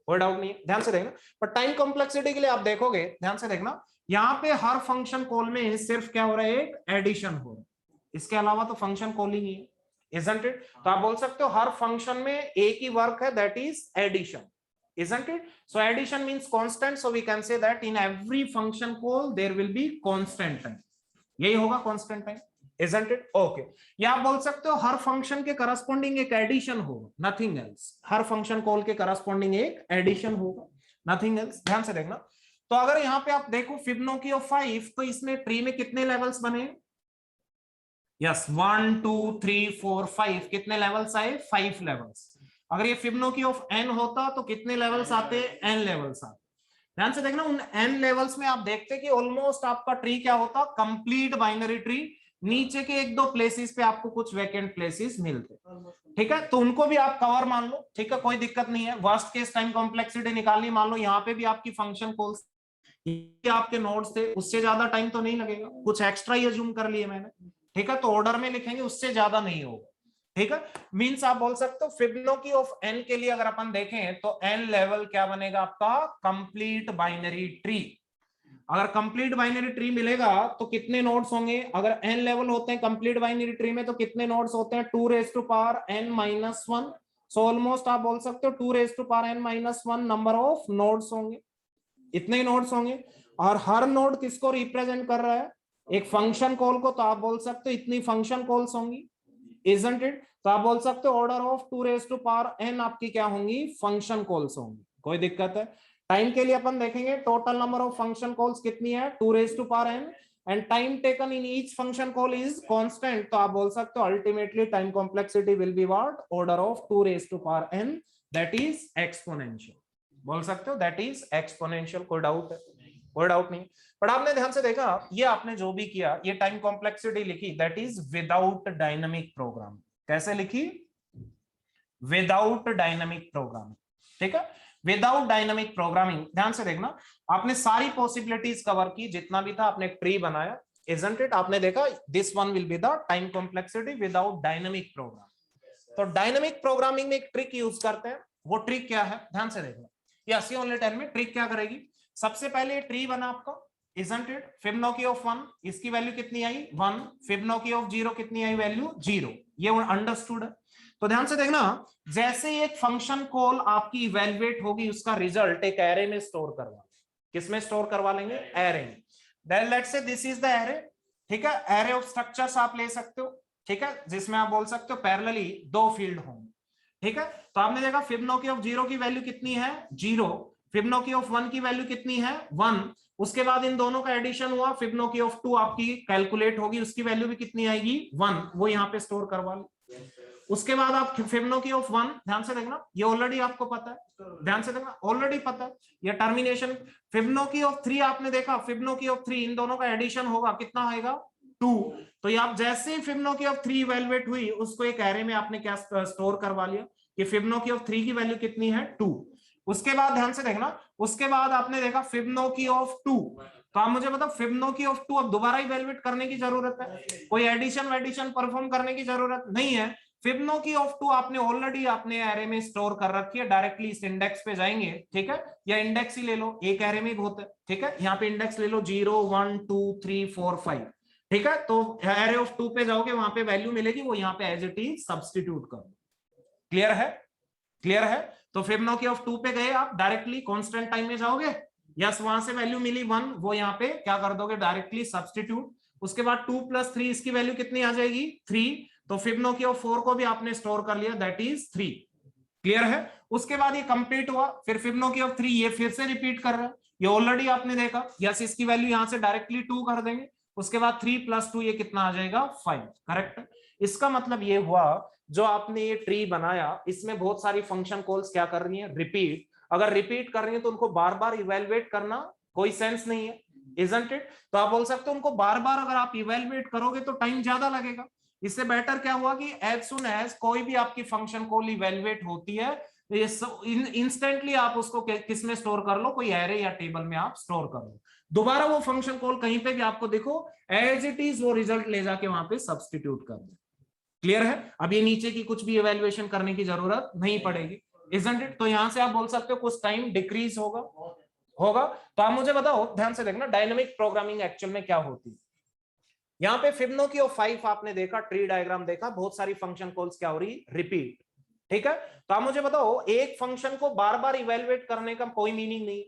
कोई डाउट नहीं है, ध्यान से देखना। पर टाइम कॉम्प्लेक्सिटी के लिए आप देखोगे, ध्यान से देखना, यहाँ पे हर फंक्शन कॉल में सिर्फ क्या हो रहा है? एक एडिशन हो रहा है, इसके अलावा तो फंक्शन कॉलिंग ही है, isn't it? तो आप बोल सकते हो हर फंक्शन में एक ही वर्क है, that is addition, isn't it? So addition means constant, so we can say that in every function call there will be constant time, यही होगा constant time, isn't it? Okay, या आप बोल सकते हो हर फंक्शन के करस्पॉन्डिंग एक एडिशन होगा, नथिंग एल्स। हर फंक्शन कॉल के करस्पॉन्डिंग एक एडिशन होगा, नथिंग एल्स। ध्यान से देखना, तो अगर यहाँ पे आप देखो फिबोनाची ऑफ 5, तो इसमें ट्री में कितने लेवल्स बने? यस 1 2 3 4 5, कितने लेवल्स आए? 5 लेवल्स। अगर ये फिबोनाची ऑफ n होता तो कितने लेवल्स आते? n लेवल्स आते। ध्यान से देखना, उन n लेवल्स में आप देखते कि ऑलमोस्ट आपका ट्री क्या होता? Complete binary tree. नीचे के 1-2 प्लेसेस पे आपको कुछ वैकेंट प्लेसेस मिलते, ठीक है, तो उनको भी आप कवर मान लो, ठीक है, कोई दिक्कत नहीं है। वर्स्ट केस टाइम कॉम्प्लेक्सिटी निकालनी, मान लो यहाँ पे भी आपकी फंक्शन कॉल्स आपके नोड्स थे, उससे ज्यादा टाइम तो नहीं लगेगा, कुछ एक्स्ट्रा ही अज्यूम कर लिए मैंने, ठीक है, तो ऑर्डर में लिखेंगे, उससे ज्यादा नहीं होगा, ठीक है। मींस आप बोल सकते हो फिबोनाची ऑफ n के लिए अगर अपन देखें तो n लेवल क्या बनेगा आपका? Complete binary tree. अगर कंप्लीट बाइनरी ट्री मिलेगा तो कितने नोड्स होंगे? अगर n लेवल होते हैं कंप्लीट बाइनरी ट्री में तो कितने नोड्स होते हैं? 2n-1, सो ऑलमोस्ट आप बोल सकते हो 2n-1 नंबर ऑफ नोड्स होंगे, इतने ही नोड्स होंगे। और हर नोड किसको रिप्रेजेंट कर रहा है? एक फंक्शन कॉल को, तो आप बोल सकते हो इतनी फंक्शन कॉल्स होंगी, isn't it? तो आप बोल सकते हो ऑर्डर ऑफ 2n आपकी क्या होंगी? फंक्शन कॉल्स होंगी। कोई दिक्कत है? टाइम के लिए अपन देखेंगे total number of function calls कितनी है? 2n and time taken in each function call is constant, तो आप बोल सकते हो ultimately time complexity will be what? Order of 2n, that is exponential. बोल सकते हो दैट इज एक्सपोनेंशियल। कोई डाउट है? कोई डाउट नहीं। पर आपने ध्यान से देखा, ये आपने जो भी किया, ये टाइम कॉम्प्लेक्सिटी लिखी, that is without dynamic program. कैसे लिखी? विदाउट डायनामिक प्रोग्रामिंग, ठीक है, विदाउट डायनामिक प्रोग्रामिंग। ध्यान से देखना, आपने सारी पॉसिबिलिटीज कवर की, जितना भी था आपने ट्री बनाया, isn't it? आपने देखा this one will be the time complexity without dynamic program. तो डायनामिक प्रोग्रामिंग में एक ट्रिक यूज करते हैं, वो ट्रिक क्या है? ध्यान से देखना, यस ओनली टेल में ट्रिक क्या करेगी? सबसे पहले ये ट्री बना आपका, isn't it? फिबोनाची ऑफ 1, इसकी वैल्यू कितनी आई? 1। फिबोनाची ऑफ 0 कितनी आई? वैल्यू 0। ये अंडरस्टूड है। तो ध्यान से देखना, जैसे एक फंक्शन कॉल आपकी इवैल्यूएट होगी, उसका रिजल्ट एक एरे में स्टोर करवा, किसमें स्टोर करवा लेंगे? एरे में। Then let's say this is the array, ठीक है, एरे ऑफ स्ट्रक्चर्स आप ले सकते हो, ठीक है, जिसमें आप बोल सकते हो पैरेलली दो फील्ड होंगे, ठीक है। तो आपने देखा फिबोनाची ऑफ 0 की वैल्यू कितनी है 0, फिबोनाची ऑफ 1 की वैल्यू कितनी है 1, उसके बाद इन दोनों का एडिशन हुआ, फिबोनाची ऑफ 2 आपकी कैलकुलेट होगी, उसकी वैल्यू भी कितनी आएगी 1, वो यहाँ पे स्टोर करवा लो। उसके बाद आप फिबोनाची ऑफ 1, ध्यान से देखना, ये ऑलरेडी आपको पता है, ध्यान से देखना ऑलरेडी पता है, ये टर्मिनेशन। फिबोनाची ऑफ 3 आपने देखा, फिबोनाची ऑफ 3 इन दोनों का एडिशन होगा, कितना आएगा 2। तो ये आप जैसे ही फिबोनाची ऑफ 3 इवैल्यूएट हुई, उसको एक एरे में आपने क्या स्टोर करवा लिया कि फिबोनाची ऑफ 3 की वैल्यू कितनी है 2। उसके बाद ध्यान से देखना, उसके बाद आपने देखा फिबोनाची ऑफ 2, तो आप मुझे बताओ फिबोनाची ऑफ 2 अब दोबारा इवैल्यूएट करने की जरूरत है, कोई एडिशन वेडिशन परफॉर्म करने की जरूरत नहीं है। फिबोनाची ऑफ 2 आपने ऑलरेडी अपने एरे में स्टोर कर रखी है, डायरेक्टली इस इंडेक्स पे जाएंगे, ठीक है, या इंडेक्स ही ले लो, एक एरे में होता है, ठीक है, यहाँ पे इंडेक्स ले लो 0 1 2 3 4 5, ठीक है। तो एरे ऑफ 2 पे जाओगे, वहां पे वैल्यू मिलेगी, वो यहाँ पे एज इट इज सब्स्टिट्यूट करो। क्लियर है, क्लियर है। तो फिबोनाची ऑफ 2 पे गए आप, डायरेक्टली कांस्टेंट टाइम में जाओगे, यस, वहां से वैल्यू मिली 1, वो यहाँ पे क्या कर दोगे डायरेक्टली सब्स्टिट्यूट। उसके बाद 2 + 3 इसकी वैल्यू कितनी आ जाएगी 3, तो फिबोनाची ऑफ 4 को भी आपने स्टोर कर लिया, दैट इज 3। क्लियर है। उसके बाद ये कंप्लीट हुआ, फिर फिबोनाची ऑफ 3 ये फिर से रिपीट कर रहा है, ये ऑलरेडी आपने देखा, यस, इसकी वैल्यू यहां से डायरेक्टली 2 कर देंगे। उसके बाद 3 + 2 ये कितना आ जाएगा 5, करेक्ट। इसका मतलब ये हुआ, जो आपने ये ट्री बनाया, इसमें बहुत सारी फंक्शन कॉल्स क्या कर रही है रिपीट। अगर रिपीट कर रही है तो उनको बार बार इवेल्युएट करना कोई सेंस नहीं है, इजंट इट। तो आप बोल सकते हो उनको बार बार अगर आप इवेल्युएट करोगे तो टाइम ज्यादा लगेगा। इससे बेटर क्या हुआ कि एज सुन एज कोई भी आपकी फंक्शन कॉल इवेल्युएट होती है, इंस्टेंटली आप उसको किस में स्टोर कर लो, कोई एरे या टेबल में आप स्टोर कर लो। दोबारा वो फंक्शन कॉल कहीं पे भी आपको देखो एज इट इज वो रिजल्ट ले जाके वहां पे सब्स्टिट्यूट कर दो। क्लियर है। अब ये नीचे की कुछ भी इवैल्यूएशन करने की जरूरत नहीं पड़ेगी, इजंट इट। तो यहां से आप बोल सकते हो कुछ टाइम डिक्रीज होगा। तो आप मुझे बताओ, ध्यान से देखना, डायनामिक प्रोग्रामिंग एक्चुअल में क्या होती है। यहाँ पे फिबोनाची ऑफ 5 आपने देखा, ट्री डायग्राम देखा, बहुत सारी फंक्शन कॉल्स क्या हो रही रिपीट, ठीक है। तो आप मुझे बताओ, एक फंक्शन को बार बार इवेल्युएट करने का कोई मीनिंग नहीं,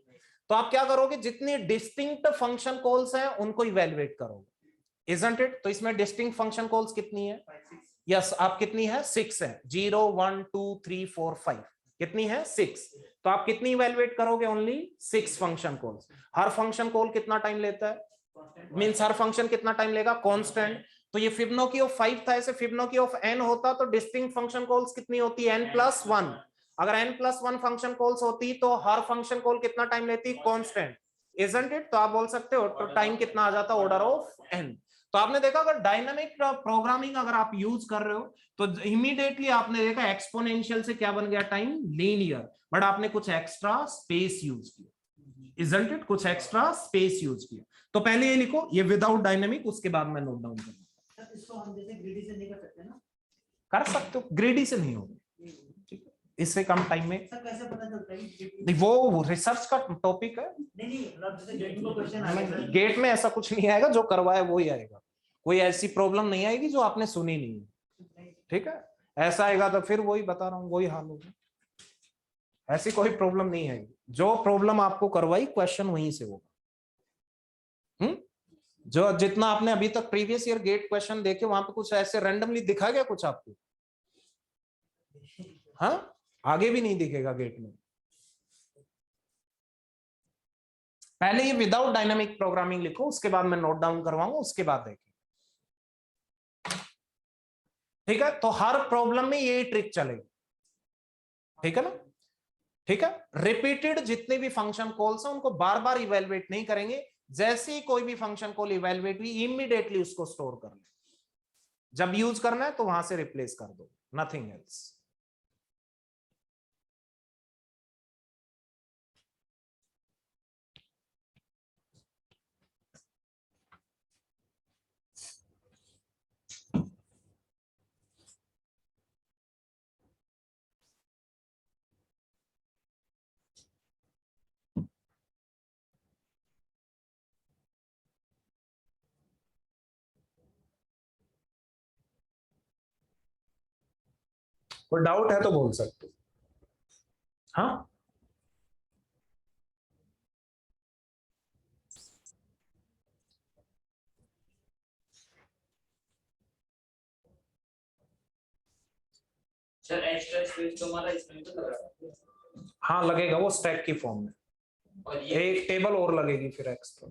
तो आप क्या करोगे, जितनी डिस्टिंक्ट फंक्शन कॉल्स हैं उनको इवेल्युएट करोगे, इजंट इट। तो इसमें डिस्टिंक्ट फंक्शन कॉल्स कितनी है, यस, आप कितनी है 6 है, 0 1 2 3 4 5, कितनी है 6। तो आप कितनी इवेल्युएट करोगे, ओनली 6 फंक्शन कॉल्स। हर फंक्शन कॉल कितना टाइम लेता है, मींस हर फंक्शन कितना टाइम लेगा, कांस्टेंट। तो ये फिबोनाची ऑफ 5 था, ऐसे फिबोनाची ऑफ n होता तो डिस्टिंक्ट फंक्शन कॉल्स कितनी होती है n+1। अगर n+1 फंक्शन कॉल्स होती तो हर फंक्शन कॉल कितना टाइम लेती, कांस्टेंट, इजंट इट। तो आप बोल सकते हो तो टाइम कितना आ जाता, ऑर्डर ऑफ n। तो आपने देखा, अगर डायनामिक प्रोग्रामिंग अगर आप यूज कर रहे हो तो इमीडिएटली आपने देखा एक्सपोनेंशियल से क्या बन गया टाइम, लीनियर। बट आपने कुछ एक्स्ट्रा स्पेस यूज किया, इजंट इट, कुछ एक्स्ट्रा स्पेस यूज किया। तो पहले ये लिखो, ये विदाउट डायनामिक, उसके बाद मैं नोट डाउन करूंगा। इसको हम जैसे ग्रीडी से नहीं कर सकते ना, कर सकते हो, ग्रेडी से नहीं होगा, ठीक है, इससे कम टाइम में। सर कैसे पता चलता है नहीं, वो रिसर्च का टॉपिक है, नहीं मतलब जैसे गेट में क्वेश्चन आ गया, गेट में ऐसा कुछ नहीं आएगा, जो करवाए वो ही आएगा, कोई ऐसी प्रॉब्लम नहीं आएगी जो आपने सुनी नहीं है, ठीक है। ऐसा आएगा तो फिर वही बता रहा हूँ, वही हाल होगा, ऐसी कोई प्रॉब्लम नहीं आएगी। जो प्रॉब्लम आपको करवाई क्वेश्चन वहीं से होगा। जो जितना आपने अभी तक प्रीवियस ईयर गेट क्वेश्चन देखे, वहां पे कुछ ऐसे रैंडमली दिखा गया कुछ आपको, हाँ, आगे भी नहीं दिखेगा गेट में। पहले ये विदाउट डायनामिक प्रोग्रामिंग लिखो, उसके बाद मैं नोट डाउन करवाऊंगा, उसके बाद देखें, ठीक है। तो हर प्रॉब्लम में ये ट्रिक चलेगी, ठीक है ना, ठीक है। रिपीटेड जितने भी फंक्शन कॉल्स हैं उनको बार बार इवेल्युएट नहीं करेंगे, जैसे ही कोई भी फंक्शन कॉल इवेल्युएट हुई इमीडिएटली उसको स्टोर कर ले, जब यूज करना है तो वहां से रिप्लेस कर दो, नथिंग एल्स। कोई डाउट है तो बोल सकते हो, हाँ। सर एक्स्ट्रा स्पेस तो हमारा इसमें तो लग रहा है, हाँ लगेगा, वो स्टैक की फॉर्म में, और ये एक टेबल और लगेगी फिर एक्स्ट्रा,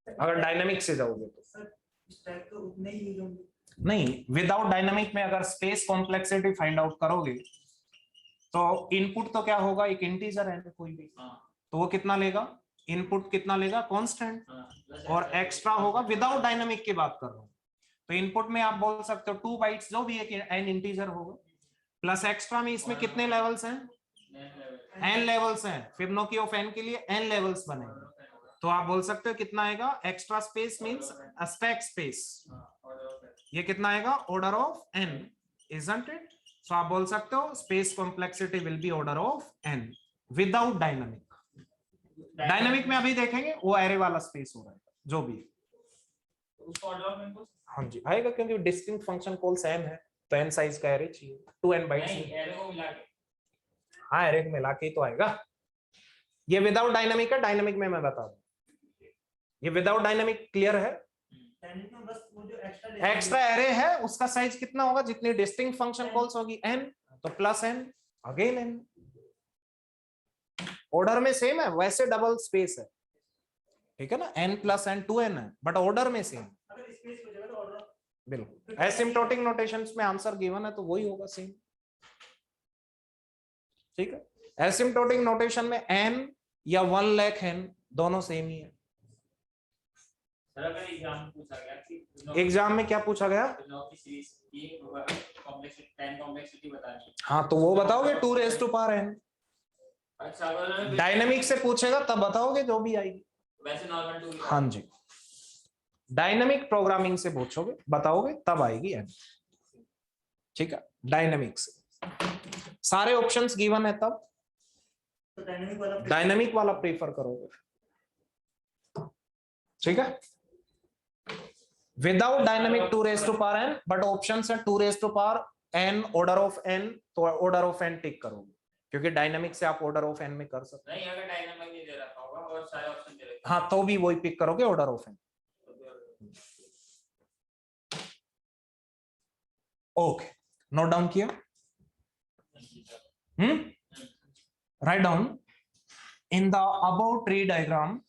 अगर डायनामिक से जाओगे तो। सर स्टैक तो उतने ही यूज होंगे। नहीं, विदाउट डायनामिक में अगर स्पेस कॉम्प्लेक्सिटी फाइंड आउट करोगे तो इनपुट तो क्या होगा, एक इंटीजर है कोई भी, हाँ तो वो कितना लेगा, इनपुट कितना लेगा कांस्टेंट, हाँ प्लस और एक्स्ट्रा होगा, विदाउट डायनामिक की बात कर रहा हूँ, तो इनपुट में आप बोल सकते हो 2 बाइट्स जो भी एक एन इंटीजर होगा, प्लस एक्स्ट्रा में इसमें कितने लेवल्स हैं, n लेवल्स हैं, फिबोनाची ऑफ n के लिए n लेवल्स बनेंगे, तो आप बोल सकते हो कितना आएगा, extra space means stack space, ये कितना आएगा, order of n, isn't it? So आप बोल सकते हो space complexity will be order of n without dynamic. Dynamic में अभी देखेंगे वो एरे वाला स्पेस हो रहा है जो भी, उसको ऑर्डर ऑफ इनपुट हाँ जी आएगा, क्योंकि डिस्टिंक्ट फंक्शन कॉल सेम है, तो n साइज का एरे चाहिए, 2n बाइट्स, नहीं एरे को मिला के, हाँ एरे में मिला के ही तो आएगा। ये विदाउट डायनामिक है, डायनामिक में मैं बता दूं, ये विदाउट डायनामिक क्लियर है। डायनामिक में बस वो जो एक्स्ट्रा एक्स्ट्रा एरे है उसका साइज कितना होगा, जितनी डिस्टिंक्ट फंक्शन कॉल्स होगी n, तो plus n again n, order में सेम है, वैसे डबल स्पेस है, ठीक है ना, n प्लस n 2n है, बट ऑर्डर में सेम, अगर स्पेस हो जाएगा तो ऑर्डर बिल्कुल एसिम्प्टोटिक नोटेशंस में आंसर गिवन है तो वही होगा सेम, ठीक है। एसिम्प्टोटिक नोटेशन में n या 1 लाख n दोनों सेम ही है। सर अगर एग्जाम में पूछा गया कि एग्जाम में क्या पूछा गया, नौ की सीरीज की कॉम्प्लेक्सिटी 10 कॉम्प्लेक्सिटी बतानी है, हाँ तो वो बताओगे 2 रेज़ टू पावर n, अच्छा अगर डायनामिक से पूछेगा तब बताओगे जो भी आएगी, वैसे नॉर्मल 2 हाँ जी डायनामिक प्रोग्रामिंग से पूछोगे बताओगे तब आएगी n, ठीक है। डायनामिक से सारे ऑप्शंस गिवन है तब तो डायनामिक डायनामिक वाला प्रेफर करोगे, ठीक है। Without dynamic 2 raise to power n, but options है 2 raise to power n order of n, तो ऑर्डर ऑफ n टिक करोगे, क्योंकि डायनामिक से आप ऑर्डर ऑफ n में कर सकते नहीं, अगर डायनामिक नहीं दे रखा होगा और सारे ऑप्शन दे रखे हो, हाँ तो भी वही पिक करोगे order of n। Okay note down किया, write down in the above tree diagram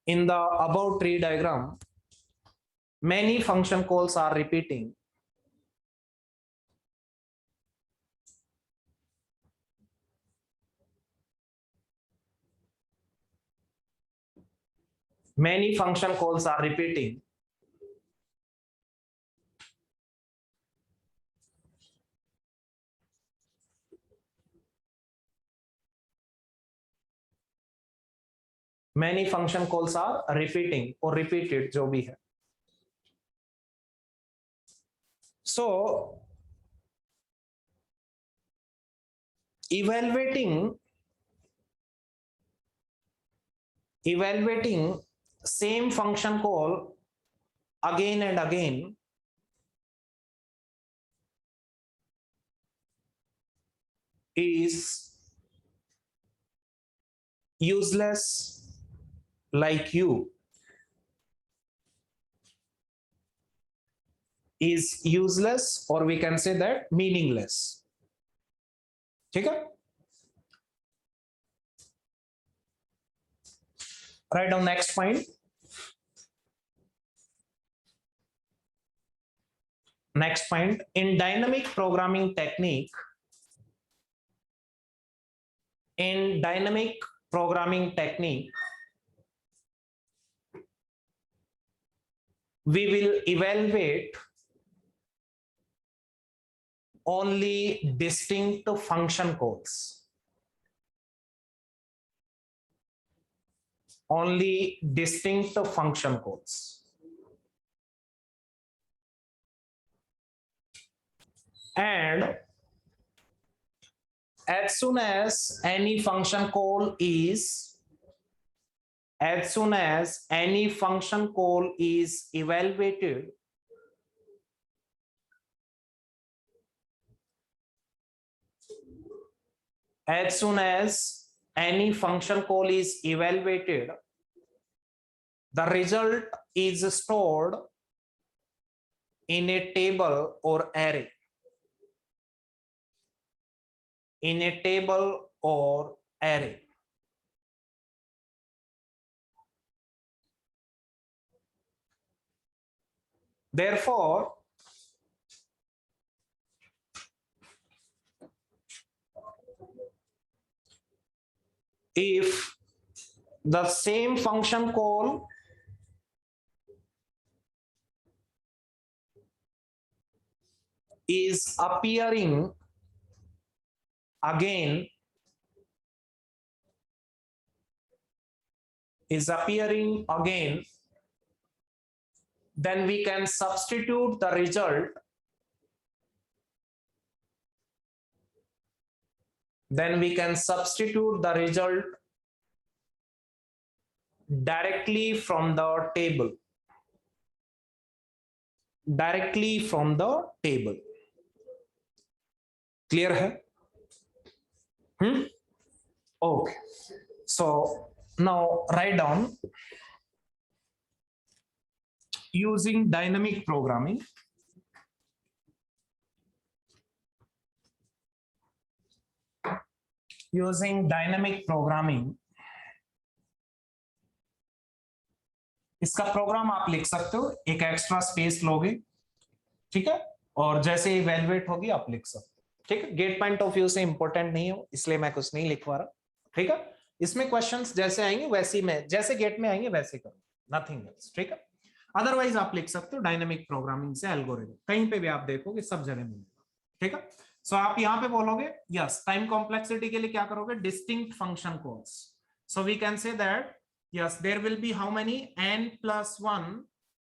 in the above tree diagram, many function calls are repeating. Many function calls are repeating. Many function calls are repeating or repeated, जो भी है। So evaluating same function call again and again is useless, like you is useless, or we can say that meaningless, ठीक है। Write down next point. Next point, in dynamic programming technique, we will evaluate only distinct function calls. Only distinct function calls. And as soon as any function call is evaluated, the result is stored in a table or array. In a table or array. Therefore, if the same function call is appearing again, then we can substitute the result. Then we can substitute the result directly from the table. Directly from the table. Clear hai? Okay. So now write down using dynamic programming. Using dynamic programming, इसका प्रोग्राम आप लिख सकते हो, एक एक्स्ट्रा स्पेस लोगे, ठीक है, और जैसे इवैल्यूएट होगी आप लिख सकते हो, ठीक है। गेट पॉइंट ऑफ व्यू से इंपॉर्टेंट नहीं हो इसलिए मैं कुछ नहीं लिखवा रहा, ठीक है। इसमें क्वेश्चंस जैसे आएंगे वैसे में, जैसे गेट में आएंगे वैसे करो, नथिंग एल्स, ठीक है। अदरवाइज आप लिख सकते हो डायनामिक प्रोग्रामिंग से एल्गोरिथम, कहीं पे भी आप देखोगे सब जगह मिलेगा, ठीक है। सो आप यहां पे बोलोगे यस, टाइम कॉम्प्लेक्सिटी के लिए क्या करोगे, distinct function calls. So we can say that yes, there will be how many n+1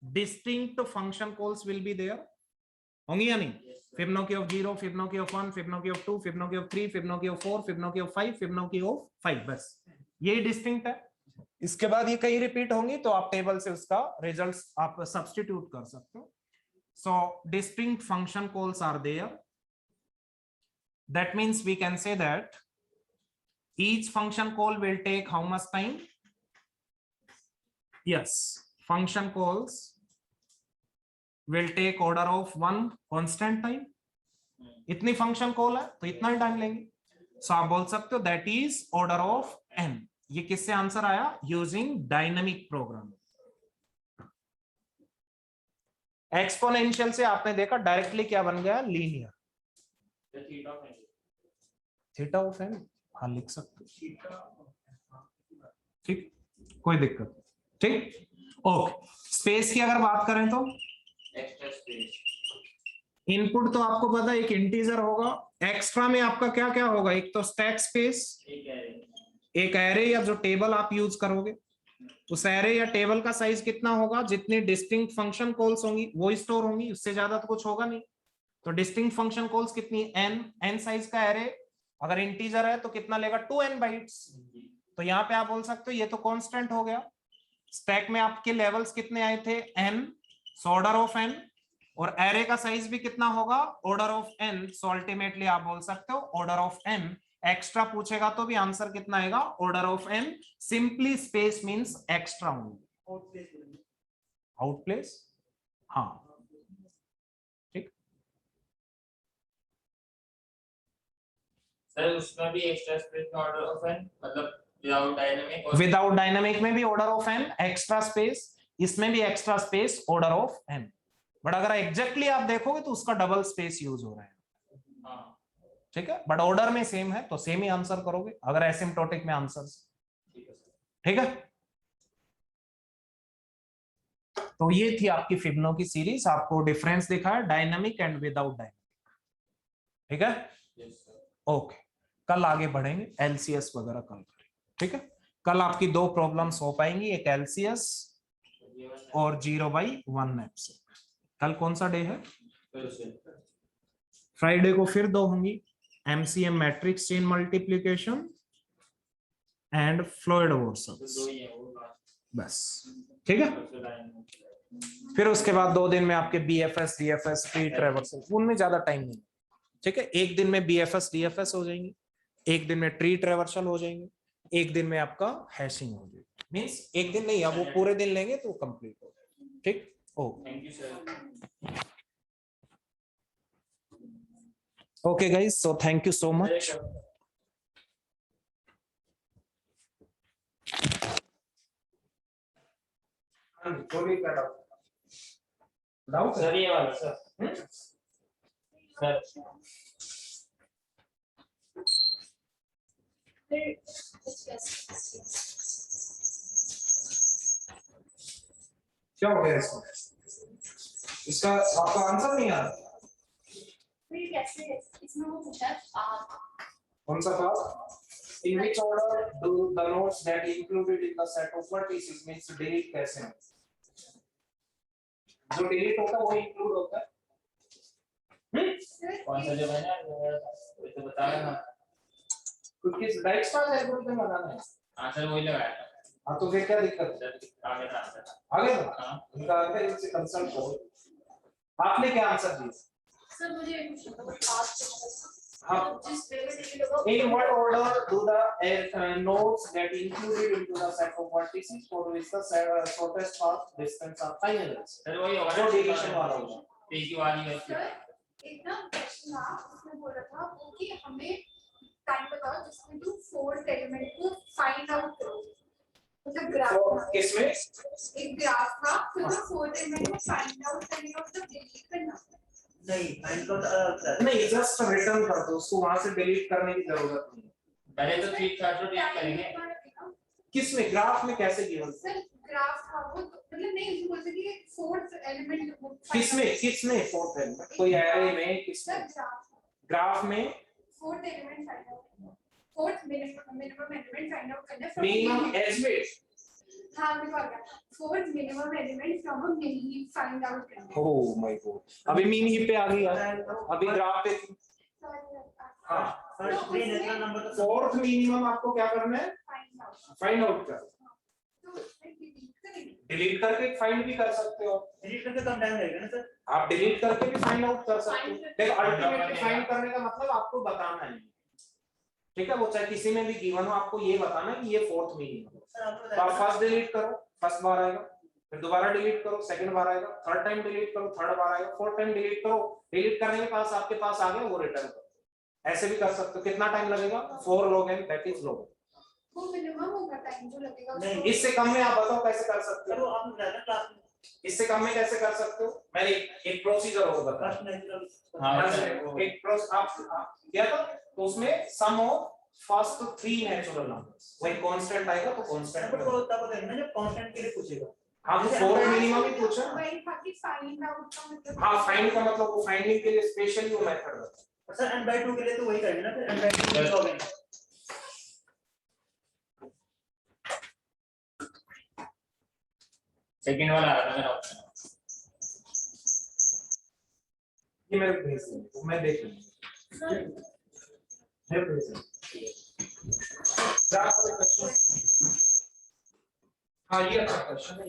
distinct function calls will be there, होंगी या नहीं? Fibonacci of 0, Fibonacci of 1, Fibonacci of 2, Fibonacci of 3, Fibonacci of 4, Fibonacci of 5, Fibonacci of 5, बस यही डिस्टिंक्ट है। इसके बाद ये कहीं रिपीट होंगी तो आप टेबल से उसका रिजल्ट्स आप सब्स्टिट्यूट कर सकते हो। So distinct function calls are there. That means we can say that each function call will take how much time? Yes, function calls will take order of 1 constant time. इतनी फंक्शन कॉल है तो इतना ही टाइम लेंगे। सो आप बोल सकते हो that is order of n। ये किससे आंसर आया? Using dynamic programming. एक्सपोनेंशियल से आपने देखा डायरेक्टली क्या बन गया, लीनियर। थीटा ऑफ n, हाँ लिख सकते हो, ठीक, कोई दिक्कत, ठीक। ओके, स्पेस की अगर बात करें तो एक्स्ट्रा स्पेस, इनपुट तो आपको पता है एक इंटीजर होगा, एक्स्ट्रा में आपका क्या क्या होगा, एक तो स्टैक स्पेस, एक एरे या जो टेबल आप यूज करोगे, उस एरे या टेबल का साइज कितना होगा, जितनी डिस्टिंक्ट फंक्शन कॉल्स होंगी वो स्टोर होंगी, उससे ज्यादा तो कुछ होगा नहीं। तो डिस्टिंक्ट फंक्शन कॉल्स कितनी, n साइज का एरे अगर इंटीजर है तो कितना लेगा, 2n बाइट्स। तो यहाँ पे आप बोल सकते हो ये तो कांस्टेंट हो गया। स्टैक में आपके लेवल्स कितने आए थे, n, so order of n, और एरे का साइज भी कितना होगा, order of n। So ultimately आप बोल सकते हो ऑर्डर ऑफ n। एक्स्ट्रा पूछेगा तो भी आंसर कितना आएगा, order of n। Simply space means extra only, out place, हाँ ठीक। सर उसमें भी एक्स्ट्रा स्पेस में ऑर्डर ऑफ n, मतलब विदाउट डायनामिक में भी order of n extra space, इसमें भी extra space order of n। But अगर एग्जैक्टली आप देखोगे तो उसका डबल स्पेस यूज हो रहा है, ठीक है। बट ऑर्डर में सेम है तो सेम ही आंसर करोगे अगर एसिम्प्टोटिक में आंसर, ठीक है। तो ये थी आपकी फिबोनाची की सीरीज, आपको डिफरेंस दिखा है डायनामिक एंड विदाउट डायनामिक, ठीक है। ओके, कल आगे बढ़ेंगे, एलसीएस वगैरह कल करेंगे, ठीक है। कल आपकी 2 प्रॉब्लम्स हो पाएंगी, एक एलसीएस और 0/1 मैप से। कल कौन सा डे है, फ्राइडे को फिर 2 होंगी, MCM matrix chain multiplication and Floyd Warshall's, बस, ठीक है। फिर उसके बाद 2 दिन में आपके बीएफएस, डीएफएस, ट्री ट्रैवर्सल, उनमें ज्यादा टाइम नहीं, ठीक है। एक दिन में बीएफएस, डीएफएस हो जाएंगे, एक दिन में ट्री ट्रैवर्सल हो जाएंगे, एक दिन में आपका हैशिंग हो जाएगी। मीन्स एक दिन नहीं, अब वो पूरे दिन लेंगे तो कंप्लीट हो जाएगा। ठीक, okay thank you sir. Okay guys, so thank you so much. Doubt sir ये वाला सर। सर क्या हो गया इसको? इसका आपका आंसर नहीं आ रहा? फिर कैसे इसमें वो पूछा आप कौन सा part? In which order do the nodes that included in the set of vertices means delete कैसे हैं? जो delete होता है वो include होता है। कौन सा जो मैंने वो तो बता रहा ना, कुछ किस डाइस्टार एल्गोरिथम लगाना है। हाँ सर वही लगाया था। हाँ तो फिर क्या दिक्कत है? आगे था आंसर। आगे ना? हाँ उनका आंसर इनसे कंसल्ट करो। आपने क्या आंसर दिया? सर मुझे एक क्वेश्चन आप हाँ। जिस वे में delete होगा In what order do the nodes get included into the set of vertices for which the shortest path distance are finalized? Sir वही होगा जो ना डिलीशन वाला होगा। एक ही वाली है सर एक ना क्वेश्चन था उसमें बोल रहा था वो कि हमें टाइम बताओ जिसमें तू फोर्थ एलिमेंट को फाइंड आउट करो, मतलब ग्राफ किसमें? एक ग्राफ था फिर वो फोर्थ एलिमेंट को फाइंड आउट करने का मतलब डिलीट करना। नहीं फाइंड आउट नहीं, जस्ट रिटर्न कर दो उसको, वहां से डिलीट करने की जरूरत नहीं। पहले तो ठीक था तो ठीक करेंगे। किसमें? ग्राफ में कैसे गिवन? सर ग्राफ था वो मतलब नहीं उसको बोलते कि फोर्थ एलिमेंट किसमें फोर्थ एलिमेंट? कोई एरे में? किसमें? ग्राफ में fourth element find out fourth minimum element find out करना है मिनिमम एज वेट। हाँ मैं बोल रहा fourth minimum element from a मिन हीप फाइंड आउट करना है। ओह माय गॉड, अभी मीन हीप पे आ गई यार, अभी ग्राफ पे थी। हाँ, first three natural number fourth minimum आपको क्या करना है? फाइंड आउट फाइंड आउट कर। तो डिलीट करेंगे डिलीट करके फाइंड भी कर सकते हो। डिलीट करके कम टाइम लगेगा ना सर? आप डिलीट करके भी फाइंड आउट कर सकते हो। देखो अल्टीमेटली फाइंड करने का मतलब आपको बताना है, ठीक है? वो चाहे किसी में भी गिवन हो, आपको ये बताना है कि ये फोर्थ मिनिमम है। सर आपको तो आप फर्स्ट डिलीट करो, फर्स्ट बार आएगा, फिर दोबारा डिलीट करो, सेकंड बार आएगा, थर्ड टाइम डिलीट करो, थर्ड बार आएगा, फोर्थ टाइम डिलीट करो। डिलीट करने के पास आपके पास आ गया वो रिटर्न करो। ऐसे भी कर सकते हो। कितना टाइम लगेगा? 4 log n that is log। वो मिनिमम होगा टाइम जो लगेगा नहीं, इससे कम में आप बताओ कैसे कर सकते सर हो? वो आपने बताया था क्लास में इससे कम में कैसे कर सकते हो? मैंने एक प्रोसीजर और बताया। फर्स्ट नेचुरल हाँ सर एक प्रोस आप किया था तो उसमें सम ऑफ फर्स्ट 3 नेचुरल नंबर्स, वही कांस्टेंट आएगा तो कांस्टेंट। बट वो तब देखना जब कांस्टेंट के लिए पूछेगा। हम 4 मिनिमम ही पूछा। वही था कि फाइंड आउट का मतलब हाँ, फाइंड का मतलब वो फाइंडिंग के लिए स्पेशली वो मेथड होता है। सर n/2 के लिए तो वही करेंगे ना, फिर n/2 log n। सेकंड वाला आ रहा था मेरा ऑप्शन। ये मेरे को भेज दो, मैं देख लूंगा। मैं भेज दूंगा। हाँ, ये अच्छा क्वेश्चन है।